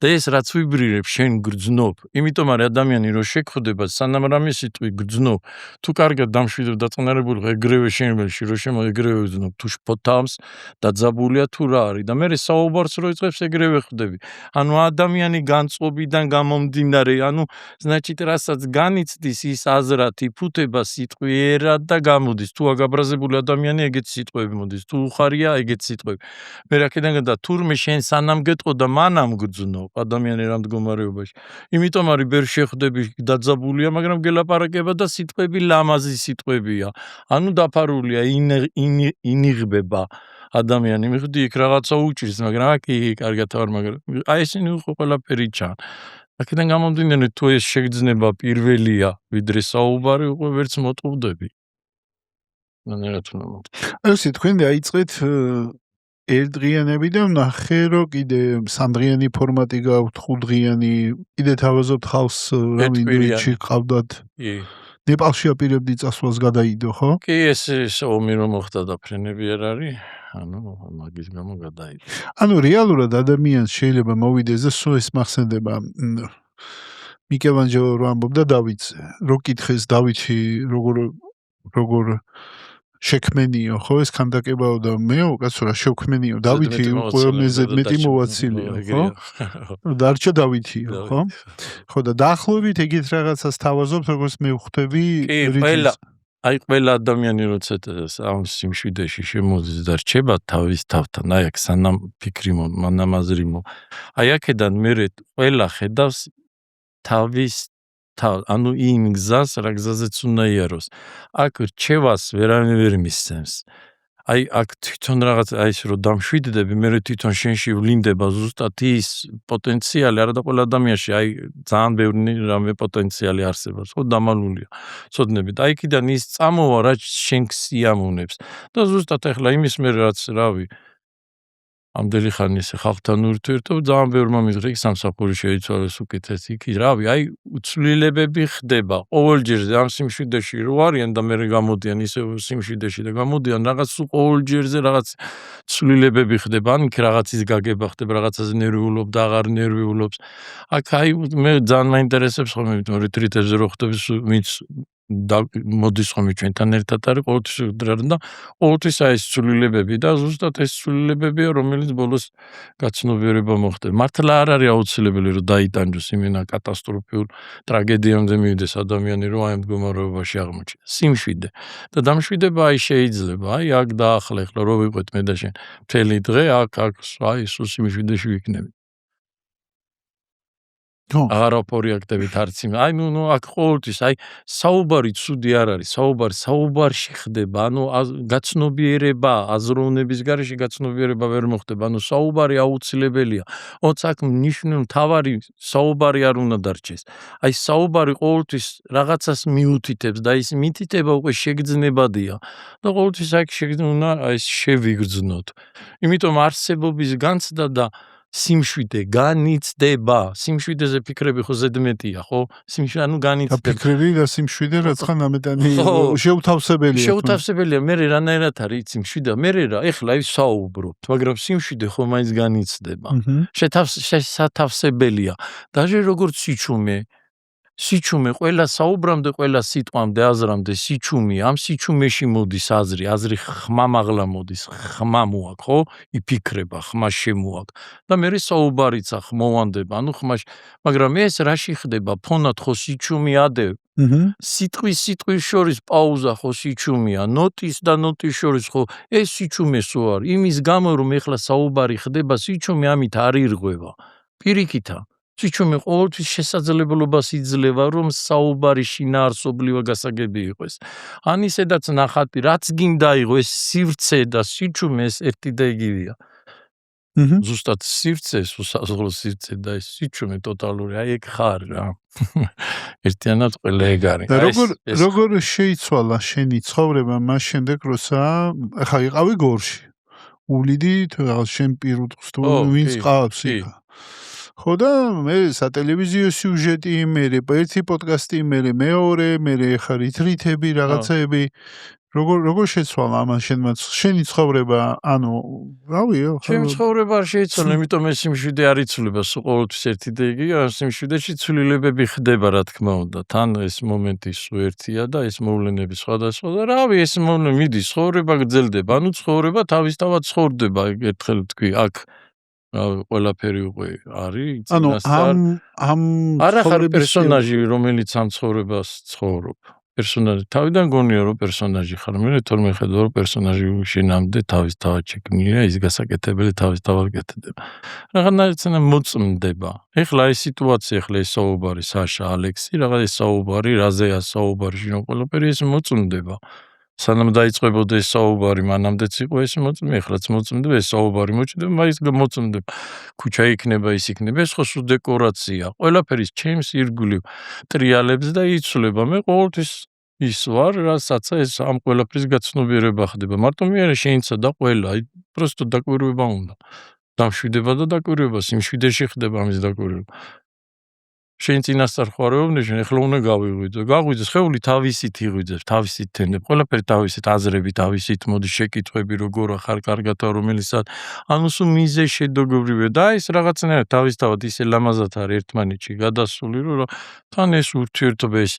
და ეს რაც ვიბრირებს, შენ გრძნობ. იმიტომ არის ადამიანი რო შეხვდება, სანამ რამე სიტყვი გრძნობ, თუ კარგად დამშვიდებ დაწყნარებული ეგრევე შემელში, რო შემო ეგრევე გრძნობ, თუ შფოთავს, დაძაბულია თუ რა არის და მე საუბარს რო იწყებს ეგრევე ხვდები. ანუ ადამიანი განწყობიდან გამომდინარე, ანუ значит რასაც განიცდის ის აზრად იფუთება სიტყვი ერად და გამოდის. თუ აგაბრაზებული ადამიანი ეგეთ სიტყვები მოდის, თუ უხარია ეგეთ სიტყვები. მე რაკიდან და თურმე შენ სანამ გეტყო და მანამ გძნობ ადამიანი რა მდგომარეობაში. იმიტომ არის ვერ შეხვდები დაძაბულია, მაგრამ გელაპარაკება და სიტყვები ლამაზი სიტყვებია. ანუ დაფარულია, ინიღბება ადამიანი. მიხვდი იქ რაღაცა უჭირს, მაგრამ აკი კარგად ვარ, მაგრამ აი ესენი უკვე ყველაფერი ჩან. აქედან გამომდინარე თუ ეს შეგრძნება პირველია, ვიდრე საუბარი, უკვე ვერც მოტყუდები. ნანერად უნდა მოდი. ასე თქვენ დაიწყეთ ერთდღიანები და ნახე რომ კიდე 3 დღიანი ფორმატი გაქვთ, 5 დღიანი, კიდე თავაზობთ ხალხს რომ ინდოეთში ყავდათ. კი. ნეპალში აპირებდი წასვლას გადაიდო, ხო? კი, ეს ომი რომ მოხდა და ფრენები არ არის, ანუ მაგის გამო გადაიდო. ანუ რეალურად ადამიანს შეიძლება მოვიდეს და სულ ეს მახსენდება მიკელანჯელო რო ამბობდა დავითზე. რო კითხეს დავითი როგორ შექმენიო, ხო ეს ქანდაკებაო და მეო კაცო რა შექმენიო, დავითი უკვე მეტი მოვაცილია, ხო? დარჩა დავითიო, ხო? ხო და დაახლოებით ეგეთ რაღაცას თავაზობთ, როგორც მე ვხვდები. კი, აი ყველა ადამიანი როცა ამ სიმშვიდეში შემოდის და რჩება თავის თავთან, აი აქ სანამ ფიქრი მანამაზრი აი აქედან მერე ყველა ხედავს თავის ანუ იმ გზას, რა გზაზეც უნდა იაროს. აქ რჩევას ვერავინ ვერ მისცემს. აი აქ თვითონ რაღაც აი ეს რომ დამშვიდდები, მე თვითონ შენში ვლინდება ზუსტად ის პოტენციალი, არა და ყველა ადამიანში აი ძალიან ბევრი რამე პოტენციალი არსებობს, ხო დამალულია. ცოდნებით. აი იქიდან ის წამოვა, რაც შენ სიამოვნებს. და ზუსტად ახლა იმის მე რაც რავი ამდელი ხანი ესე ხალხთან ურთიერთობა ძალიან ბევრმა მიღრა იქ სამსახური შეიცვალეს უკეთეს იქ რავი აი უცვლილებები ხდება ყოველჯერზე ამ სიმშვიდეში რო არიან და მე გამოდიან ისე სიმშვიდეში და გამოდიან რაღაც ყოველჯერზე რაღაც ცვლილებები ხდება ან იქ რაღაცის გაგება ხდება რაღაცაზე ნერვიულობ და აღარ ნერვიულობს აქ აი მე ძალიან მაინტერესებს ხოლმე იმიტომ რეტრიტებზე რო ხდების ვინც და მოდის ხოლმე ჩვენთან ერთად არის ყოველთვის და ყოველთვის აი ეს ცვლილებები და ზუსტად ეს ცვლილებებია რომელიც ბოლოს გაცნობიერება მოხდება მართლა არ არის აუცილებელი რომ დაიტანჯოს იმენა კატასტროფიულ ტრაგედიამდე მივიდეს ადამიანი რომ აი ამ მდგომარეობაში აღმოჩნდა სიმშვიდე და დამშვიდება აი შეიძლება აი აქ დაახლა ახლა რო ვიყვეთ მე და შენ მთელი დღე აქ აი სულ სიმშვიდეში ვიქნები აღარაფერი აქტებით არც იმ აი ნუ აქ ყოველთვის აი საუბარი ცუდი არ არის საუბარში ხდება ანუ გაცნობიერება აზროვნების გარეშე გაცნობიერება ვერ მოხდება ანუ საუბარი აუცილებელია ოც აქ ნიშნული მთავარი საუბარი არ უნდა დარჩეს აი საუბარი ყოველთვის რაღაცას მიუთითებს და ის მითითება უკვე შეგრძნებადია და ყოველთვის აქ შეგრძნა აი შევიგრძნოთ იმიტომ არსებობის განცდა და სიმშვიდე განიცდება სიმშვიდეზე ფიქრები ხო ზედმეტია ხო სიმშვიდე ანუ განიცდება ფიქრები და სიმშვიდე რაცხან ამედანი შეუთავსებელია მე რანაირად არის სიმშვიდე მე რა ეხლა ის საუბრობთ მაგრამ სიმშვიდე ხო მაინც განიცდება შეთავსებელია დაჟე როგორც სიჩუმე ყველა საუბრამდე ყველა სიტყვამდე აზრამდე სიჩუმეა ამ სიჩუმეში მოდის აზრი ხმამაღლა მოდის ხმა მოაქვს ხო იფიქრება ხმა შემოაქვს და მე საუბარიცა ხმოვანდება ანუ ხმაში მაგრამ ეს რაში ხდება ფონად ხო სიჩუმე ადევ სიტყვის შორის პაუზა ხო სიჩუმეა ნოტის და ნოტის შორის ხო ეს სიჩუმე სო არის იმის გამო რომ ეხლა საუბარი ხდება სიჩუმე ამით არ ირღვევა პირიქითა სიჩუმე ყოველთვის შესაძლებლობას იძლევა რომ საუბარი შინაარსობლივ გასაგები იყოს ან ისედაც ნახატი რაც გინდა იყო ეს სივრცე და სიჩუმე ეს ერთი და იგივეა ზუსტად სივრცე სასაზღვრო სივრცე და ეს სიჩუმე ტოტალური აი ეგ ხარ რა ერთიანად ყველა ეგ არის და როგორ შეიცვალა შენი ცხოვრება მას შემდეგ როცა ახლა იყავი გორში უვლიდი რაღაც შენ პირუტყს თუ ვინც ყავს იქ ხო და მე სატელევიზიო სიუჟეტი მე ერთი პოდკასტი მე მეორე მე ხა რითრითები რაღაცები როგორ შეცვალა ამას შენი ცხოვრება ანუ რავი ჩემი ცხოვრება არ შეიცვალა იმიტომ ეს სიმშვიდე არ იცვლება ყოველთვის ერთი და იგივე ამ სიმშვიდეში ცვლილებები ხდება რა თქმა უნდა თან ეს მომენტი სულ ერთია და ეს მოვლენები სხვადასხვა და რავი ეს მოვლენები მიდის ცხოვრება გრძელდება ანუ ცხოვრება თავისთავად ცხოვრდება ერთხელ თქვი აქ ყველაფერი უკვე არის ანუ ამ არა ხარ პერსონაჟი რომელიც ამ ცხოვრებას ცხოვრობ პერსონაჟი თავიდან გონია რომ პერსონაჟი ხარ მე თორმე ხედავ რომ პერსონაჟი შენამდე თავისთავად შექმნილია ის გასაკეთებელი თავისთავად გეთდება რაღაცა მოწმდება ეხლა ეს სიტუაცია ეხლა ეს საუბარი საშა ალექსი რაღაც ეს საუბარი რაზეა საუბარი შენ ყველაფერი ეს მოწმდება სანამ დაიწყებოდა ეს საუბარი მანამდეც იყო ეს მოწმდება ეხლაც მოწმდება ეს საუბარი მოჭდება მაინც მოწმდება ქუჩა იქნება ის იქნება ეს ხო სულ დეკორაცია ყველაფერი ჩემს ირგვლივ ტრიალებს და იცვლება მე ყოველთვის ის ვარ რასაც ეს ამ ყველაფრის გაცნობიერება ხდება მარტო მე არა შეინცა და ყველა პროსტო დაკვირვება უნდა დამშვიდება და დაკვირვება სიმშვიდეში ხდება ამის დაკვირვება შენ წინასწარ ხوارეობდი შენ ეხლა უნდა გაღვიძე ხეული თავისით იღვიძებს თავისით თენდებ ყველაფერი თავისით აზრები თავისით მოდის შეკითხვები როგორ ახარ კარგათა რომელიცად ანუ სულ მიზე შედოგებრივია და ეს რაღაცნაირად თავისთავად ისე ლამაზად არის ერთმანეთში გადასული რომ თან ეს ურთიერთობა ეს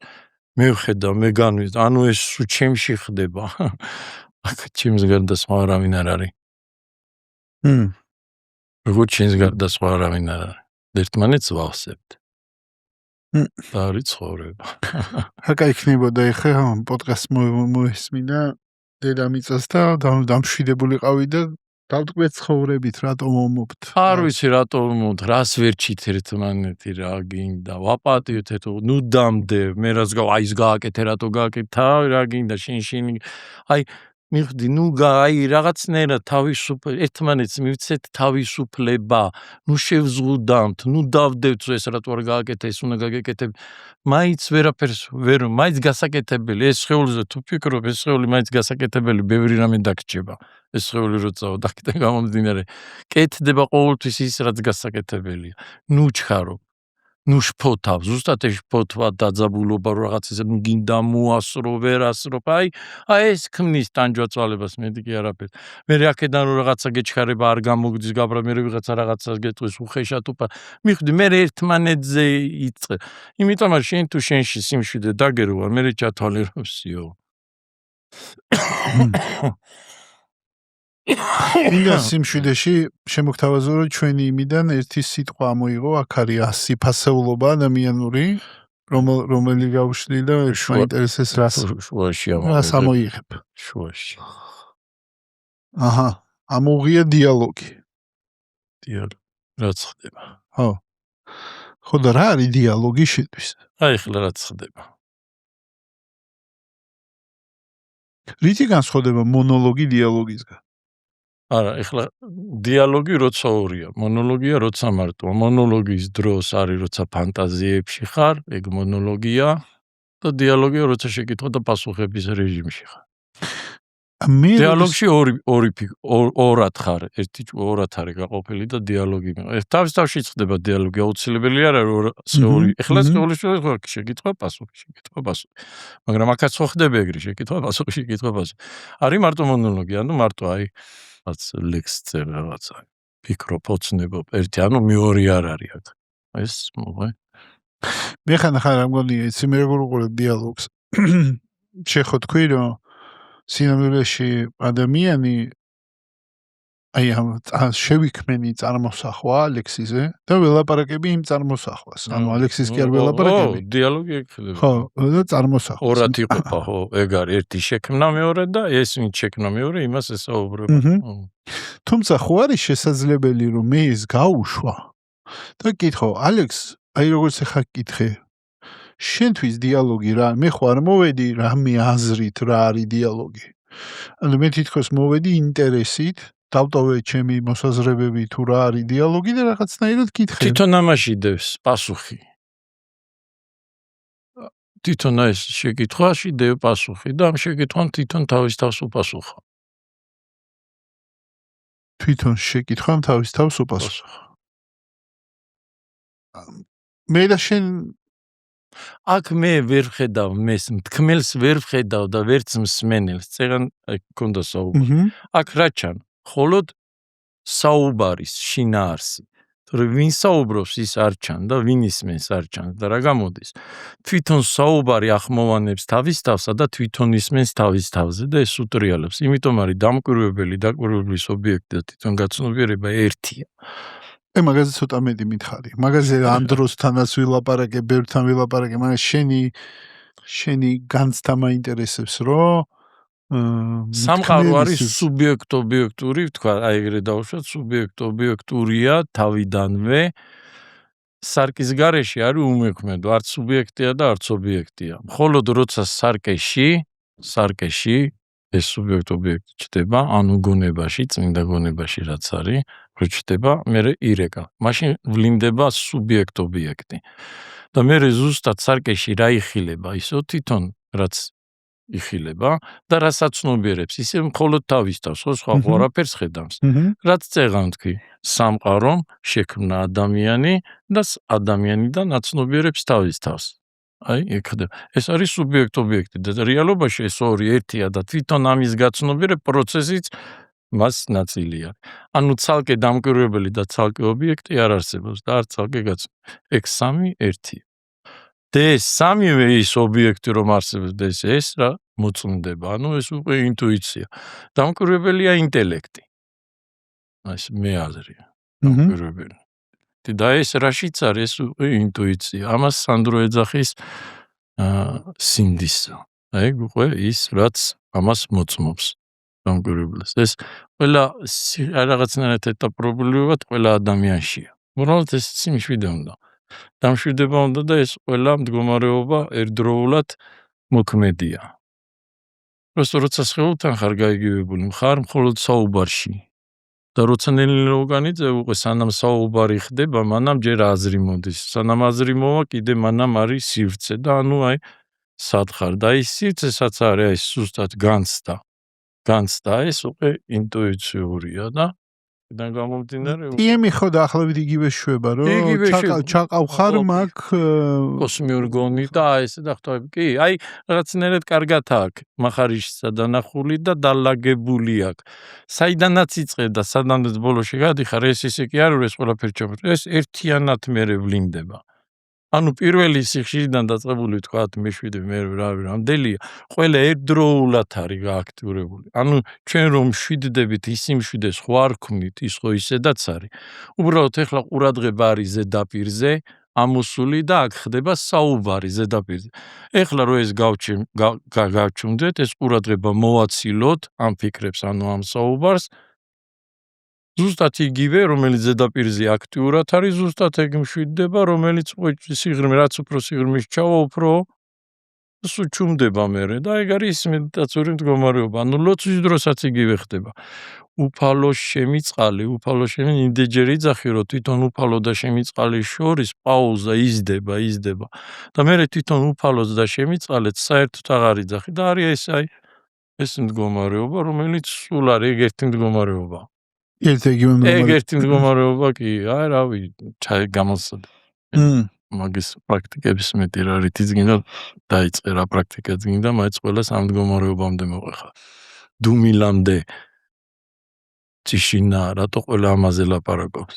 მე ვხედავ მე განვიზ ანუ ეს სულ ჩემში ხდება აქ ჩემს გარდა სხვა არავინ არ არის როგორც ჩემს გარდა სხვა არავინ არ არის ერთმანეთს ვავსებთ და არის ცხოვრება. რა გაიქნებოდა ეხლა პოდკასტ მოესმინა დედამიწას და დამშვიდებულიყავი და დავტყვეთ ცხოვრებით, რატომ ომობთ? არ ვიცი რატომ ომობთ, რას ვერჩით ერთმანეთი, რა გინდა, ვაპატიოთ ერთო, ნუ დამდე, მე რაც აი ის გააკეთე, რატო გააკეთა, რა გინდა, შინ, აი მივხვდი, ნუ აი რაღაცნაირად ერთმანეთს მივცეთ თავისუფლება, ნუ შევზღუდამთ, ნუ დავდევთ ეს რატო არ გააკეთე, ეს უნდა გაგეკეთებ. მაინც ვერაფერს მაინც გასაკეთებელი, ეს სხეულზე თუ ფიქრობ, ეს სხეული მაინც გასაკეთებელი, ბევრი რამე დაგჭება. ეს სხეული როცა დაკეთე გამომდინარე, კეთდება ყოველთვის ის რაც გასაკეთებელია. ნუ ჩხარო. ნუ შფოთავ, ზუსტად ეს შფოთვა დაძაბულობა რაღაც ისე გინდა მოასრო, ვერ ასრო. აი ეს ქმნის ტანჯვაწვალებას, მეტი კი არაფერს. მე აქედან რომ რაღაცა გეჩქარება არ გამოგდის გაბრა, მე ვიღაცა რაღაცას გეტყვის უხეშად უპა. მივხვდი, მე ერთმანეთზე იწყე. იმიტომ რომ შენ თუ შენში სიმშვიდე დაგეროა, მე ჩათვალე რომ ვსიო. მინდა სიმშვიდეში შემოგთავაზო რომ ჩვენი იმიდან ერთი სიტყვა მოიღო, აქ არის 100 ფასეულობა ადამიანური, რომელი გავშლი და მაინტერესებს რას ამოიღებ. შუაში. აჰა, ამოღია დიალოგი. რაც ხდება. ხო. ხო და რა არის დიალოგი შენთვის? აი ხლა რაც ხდება. რითი განსხვავდება მონოლოგი დიალოგისგან? არა, ეხლა დიალოგი როცა ორია, მონოლოგია როცა მარტოა. მონოლოგის დროს არის როცა ფანტაზიებში ხარ, ეგ მონოლოგია და დიალოგია როცა შეკითხვა და პასუხების რეჟიმში ხარ. დიალოგში ორად ხარ, ორად არის გაყოფილი და დიალოგი. თავის-თავში ხდება დიალოგი, აუცილებელი არ არის ორი. ეხლა სხეულის შეკითხვა, პასუხი, შეკითხვა, პასუხი. მაგრამ აქაც ხო ხდება ეგრე, შეკითხვა, პასუხი, შეკითხვა, პასუხი. არის მარტო მონოლოგი, ანუ მარტო აი რაც ლექსზე რაღაცა ფიქრობ, ოცნებობ, ერთი, ანუ მეორე არ არის აქ. ეს მოყვე. მე ხან ამგონი იცი მე როგორ უყურებ დიალოგს. შეხო თქვი რომ სინამდვილეში ადამიანი აი ამ შევიქმენი წარმოსახვა ალექსიზე და ველაპარაკები იმ წარმოსახვას. ანუ ალექსის კი არ ველაპარაკები. დიალოგი ეგ ხდება. ხო, და წარმოსახვა. ორად იყოფა, ხო, ეგ არის ერთი შექმნა მეორე და ეს ვინ შექმნა მეორე, იმას ესაუბრება. თუმცა ხო არის შესაძლებელი რომ მე ეს გაუშვა და გითხო, ალექს, აი როგორც ახლა გითხე, შენთვის დიალოგი რა? მე ხო არ მოვედი რამე აზრით რა არის დიალოგი. ანუ მე თითქოს მოვედი ინტერესით, დავტოვე ჩემი მოსაზრებები თუ რა არის დიალოგი და რაღაცნაირად გითხე. თვითონ ამაში დევს პასუხი. თვითონ ეს შეკითხვაში დევ პასუხი და ამ შეკითხვამ თვითონ თავის თავს უპასუხა. თვითონ შეკითხვამ თავის თავს უპასუხა. მე და შენ აქ მე ვერ ხედავ მეს მთქმელს ვერ ხედავ და ვერც მსმენელს. წერან ქონდა საუბარი. აქ რა ჩან? ხოლოდ საუბარის შინაარსი. თორე ვინ საუბრობს ის არ ჩან და ვინ ისმენს არ ჩანს და რა გამოდის? თვითონ საუბარი ახმოვანებს თავის თავსა და თვითონ ისმენს თავის თავზე და ეს უტრიალებს. იმიტომ არის დაკვირვებლის ობიექტი და თვითონ გაცნობიერება ერთია. მაგაზე ცოტა მეტი მითხარი. მაგაზე ამ დროსთანაც ვილაპარაკე, ბევრთან ვილაპარაკე, მაგრამ შენი განცდა მაინტერესებს, რომ სამყარო არის სუბიექტ-ობიექტური, თქვა, აი ეგრე დავუშვათ, სუბიექტ-ობიექტურია თავიდანვე. სარკის გარეშე არის უმექმედო, არც სუბიექტია და არც ობიექტია. მხოლოდ როცა სარკეში ეს სუბიექტ-ობიექტი ჩდება, ანუ გონებაში, წმინდა გონებაში რაც არის, რო ჩდება, მერე ირეკა. მაშინ ვლინდება სუბიექტ-ობიექტი. და მერე ზუსტად სარკეში რა იხილება, ისო თვითონ რაც იხილება და რასაც ცნობიერებს, ისე მხოლოდ თავის თავს, სხვა არაფერს ხედავს. რაც წეღან თქვი, სამყარომ შექმნა ადამიანი და ადამიანიდან აცნობიერებს თავის თავს. აი, ეგ ხდება. ეს არის სუბიექტ-ობიექტი და რეალობაში ეს ორი ერთია და თვითონ ამის გაცნობიერება პროცესიც მას ნაწილია. ანუ ცალკე დამკვირვებელი და ცალკე ობიექტი არ არსებობს და არ ცალკე გაცნობიერება. ეგ სამი ერთია. და ეს სამივე ის ობიექტი რომ არსებობს და ეს რა მოწმდება, ანუ ეს უკვე ინტუიცია. დამკვირვებელია ინტელექტი. ეს მე აზრია. დამკვირვებელი. და ეს რაშიც არის, ეს ინტუიცია. ამას სანდრო ეძახის სინდისა. აი, უკვე ის, რაც ამას მოწმობს დამკვირვებლებს. ეს ყველა რაღაცნაირად ეტაპობრივად ყველა ადამიანშია. უბრალოდ ეს სიმშვიდე უნდა. დამშვიდება უნდა და ეს ყველა მდგომარეობა ერთდროულად მოქმედია. просто როცა სხეულთან ხარ გაიგივებული, მხარ მხოლოდ საუბარში. და როცა ნელ-ნელა უკანიწევ, უკვე სანამ საუბარი ხდება, მანამ ჯერ აზრი მოდის. სანამ აზრი მოვა, კიდე მანამ არის სივრცე და ანუ აი სად ხარ და ის სივრცესაც არის აი სუსტად განცდა. განცდა ეს უკვე ინტუიციურია დაიდან გამომდინარე TM ხო დაახლოებით იგივე შვება, რომ ჩაყავხარ მაგ კოსმიური გონი და ესე დახვდები. კი, აი რაღაცნაირად კარგად აქვს მახარიშსა დანახული და დალაგებული აქვს. საიდანაც იწყება, სადამდეც ბოლოში გადიხარ, ეს ისე კი არ არის ყველაფერი ჩამოწევ. ეს ერთიანად მერე ვლინდება. ანუ პირველი სიხშირიდან დაწყებული ვთქვათ, მეშვიდე, მე რამდენია, ყველა ერთდროულად არის გააქტიურებული. ანუ ჩვენ რომ მშვიდდებით, ის იმშვიდე სხვა არ ქმნით, ის ხო ისედაც არის. უბრალოდ ეხლა ყურადღება არის ზედაპირზე, ამოსული და აქ ხდება საუბარი ზედაპირზე. ეხლა რო ეს გავჩუმდეთ, ეს ყურადღება მოვაცილოთ ამ ფიქრებს, ანუ ამ საუბარს, ზუსტად იგივე, რომელიც ზედაპირზე აქტიურად არის, ზუსტად ეგ მშვიდდება, რომელიც სიღრმე, რაც უფრო სიღრმის ჩავა, უფრო სუჩუმდება მერე და ეგ არის მედიტაციური მდგომარეობა. ანუ ლოცვის დროსაც იგივე ხდება. უფალო შემიწყალი, იმდენჯერ იძახი, რომ თვითონ უფალო და შემიწყალის შორის პაუზა იზრდება. და მერე თვითონ უფალოს და შემიწყალეთ საერთოდ აღარ იძახი და არის ეს მდგომარეობა, რომელიც სულ არის ეგ ერთი მდგომარეობა. ეგ ერთი მდგომარეობა კი, აი რავი, გამოსცადა. მაგის პრაქტიკების მეტი რა რითიც გინდა დაიწყე რა პრაქტიკაც გინდა, მაინც ყველას ამ მდგომარეობამდე მოყვეხა. დუმილამდე ჭიშინა, რატო ყველა ამაზე ლაპარაკობს?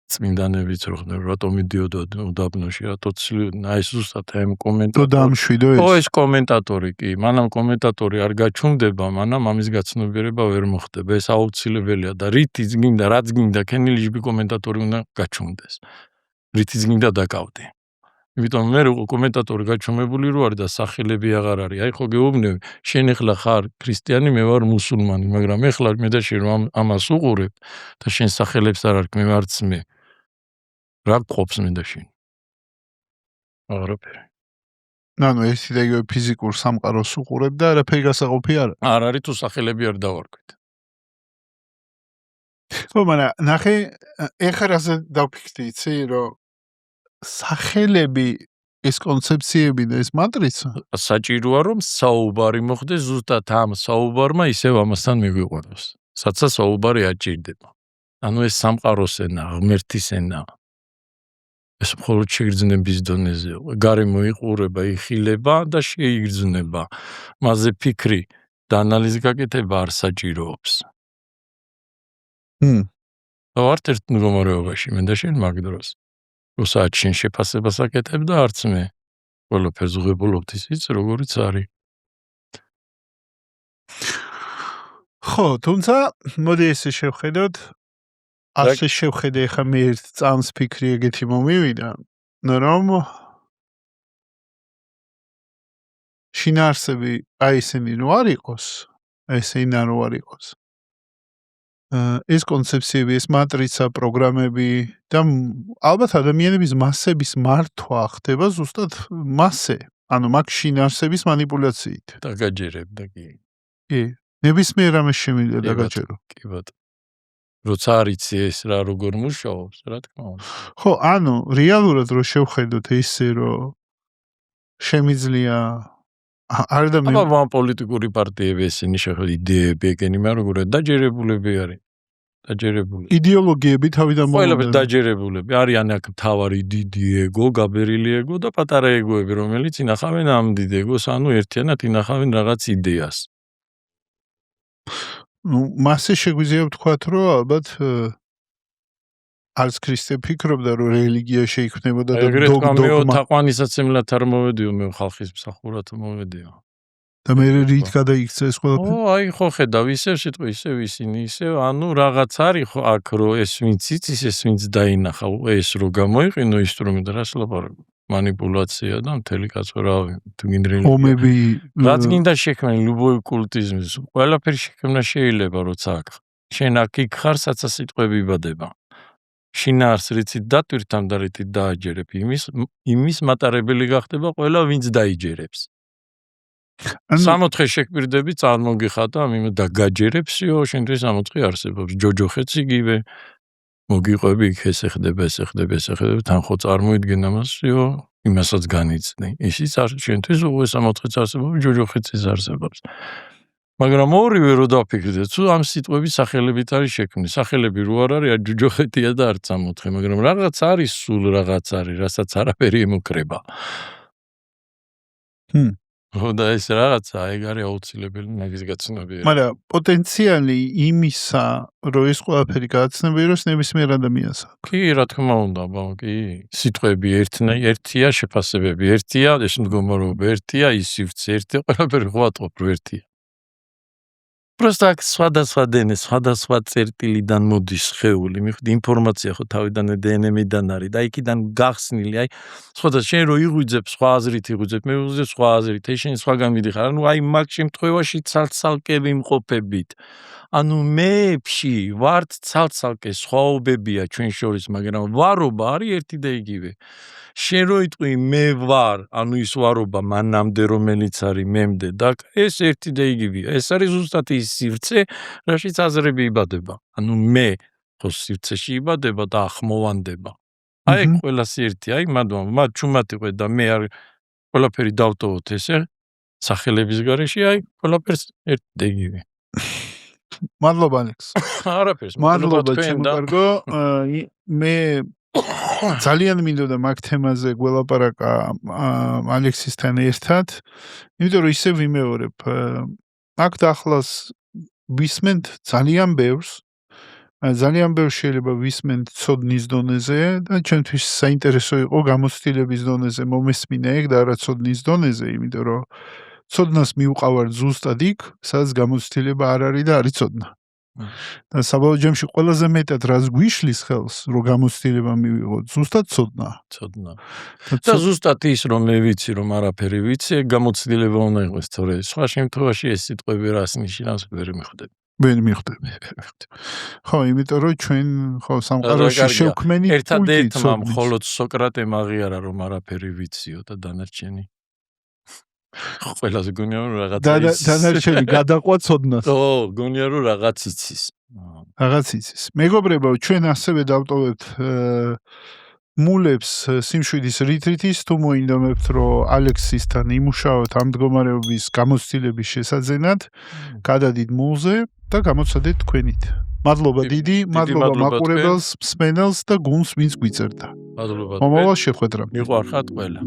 წმინდანებიც რო ხდნენ, რატო მიდიოდა უდაბნოში, რატო აი ზუსტად ამ კომენტატორი. ეს კომენტატორი კი, მანამ კომენტატორი არ გაჩუმდება, მანამ ამის გაცნობიერება ვერ მოხდება. ეს აუცილებელია და რითიც გინდა, რაც გინდა, ქენილიჟბი კომენტატორი უნდა გაჩუმდეს. რითიც გინდა დაკავდე. იმიტომ მე კომენტატორი გაჩუმებული რო არის და სახელები აღარ არის. აი ხო გეუბნები, შენ ეხლა ხარ ქრისტიანი, მე ვარ მუსულმანი, მაგრამ ეხლა მე და შენ რომ ამას უყურებ და შენ სახელებს არ არქ, მე ვარც მე. რა გყოფს მე და შენ? აღარაფერი. ანუ ერთი და იგივე ფიზიკურ სამყაროს უყურებ და არაფერი გასაყოფი არ არის. არ არის თუ სახელები არ დავარქვით. ხო, მაგრამ ნახე, ეხლა რაზე დავფიქრდი, იცი, რომ სახელები, ეს კონცეფციები და ეს მატრიცა საჭიროა რომ საუბარი მოხდეს ზუსტად ამ საუბარმა ისევ ამასთან მიგვიყვანოს. სადაც საუბარი აჭირდება. ანუ ეს სამყაროს ენა, ღმერთის ენა. ეს მხოლოდ შეგრძნების დონეზე. გარემო იყურება, იხილება და შეიგრძნება. მასზე ფიქრი და ანალიზი გაკეთება არ საჭიროობს. ვართ ერთ მდგომარეობაში, მე და შენ მაგ დროს. როცა შენ შეფასებას აკეთებ და არც მე. ყველაფერს ვღებულობთ ისიც, როგორიც არის. ხო, თუმცა მოდი ესე შევხედოთ. ასე შევხედე ხა მე ერთ წამს ფიქრი ეგეთი მომივიდა, რომ შინაარსები აი ესენი რო არ იყოს, ესენა რო არ იყოს. ეს კონცეფციები, ეს მატრიცა, პროგრამები და ალბათ ადამიანების მასების მართვა ხდება ზუსტად მასე, ანუ მაგ შინაარსების манипуляციით. დაგაჯერებდა კი. კი, ნებისმიერ რამეს შემიძლია დაგაჯერო. კი ბატონო. როცა არიცი ეს რა როგორ მუშაობს, რა თქმა უნდა. ხო, ანუ რეალურად რო შევხედოთ ისე რომ შემიძლია აბა პოლიტიკური პარტიები ესენი შეხედა იდეები ეგენი, მაგრამ როგორ დაჯერებულები არის. დაჯერებული. იდეოლოგიები თავიდან ყველაფერი დაჯერებულები. არიან აქ მთავარი დიდი ეგო, გაბერილი ეგო და პატარა ეგოები, რომელიც ინახავენ ამ დიდ ეგოს, ანუ ერთიანად ინახავენ რაღაც იდეას. მასე შეგვიძლია ვთქვათ, რომ ალბათ არც ქრისტე ფიქრობდა, რომ რელიგია შეიქმნებოდა და ეგრეთ გამეო თაყვანისაცემლად არ მოვედიო, მე ხალხის მსახურად მოვედიო. და მე რით გადაიქცა ეს ყველაფერი? აი ხო ხედავ ისევ სიტყვი ისევ ისინი ისევ ანუ რაღაც არის ხო აქ რო ეს ვინც იცის ეს ვინც დაინახა ეს რო გამოიყენო ინსტრუმენტი რას ლაპარაკობ манипуляция და მთელი კაცორავი თუ გინდრილი ომები რაც გინდა შექმენ ლუბოვი კულტიზმის ყველაფერი შექმნა შეიძლება როცა აქ შენ აქ იქ ხარ საცა სიტყვები იბადება შინაარს რიცით დატვირთამ და რითით დააჯერებ იმის მატარებელი გახდება ყველა ვინც დაიჯერებს 60 შეკვირდები წარმოგიხატა იმ და გაჯერებსიო შენთვის 60 არსებობს ჯოჯოხეც იგივე მოგიყვები იქ ეს ეხდება თან ხო წარმოიდგენ ამასიო იმასაც განიცდი ისიც არ შენთვის უღე 60 არსებობს ჯოჯოხეც არსებობს მაგრამ ორივე რო დაფიქრდეთ თუ ამ სიტყვების სახელებით არის შექმნილი სახელები რო არ არის ჯოჯოხეთია და არ 60 მაგრამ რაღაც არის სულ რაღაც არის რასაც არაფერი ემუქრება ხო და ეს რაღაცა ეგ არის აუცილებელი მაგის გაცნობიერება მაგრამ პოტენციალი იმისა რომ ეს ყველაფერი გააცნობიეროს ნებისმიერ ადამიანს აქვს კი რა თქმა უნდა კი სიტყვები ერთია შეფასებები ერთია ეს მდგომარეობა ერთია ის სივრცე ერთია ყველაფერი ხო ატყობ რომ ერთია просто აქ სხვადასხვა დენე სხვადასხვა წერტილიდან მოდის ხეული მიხვდი ინფორმაცია ხო თავიდან დნმ-დან არის და იქიდან გახსნილი აი სხვადა შენ რო იღვიძებ სხვა აზრით იღვიძებ მე ვიღვიძებ სხვა აზრით ეს შენ სხვაგან მიდიხარ ანუ აი მაგ შემთხვევაში ცალ-ცალკე ვიმყოფებით ანუ მეებში ვართ ცალ-ცალკე სხვაობებია ჩვენ შორის მაგრამ ვარობა არის ერთი და იგივე შენ რო იტყვი მე ვარ ანუ ის ვარობა მანამდე რომელიც არის მემდე და ეს ერთი და იგივეა ეს არის ზუსტად ის სივრცე რაშიც აზრები იბადება ანუ მე ხო სივრცეში იბადება და ახმოვანდება აი ეგ ყველას ერთი აი მათ ჩუმად იყვე და მე არ ყველაფერი დავტოვოთ ესე სახელების გარეშე აი ყველაფერს ერთი და იგივე მადლობა ალექს არაფერს მადლობა ჩემო კარგო მე ძალიან მინდოდა მაგ თემაზე გველაპარაკა ალექსისთან ერთად იმიტომ რომ ისე ვიმეორებ აქ დაახლას ვისმენთ ძალიან ბევრს შეიძლება ვისმენთ ცოდნის დონეზე და ჩვენთვის საინტერესო იყო გამოცდილების დონეზე მომესმინა ეგ და არა ცოდნის დონეზე იმიტომ რომ ცოდნას მიუყავართ ზუსტად იქ სადაც გამოცდილება არ არის და არის ცოდნა და საბოლოო ჯამში ყველაზე მეტად რას გვიშლის ხელს რომ გამოცდილება მივიღოთ ზუსტად ცოდნა და ზუსტად ის რომ მე ვიცი რომ არაფერი ვიცი ეგ გამოცდილება უნდა იყოს თორე სხვა შემთხვევაში ეს სიტყვები რას ნიშნავს ვერ მიხვდები ხო იმიტომ რომ ჩვენ ხო სამყაროში შევქმნით ერთადერთმა მხოლოდ სოკრატემ აღიარა რომ არაფერი ვიციო და დანარჩენი ყველაზე გონია რომ რაღაც დანარჩენი გადაყვა ცოდნას ო გონია რომ რაღაც იცის მეგობრებო ჩვენ ასევე დავტოვებთ მულებს სიმშვიდის რიტრიტის თუ მოინდომებთ რომ ალექსისთან იმუშაოთ ამ მდგომარეობის გამოცდილების შესაძენად გადადით მულზე და გამოცადეთ თქვენით მადლობა დიდი მადლობა მაყურებელს მსმენელს და გუნდს ვინც გვიწერდა მადლობა მომავალ შეხვედრამდე მიყვარხართ ყველა